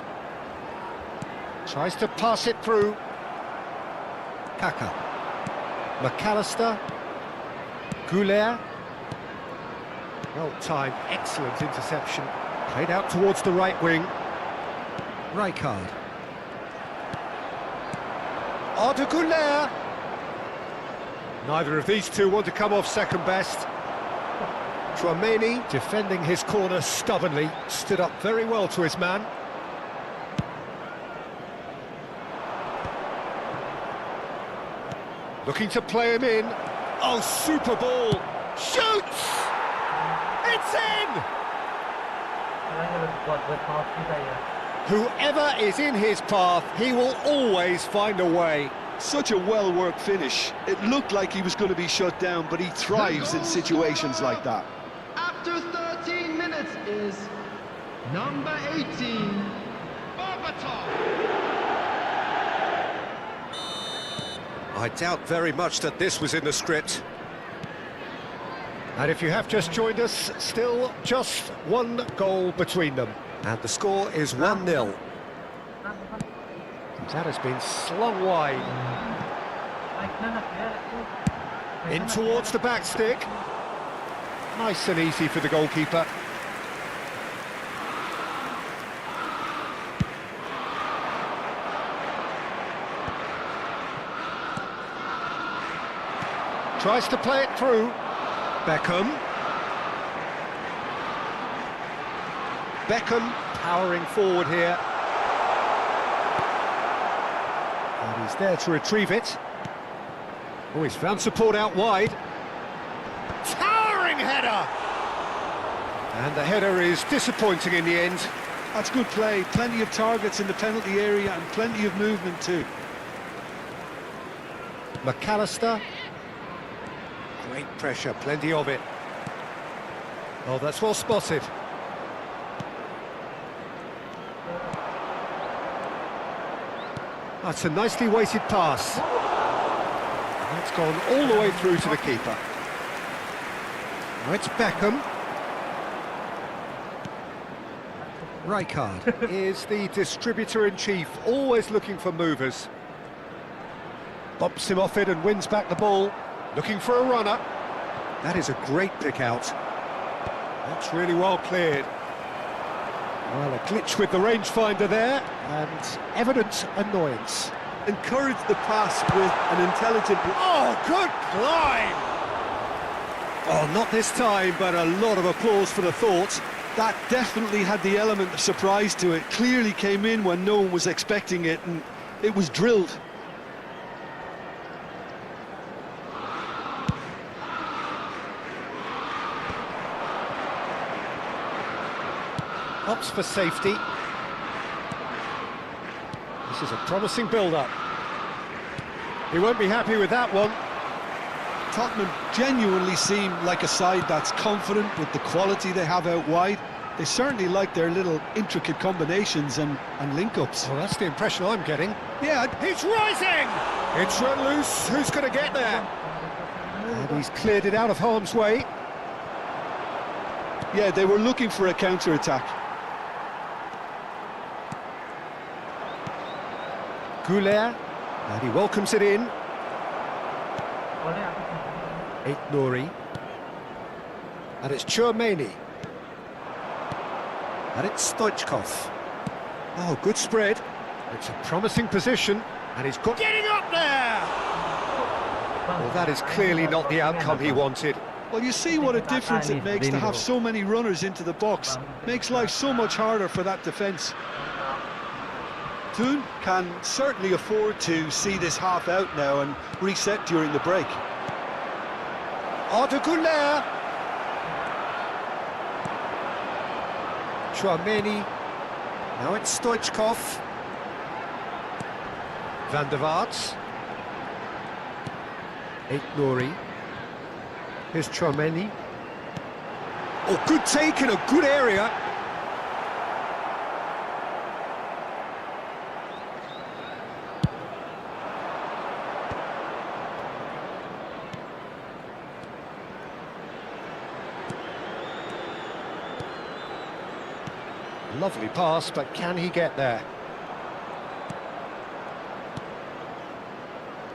Tries to pass it through. Kaka. McAllister. Goulet. Well timed, excellent interception. Played out towards the right wing. Rijkaard. Arda Goulet. Neither of these two want to come off second best. Chouameni, defending his corner stubbornly, stood up very well to his man. Looking to play him in. Oh, super ball! Shoots! It's in! Buat maaf kita ya. Whoever is in his path, he will always find a way. Such a well-worked finish. It looked like he was going to be shut down, but he thrives in situations like that. After 13 minutes is number 18, Berbatov. I doubt very much that this was in the script. And if you have just joined us, still just one goal between them. And the score is 1-0. That has been slung wide. In towards the back stick. Nice and easy for the goalkeeper. Tries to play it through. Beckham. Beckham powering forward here. And he's there to retrieve it. Oh, he's found support out wide. Towering header! And the header is disappointing in the end. That's good play. Plenty of targets in the penalty area and plenty of movement too. McAllister. Great pressure, plenty of it. Oh, that's well spotted. That's a nicely weighted pass. That's gone all the way through to the keeper. Now it's Beckham. Rijkaard is the distributor-in-chief, always looking for movers. Bumps him off it and wins back the ball. Looking for a runner. That is a great pick out. That's really well cleared. Well, a glitch with the rangefinder there, and evident annoyance. Encourage the pass with an intelligent... Oh, good climb! Oh, not this time, but a lot of applause for the thought. That definitely had the element of surprise to it. Clearly came in when no one was expecting it, and it was drilled. Opts for safety. This is a promising build-up. He won't be happy with that one. Tottenham genuinely seem like a side that's confident with the quality they have out wide. They certainly like their little intricate combinations and link-ups. Well, that's the impression I'm getting. Yeah, He's rising! It's run loose. Who's going to get there? And he's cleared it out of harm's way. yeah, they were looking for a counter-attack. Goulet, and he welcomes it in. Boleh aku Eight Nouri. And it's Chouameni. And it's Stoichkov. Oh, good spread. It's a promising position, and he's got... Getting up there! Well, that is clearly not the outcome he wanted. Well, you see what a difference it makes to have so many runners into the box. Makes life so much harder for that defence. Toon can certainly afford to see this half out now and reset during the break. Arda Güler. Chouameni. Now it's Stoichkov. Van der Vaart. Eight Nouri. Here's Chouameni. Oh, good take in a good area. Lovely pass, but can he get there?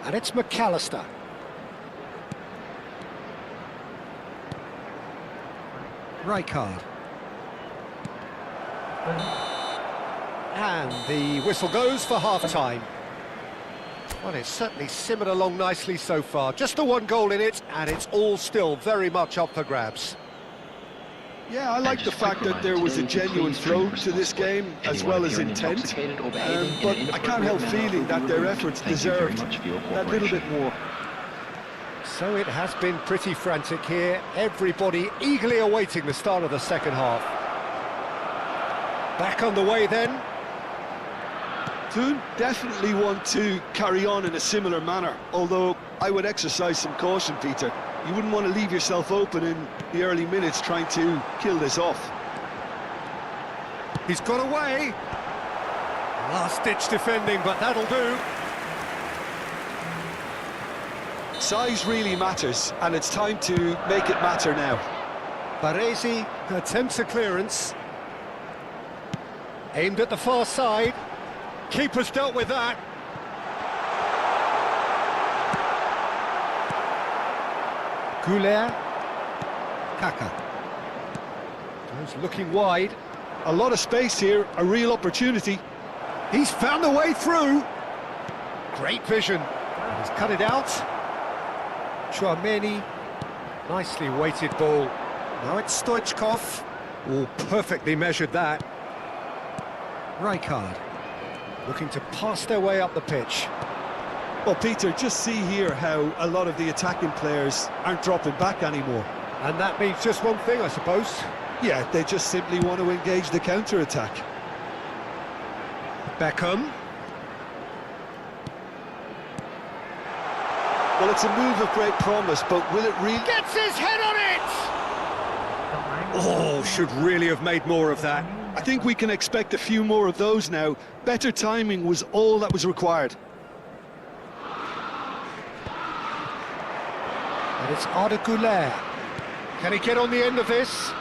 And it's McAllister. Rijkaard. And the whistle goes for half-time. Well, it's certainly simmered along nicely so far. Just the one goal in it, and it's all still very much up for grabs. Yeah, I like the fact that there was a genuine flow to this game, as well as intent. But I can't help feeling that their efforts deserved that little bit more. So it has been pretty frantic here. Everybody eagerly awaiting the start of the second half. Back on the way then. Toon definitely want to carry on in a similar manner, although I would exercise some caution, Peter. You wouldn't want to leave yourself open in the early minutes trying to kill this off. He's got away. Last-ditch defending, but that'll do. Size really matters, and it's time to make it matter now. Baresi attempts a clearance. Aimed at the far side. Keeper's dealt with that. Güler. Kaka. Goes looking wide. A lot of space here, a real opportunity. He's found a way through. Great vision. He's cut it out. Chouameni. Nicely weighted ball. Now it's Stoichkov. Oh, perfectly measured that. Rijkaard. Looking to pass their way up the pitch. Well, Peter, just see here how a lot of the attacking players aren't dropping back anymore. And that means just one thing, I suppose. Yeah, they just simply want to engage the counter-attack. Beckham. Well, it's a move of great promise, but will it really... Gets his head on it! Oh, should really have made more of that. I think we can expect a few more of those now. Better timing was all that was required. And it's Arda Güler. Can he get on the end of this?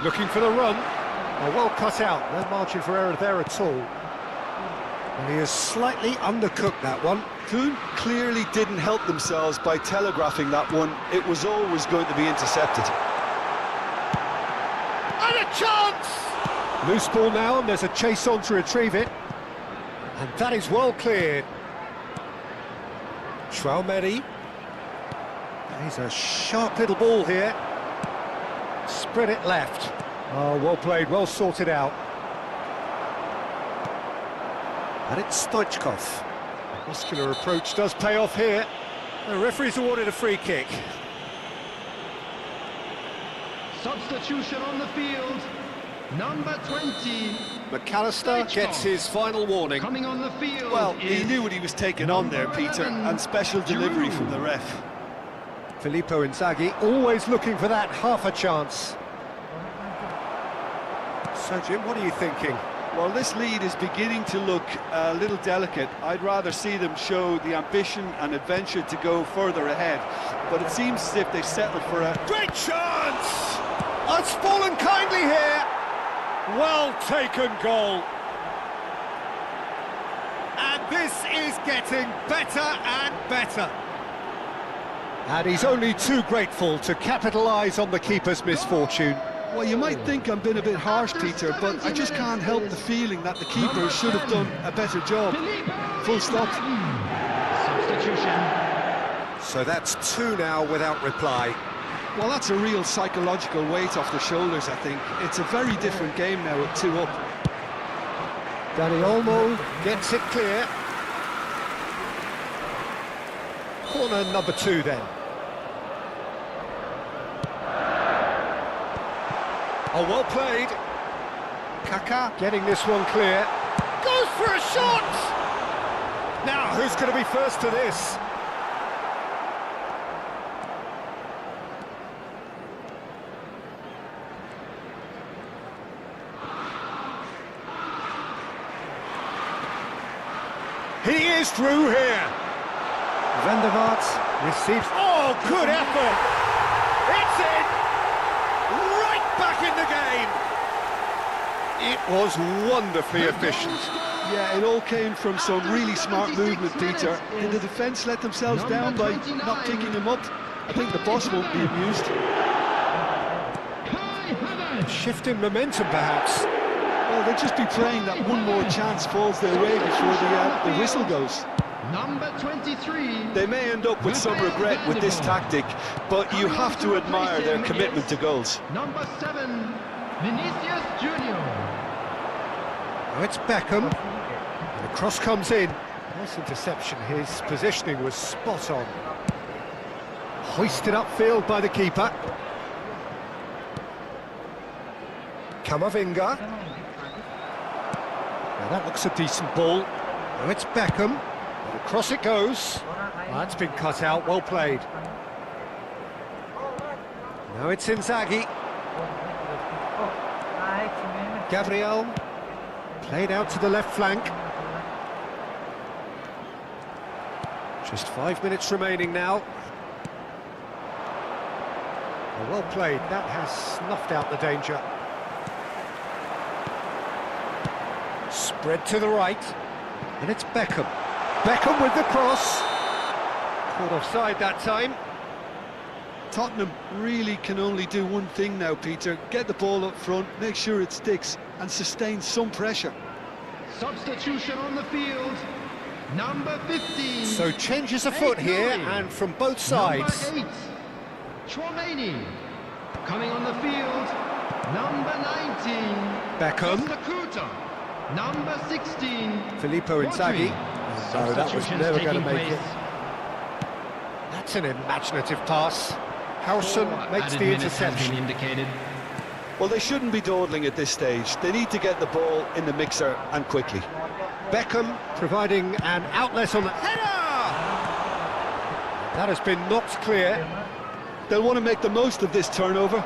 Looking for the run. Oh, well cut out. No margin for error there at all. And he has slightly undercooked that one. Toon clearly didn't help themselves by telegraphing that one. It was always going to be intercepted. And a chance! Loose ball now, and there's a chase on to retrieve it. And that is well cleared. Chouameni. He's a sharp little ball here. Spread it left. Oh, well played, well sorted out. And it's Stoichkov. The muscular approach does pay off here. The referee's awarded a free kick. Substitution on the field. Number 20. McAllister gets his final warning. Coming on the field. Well, he is knew what he was taking on there, Peter, 11, and special delivery from the ref. Filippo Inzaghi always looking for that half a chance. So, Jim, what are you thinking? Well, this lead is beginning to look a little delicate. I'd rather see them show the ambition and adventure to go further ahead. But it seems as if they've settled for a... Great chance! Oh, it's fallen kindly here. Well taken goal. And this is getting better and better. And he's only too grateful to capitalise on the keeper's misfortune. Well, you might think I'm being a bit harsh, Peter, but I just can't help the feeling that the keeper should have done a better job. Full stop. substitution. So that's 2 now without reply. Well, that's a real psychological weight off the shoulders, I think. It's a very different game now with 2 up. Dani Olmo gets it clear. Corner number 2 then. Oh, well played. Kaka getting this one clear. Goes for a shot! Now, who's going to be first to this? He is through here. Van der Vaart receives... Oh, good effort! It's in! Right back in the game! It was wonderfully efficient. Yeah, it all came from some really smart movement, Peter. Did the defence let themselves down by not picking him up? I think the boss won't be amused. Shift in momentum, perhaps. Well, they'll just be praying that one more chance falls their way before the whistle goes. Number 23. They may end up with some regret with this tactic, but you have to admire their commitment to goals. Number 7. Vinicius Junior. Oh, it's Beckham. The cross comes in. Nice interception. His positioning was spot on. Hoisted upfield by the keeper. Camavinga. Now that looks a decent ball. Now it's Beckham. And across it goes. That's been cut out. Well played. Now it's Inzaghi. Gabriel. Played out to the left flank. Just 5 minutes remaining now. Well played. That has snuffed out the danger. Spread to the right. And it's Beckham. Beckham with the cross. Caught offside that time. Tottenham really can only do one thing now, Peter. Get the ball up front, make sure it sticks, and sustain some pressure. Substitution on the field. Number 15. So changes afoot here, and from both sides. Number 8. Chouameni. Coming on the field. Number 19. Beckham. Costa. Number 16. Filippo Inzaghi. No, that was Substitutions never going to taking make it. place. That's an imaginative pass. Harrison 4 makes added the minutes has interception. been indicated. Well, they shouldn't be dawdling at this stage. They need to get the ball in the mixer and quickly. Beckham providing an outlet on the header! That has been knocked clear. They'll want to make the most of this turnover.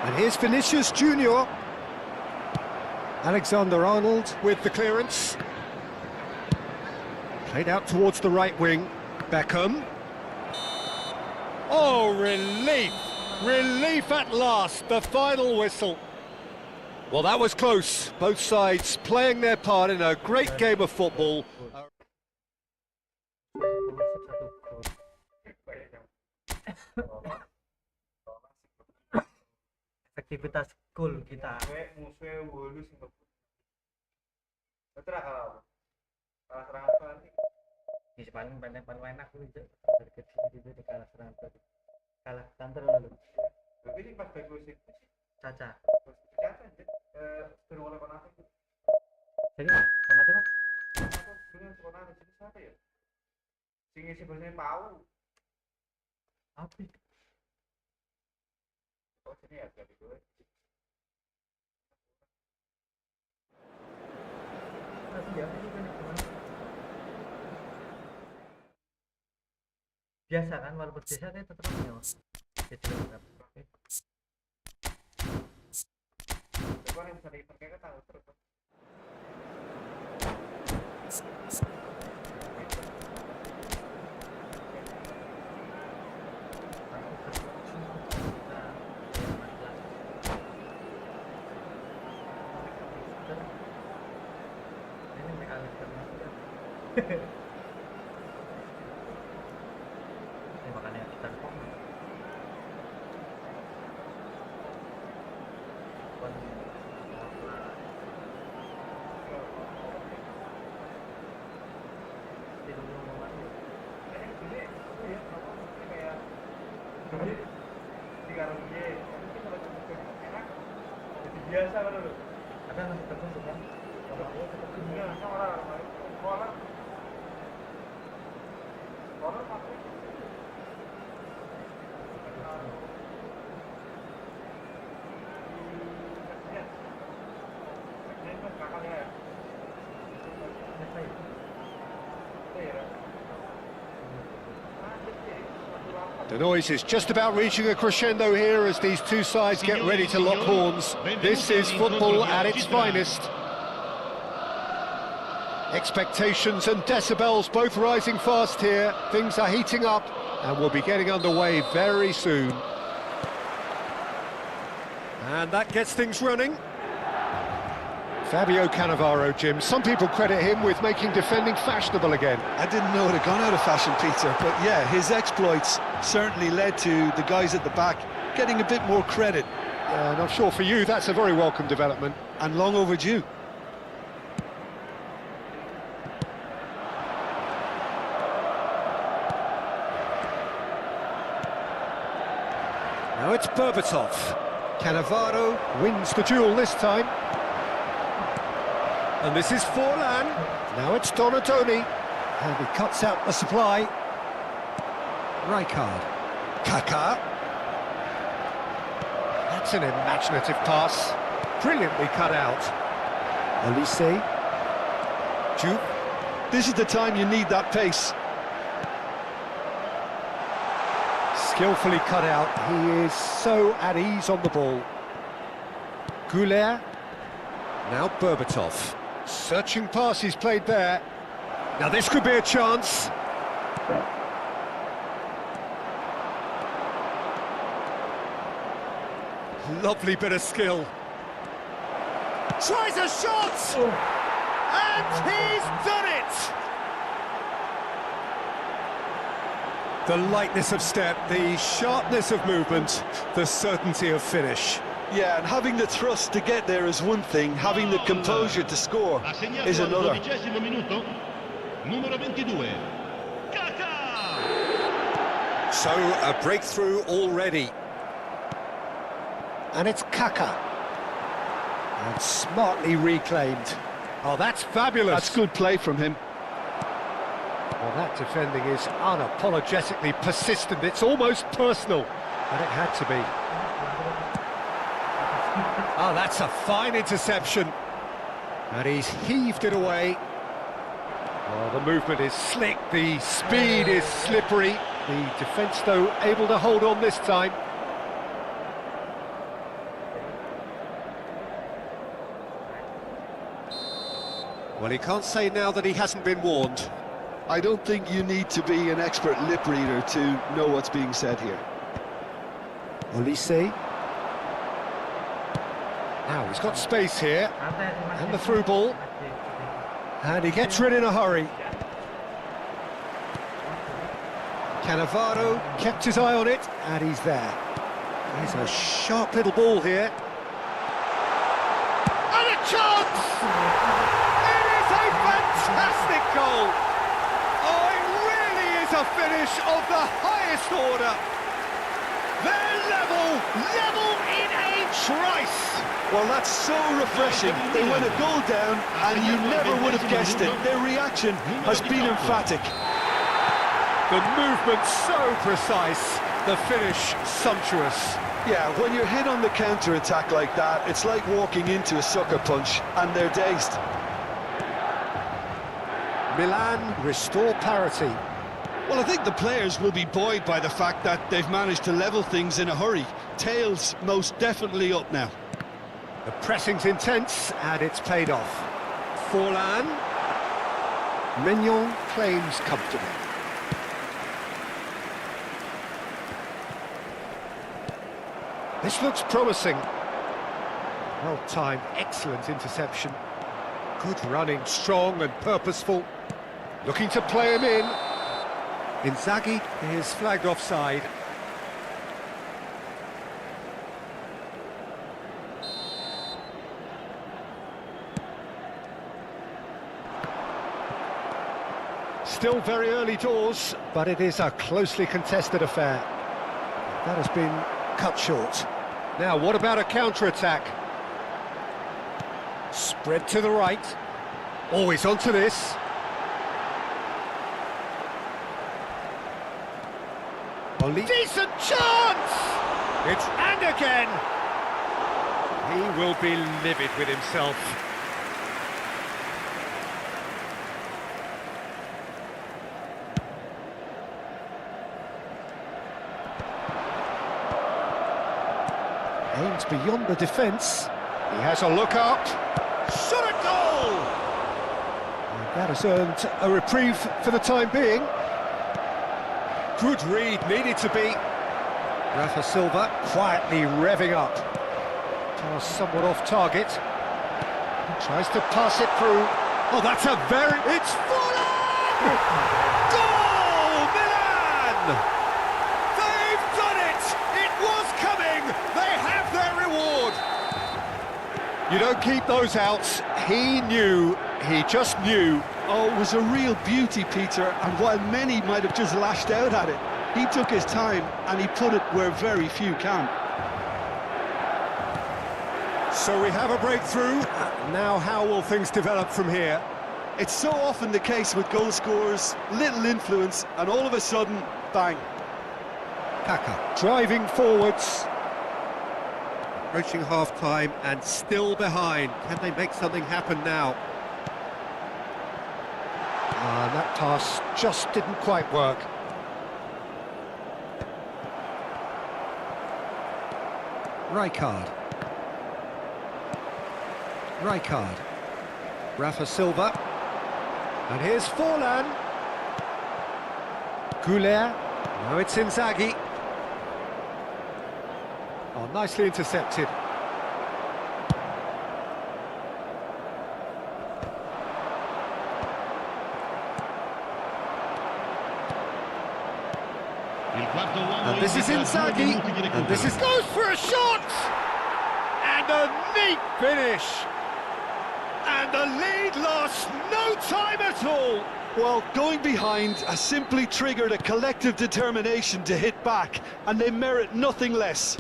And here's Vinicius Junior. Alexander-Arnold with the clearance. Played out towards the right wing. Beckham. Oh, relief! Relief at last, the final whistle. Well, that was close. Both sides playing their part in a great game of football. Efektivitas gol kita. Musuhnya bolu Singapura. Betul kalau kalah serangan nanti. Ini paling pendek paling enak tuh itu dari kecil itu di kalah serangan tuh. Kalah counter lalu. Tapi ini pas bagus itu sih. Caca. Caca aja. Suruh oleh Konate itu. Jadi mana tuh? Aku dengan Konate sini siapa ya? Sing isi bahasanya Pau. Apa? Oh sini ya jadi gue. Tapi ya itu kan gimana? Biasa kan walaupun biasa dia tetap ya. Jadi tetap. Coba yang bisa dipakai kan tahu terus. Ini mekanisme. Ini makanya kita kok. Biasa kan dulu. Ada masih tertentu kan? Kalau dia tetap Iya, sama orang. Orang. Orang pakai. The noise is just about reaching a crescendo here as these two sides get ready to lock horns. This is football at its finest. Expectations and decibels both rising fast here. Things are heating up and we'll be getting underway very soon. And that gets things running. Fabio Cannavaro, Jim. Some people credit him with making defending fashionable again. I didn't know it had gone out of fashion, Peter, but yeah, his exploits certainly led to the guys at the back getting a bit more credit. And I'm sure for you that's a very welcome development. And long overdue. Now it's Berbatov. Cannavaro wins the duel this time. And this is Forlan. Now it's Donatoni. And he cuts out the supply. Rijkaard. Kaká. That's an imaginative pass. Brilliantly cut out. Elise. Juke. This is the time you need that pace. Skillfully cut out. He is so at ease on the ball. Goulet. Now Berbatov. Searching pass he's played there. Now this could be a chance. Lovely bit of skill. Tries a shot! And he's done it! The lightness of step, the sharpness of movement, the certainty of finish. Yeah, and having the thrust to get there is one thing, having the composure to score is another. Minuto, numero 22. Kaká! So, a breakthrough already. And it's Kaká. And smartly reclaimed. Oh, that's fabulous. That's good play from him. Well, that defending is unapologetically persistent. It's almost personal. And it had to be. Oh, that's a fine interception. And he's heaved it away. Well, the movement is slick, the speed is slippery. The defence, though, able to hold on this time. Well, he can't say now that he hasn't been warned. I don't think you need to be an expert lip reader to know what's being said here. Elise. Now, he's got space here. And the through ball. And he gets rid in a hurry. Cannavaro kept his eye on it, and he's there. He's a sharp little ball here. And a chance! It is a fantastic goal! Oh, it is a finish of the highest order. They're level in a trice. Well, that's so refreshing. They went a goal down, and you never would have guessed it. Their reaction has been emphatic. The movement so precise, the finish sumptuous. Yeah, when you're hit on the counter-attack like that, it's like walking into a sucker punch, and they're dazed. Milan restore parity. Well, I think the players will be buoyed by the fact that they've managed to level things in a hurry. Tails most definitely up now. The pressing's intense, and it's paid off. Forlan. Mignon claims comfortably. This looks promising. Well timed, excellent interception. Good running, strong and purposeful. Looking to play him in. Inzaghi is flagged offside. Still very early doors, but it is a closely contested affair. That has been cut short. Now, what about a counter-attack? Spread to the right. Always onto this. Only decent chance! It's and again! He will be livid with himself. Aims beyond the defence. He has a look up. Shot a goal! And that has earned a reprieve for the time being. Good read, needed to be. Rafa Silva quietly revving up. Pass somewhat off target. Tries to pass it through. Oh, that's a very... It's Fuller! Goal! Milan! They've done it! It was coming! They have their reward! You don't keep those outs. He knew, he just knew. Oh, it was a real beauty, Peter, and while many might have just lashed out at it, he took his time and he put it where very few can. So we have a breakthrough. Now how will things develop from here? It's so often the case with goal scorers, little influence, and all of a sudden, bang. Kaka driving forwards. Approaching half-time and still behind. Can they make something happen now? That pass just didn't quite work. Rijkaard. Rafa Silva. And here's Forlan. Goulet. Now it's Inzaghi. Oh, nicely intercepted. And this is Inzaghi, and this is goes for a shot! And a neat finish! And the lead lost no time at all! Well, going behind has simply triggered a collective determination to hit back, and they merit nothing less.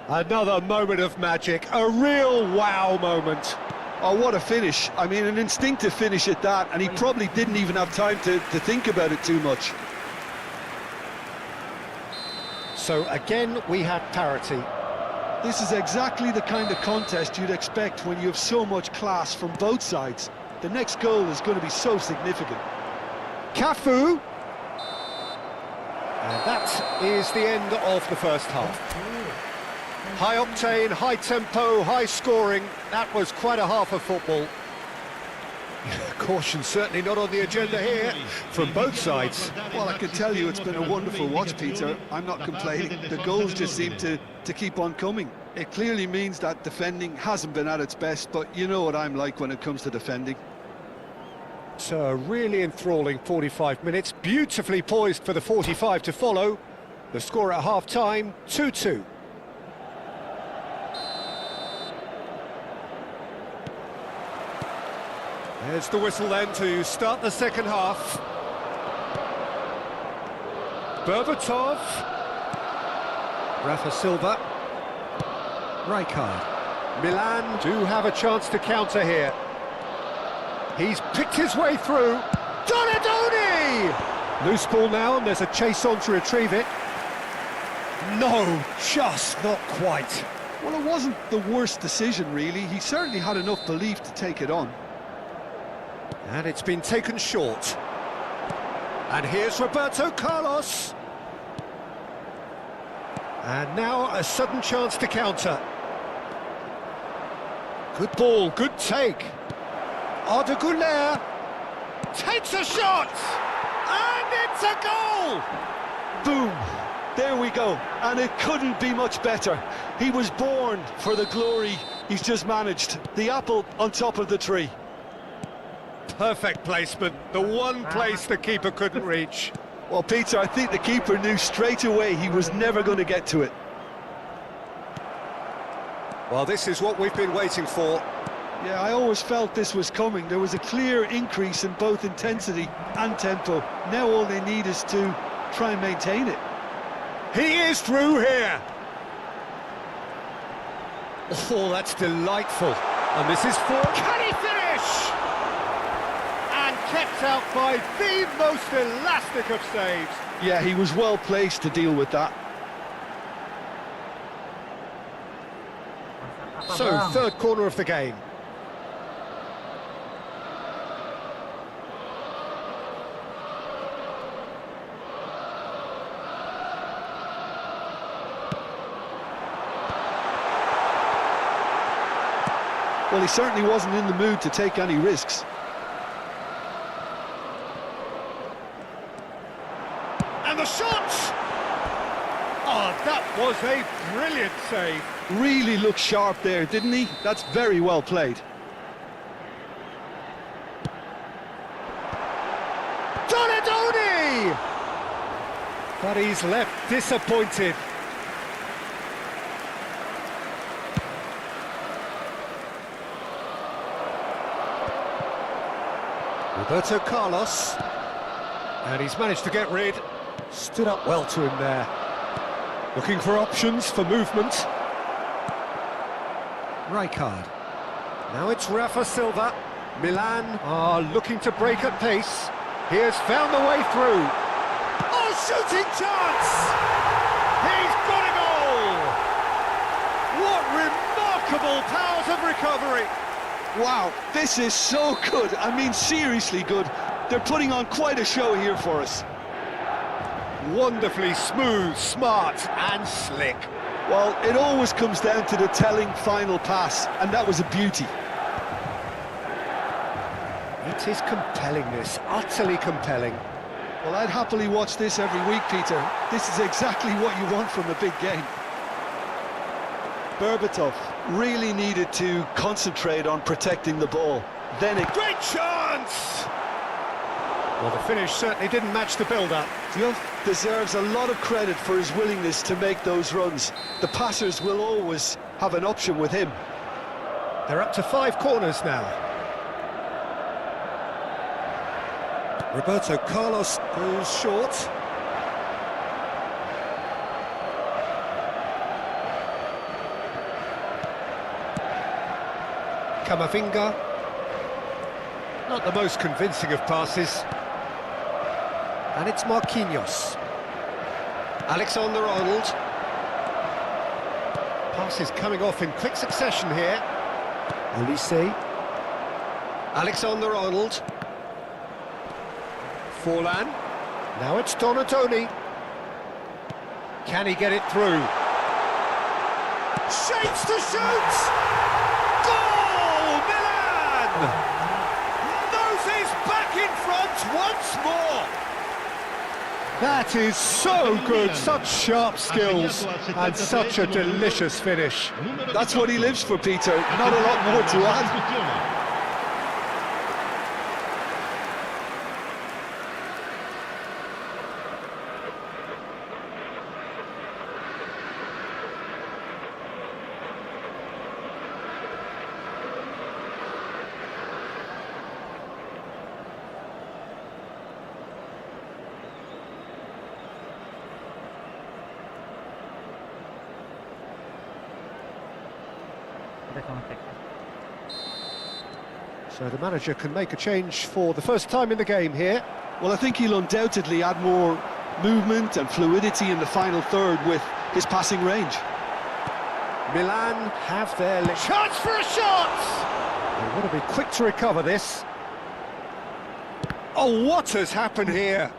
Another moment of magic, a real wow moment. Oh, what a finish. I mean, an instinctive finish at that, and he probably didn't even have time to think about it too much. So again, we have parity. This is exactly the kind of contest you'd expect when you have so much class from both sides. The next goal is going to be so significant. Cafu. And that is the end of the first half. High octane, high tempo, high scoring. That was quite a half of football. Caution certainly not on the agenda here from both sides. Well, I can tell you it's been a wonderful watch, Peter. I'm not complaining. The goals just seem to keep on coming. It clearly means that defending hasn't been at its best, but you know what I'm like when it comes to defending. So a really enthralling 45 minutes, beautifully poised for the 45 to follow. The score at half-time, 2-2. There's the whistle then to start the second half. Berbatov. Rafa Silva. Rijkaard. Milan do have a chance to counter here. He's picked his way through. Donadoni! Loose ball now, and there's a chase on to retrieve it. No, just not quite. Well, it wasn't the worst decision, really. He certainly had enough belief to take it on. And it's been taken short. And here's Roberto Carlos. And now a sudden chance to counter. Good ball, good take. Arda Güler takes a shot! And it's a goal! Boom! There we go. And it couldn't be much better. He was born for the glory he's just managed. The apple on top of the tree. Perfect placement. The one place the keeper couldn't reach. Well, Peter, I think the keeper knew straight away he was never going to get to it. Well, this is what we've been waiting for. Yeah, I always felt this was coming. There was a clear increase in both intensity and tempo. Now all they need is to try and maintain it. He is through here. Oh, that's delightful. And this is for... Can he finish? And kept out by the most elastic of saves. Yeah, he was well placed to deal with that. So, third corner of the game. Well, he certainly wasn't in the mood to take any risks. And the shot! Oh, that was a brilliant save. Really looked sharp there, didn't he? That's very well played. Donadoni! But he's left disappointed. Roberto Carlos. And he's managed to get rid. Stood up well to him there. Looking for options for movement. Rijkaard. Now it's Rafa Silva. Milan are looking to break at pace. He has found the way through. Oh, shooting chance! He's got a goal! What remarkable powers of recovery! Wow, this is so good. I mean, seriously good. They're putting on quite a show here for us. Wonderfully smooth, smart and slick. Well, it always comes down to the telling final pass, and that was a beauty. It is compelling, this, utterly compelling. Well, I'd happily watch this every week, Peter. This is exactly what you want from a big game. Berbatov really needed to concentrate on protecting the ball. Then it... Great chance! Well, the finish certainly didn't match the build-up. Duff deserves a lot of credit for his willingness to make those runs. The passers will always have an option with him. They're up to 5 corners now. Roberto Carlos goes short. Camavinga. Not the most convincing of passes. And it's Marquinhos. Alexander-Arnold. Passes coming off in quick succession here. Olise. Alexander-Arnold. Forlan. Now it's Donadoni. Can he get it through? Shapes to shoot! Goal! Milan! Moses back in front once more! That is so good, such sharp skills and such a delicious finish. That's what he lives for, Peter. Not a lot more to add. Kita sama cek. So the manager can make a change for the first time in the game here. Well, I think he'll undoubtedly add more movement and fluidity in the final third with his passing range. Milan have their chance for a shot! They want to be quick to recover this. Oh, what has happened here?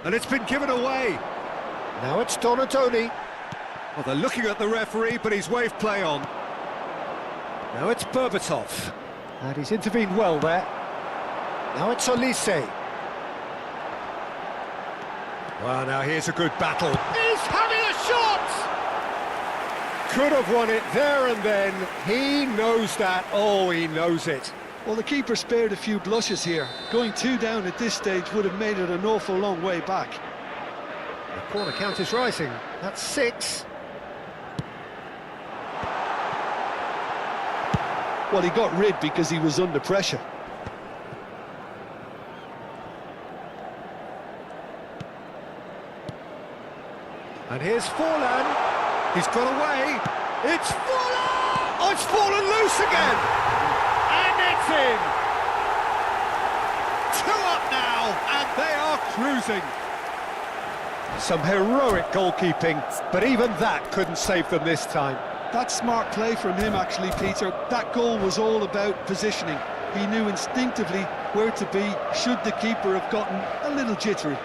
And it's been given away. Now it's Donati. Well, they're looking at the referee, but he's waved play on. Now it's Berbatov. And he's intervened well there. Now it's Olise. Well, now here's a good battle. He's having a shot! Could have won it there and then. He knows that. Oh, he knows it. Well, the keeper spared a few blushes here. Going 2 down at this stage would have made it an awful long way back. The corner count is rising. That's 6. Well, he got rid because he was under pressure. And here's Forlan. He's got away. It's Forlan! Oh, it's fallen loose again! And it's in! 2 up now, and they are cruising. Some heroic goalkeeping, but even that couldn't save them this time. That's smart play from him, actually, Peter. That goal was all about positioning. He knew instinctively where to be should the keeper have gotten a little jittery.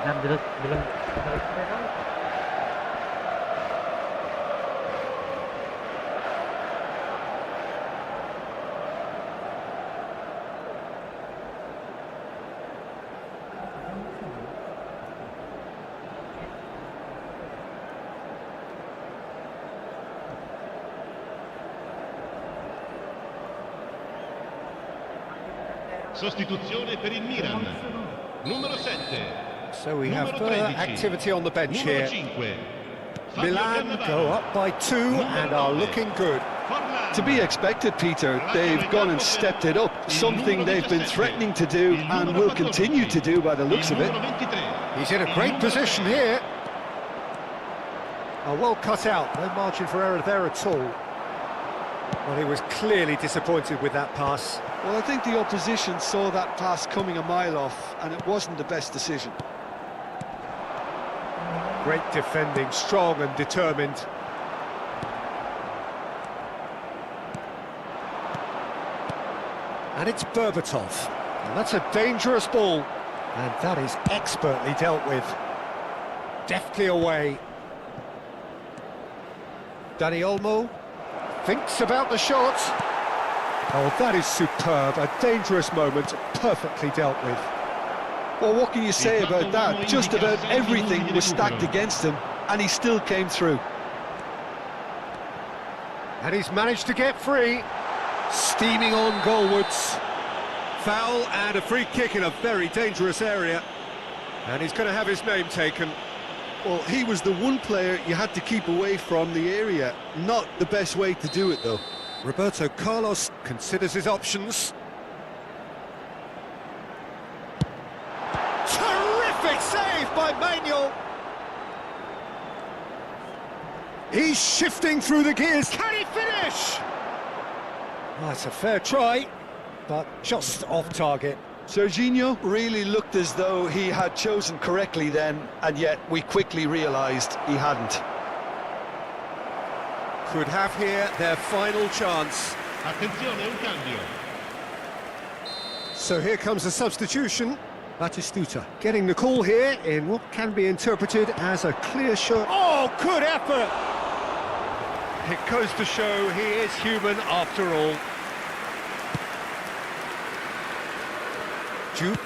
Nah, belum selesai. Sostituzione per il Milan. Numero 7. So we have further activity on the bench Numero here. 5. Milan go up by 2 and are looking good. To be expected, Peter. They've gone and stepped it up, something they've been threatening to do and will continue to do by the looks of it. He's in a great position here. Oh, well cut out, no margin for error there at all. Well, he was clearly disappointed with that pass. Well, I think the opposition saw that pass coming a mile off, and it wasn't the best decision. Great defending, strong and determined. And it's Berbatov. And that's a dangerous ball. And that is expertly dealt with. Deftly away. Dani Olmo thinks about the shot. Oh, that is superb. A dangerous moment, perfectly dealt with. Well, what can you say about that? Just about everything was stacked against him, and he still came through. And he's managed to get free. Steaming on goalwards. Foul and a free kick in a very dangerous area. And he's going to have his name taken. Well, he was the one player you had to keep away from the area. Not the best way to do it, though. Roberto Carlos considers his options. Terrific save by Manuel. He's shifting through the gears. Can he finish? Oh, it's a fair try, but just off target. Serginho really looked as though he had chosen correctly then, and yet we quickly realised he hadn't. Could have here their final chance. Attenzione, un cambio. So here comes a substitution. Batistuta getting the call here in what can be interpreted as a clear shot. Oh, good effort! It goes to show he is human after all. Jude.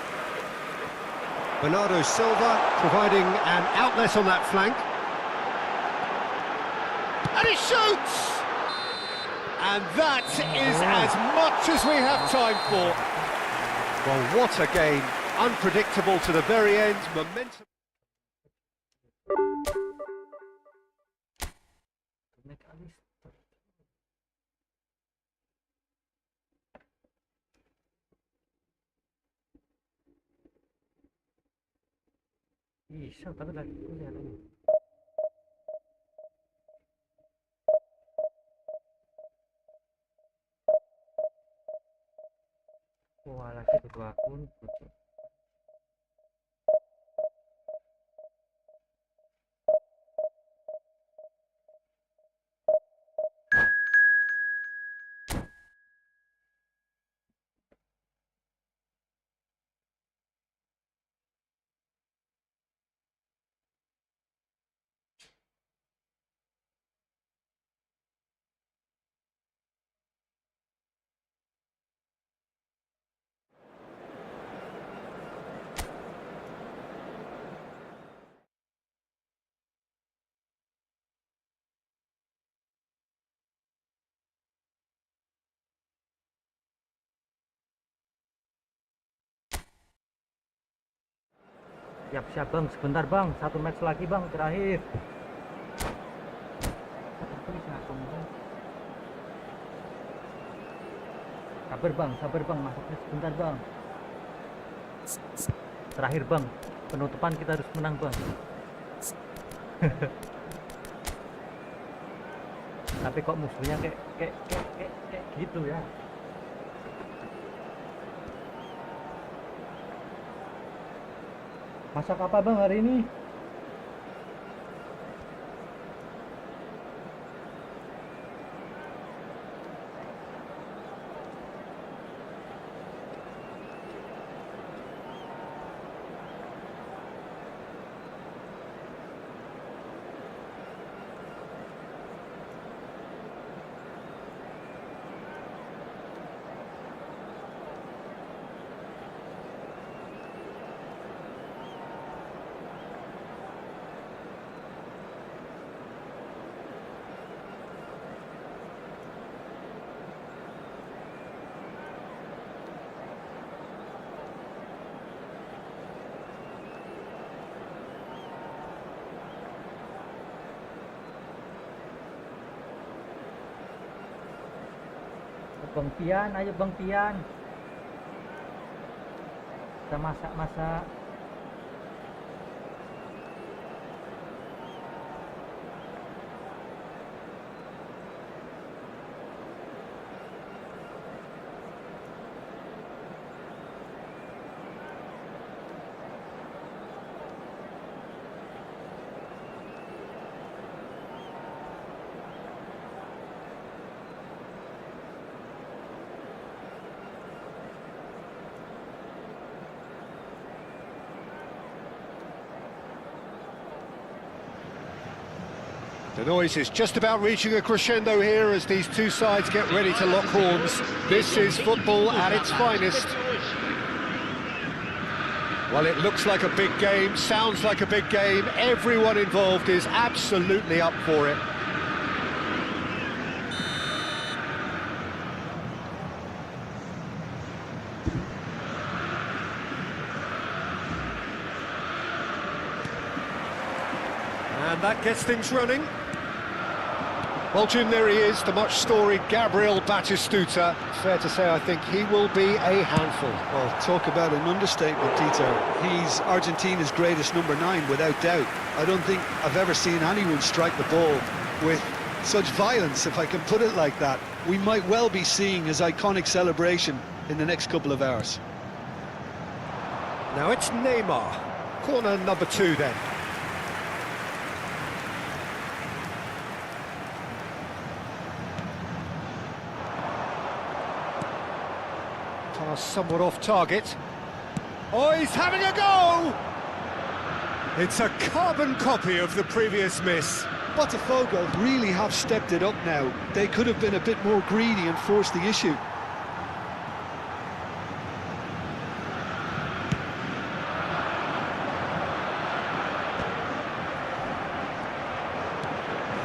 Bernardo Silva providing an outlet on that flank. And he shoots! And that is as much as we have time for. Well, what a game. Unpredictable to the very end. Momentum. Bisa tapi lagi lihat ini. Wah, lagi butuh akun. Siap bang, sebentar bang, 1 match lagi bang, terakhir. Sabar bang, masuknya sebentar bang. Terakhir bang, penutupan kita harus menang bang. Tapi kok musuhnya kayak gitu ya. Masak apa bang hari ini? Bang Pian, ayo Bang Pian. Kita masak-masak. The noise is just about reaching a crescendo here as these two sides get ready to lock horns. This is football at its finest. Well, it looks like a big game, sounds like a big game. Everyone involved is absolutely up for it. And that gets things running. Well, Jim, there he is, the much-storied Gabriel Batistuta. Fair to say, I think he will be a handful. Well, talk about an understatement, Tito. He's Argentina's greatest number 9, without doubt. I don't think I've ever seen anyone strike the ball with such violence, if I can put it like that. We might well be seeing his iconic celebration in the next couple of hours. Now it's Neymar. Corner number 2 then. Somewhat off target. Oh, he's having a go! It's a carbon copy of the previous miss. Botafogo really have stepped it up now. They could have been a bit more greedy and forced the issue.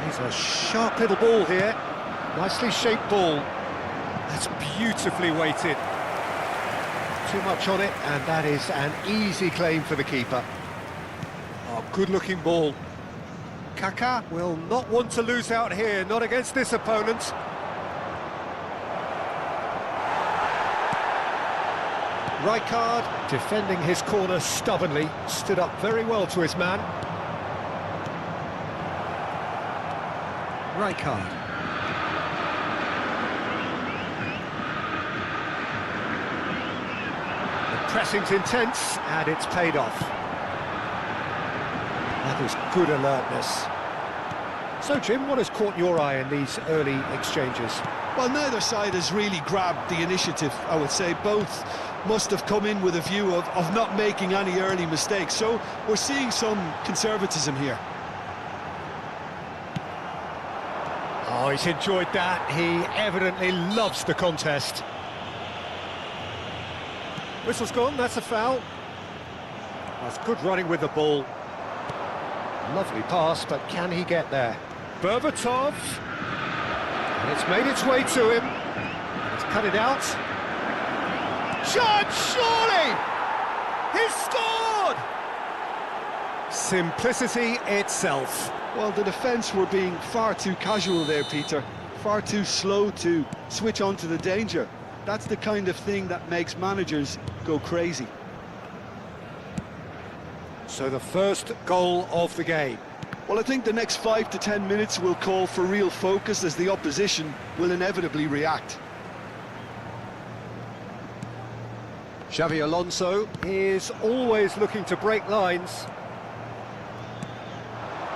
He's a sharp little ball here. Nicely shaped ball. That's beautifully weighted. Too much on it, and that is an easy claim for the keeper. Oh, good-looking ball. Kaká will not want to lose out here, not against this opponent. Rijkaard defending his corner stubbornly, stood up very well to his man. Rijkaard. The pressing's intense and it's paid off. That was good alertness. So Jim, what has caught your eye in these early exchanges? Well, neither side has really grabbed the initiative, I would say. Both must have come in with a view of not making any early mistakes. So we're seeing some conservatism here. Oh, he's enjoyed that. He evidently loves the contest. Whistle's gone, that's a foul. That's good running with the ball. Lovely pass, but can he get there? Berbatov. And it's made its way to him. And it's cut it out. Shot, surely! He's scored! Simplicity itself. Well, the defence were being far too casual there, Peter. Far too slow to switch on to the danger. That's the kind of thing that makes managers go crazy. So the first goal of the game. Well, I think the next 5 to 10 minutes will call for real focus as the opposition will inevitably react. Xavi Alonso is always looking to break lines.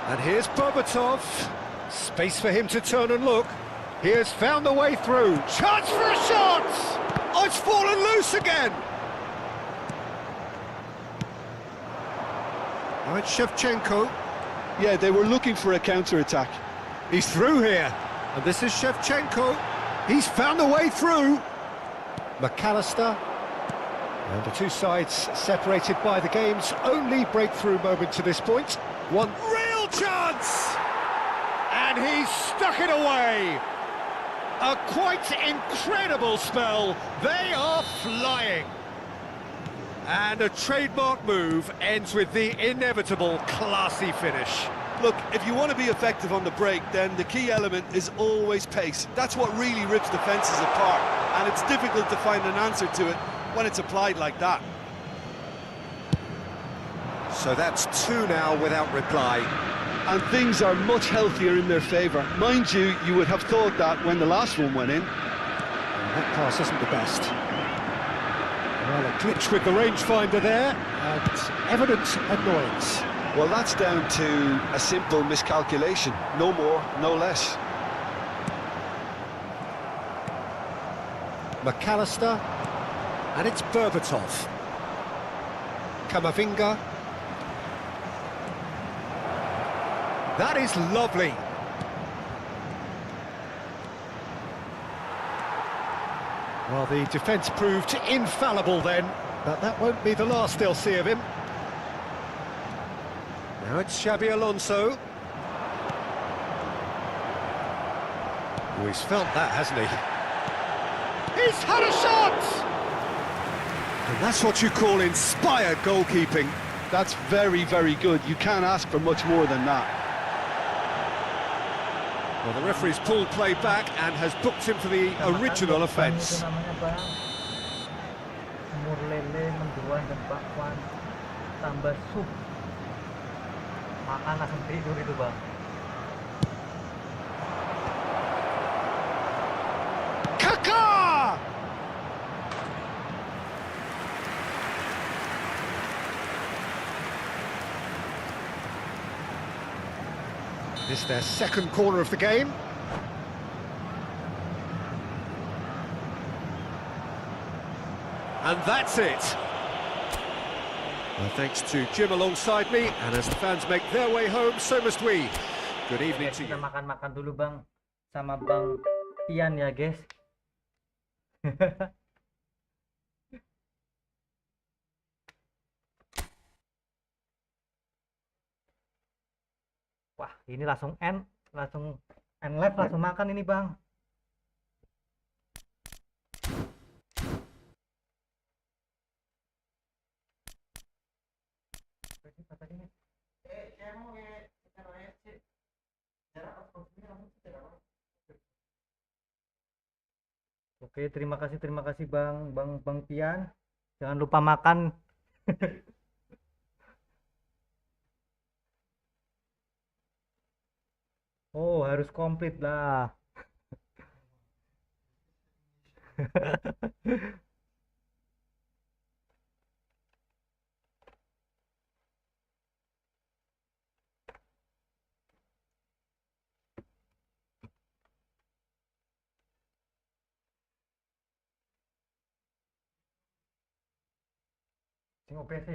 And here's Berbatov. Space for him to turn and look. He has found the way through. Chance for a shot! Oh, it's fallen loose again! Now it's Shevchenko. Yeah, they were looking for a counter-attack. He's through here. And this is Shevchenko. He's found the way through. McAllister. And the two sides separated by the game's only breakthrough moment to this point. One real chance! And he's stuck it away. A quite incredible spell. They are flying. And a trademark move ends with the inevitable classy finish. Look, if you want to be effective on the break, then the key element is always pace. That's what really rips defences apart, and it's difficult to find an answer to it when it's applied like that. So that's two now without reply. And things are much healthier in their favour. Mind you, you would have thought that when the last one went in. And that pass isn't the best. Well, a glitch with the rangefinder there, and evident annoyance. Well, that's down to a simple miscalculation. No more, no less. McAllister, and it's Berbatov. Kamavinga. That is lovely. Well, the defence proved infallible then, but that won't be the last they'll see of him. Now it's Xabi Alonso. Oh, he's felt that, hasn't he? He's had a shot! And that's what you call inspired goalkeeping. That's very, very good. You can't ask for much more than that. Well, the referee's pulled play back and has booked him for the original offence. Itu namanya bang, semur lele, mendoan dan bakwan tambah sup, makan langsung tidur itu bang. Kaka! This is their second corner of the game. And that's it. Well, thanks to Jim alongside me, and as the fans make their way home, so must we. Good evening to Kita you. makan-makan dulu bang, sama bang Pian ya guys. Wah, ini langsung end live, langsung makan ini bang. Oke, terima kasih bang Pian Jangan lupa makan. Oh, harus komplit lah. Tengok PC.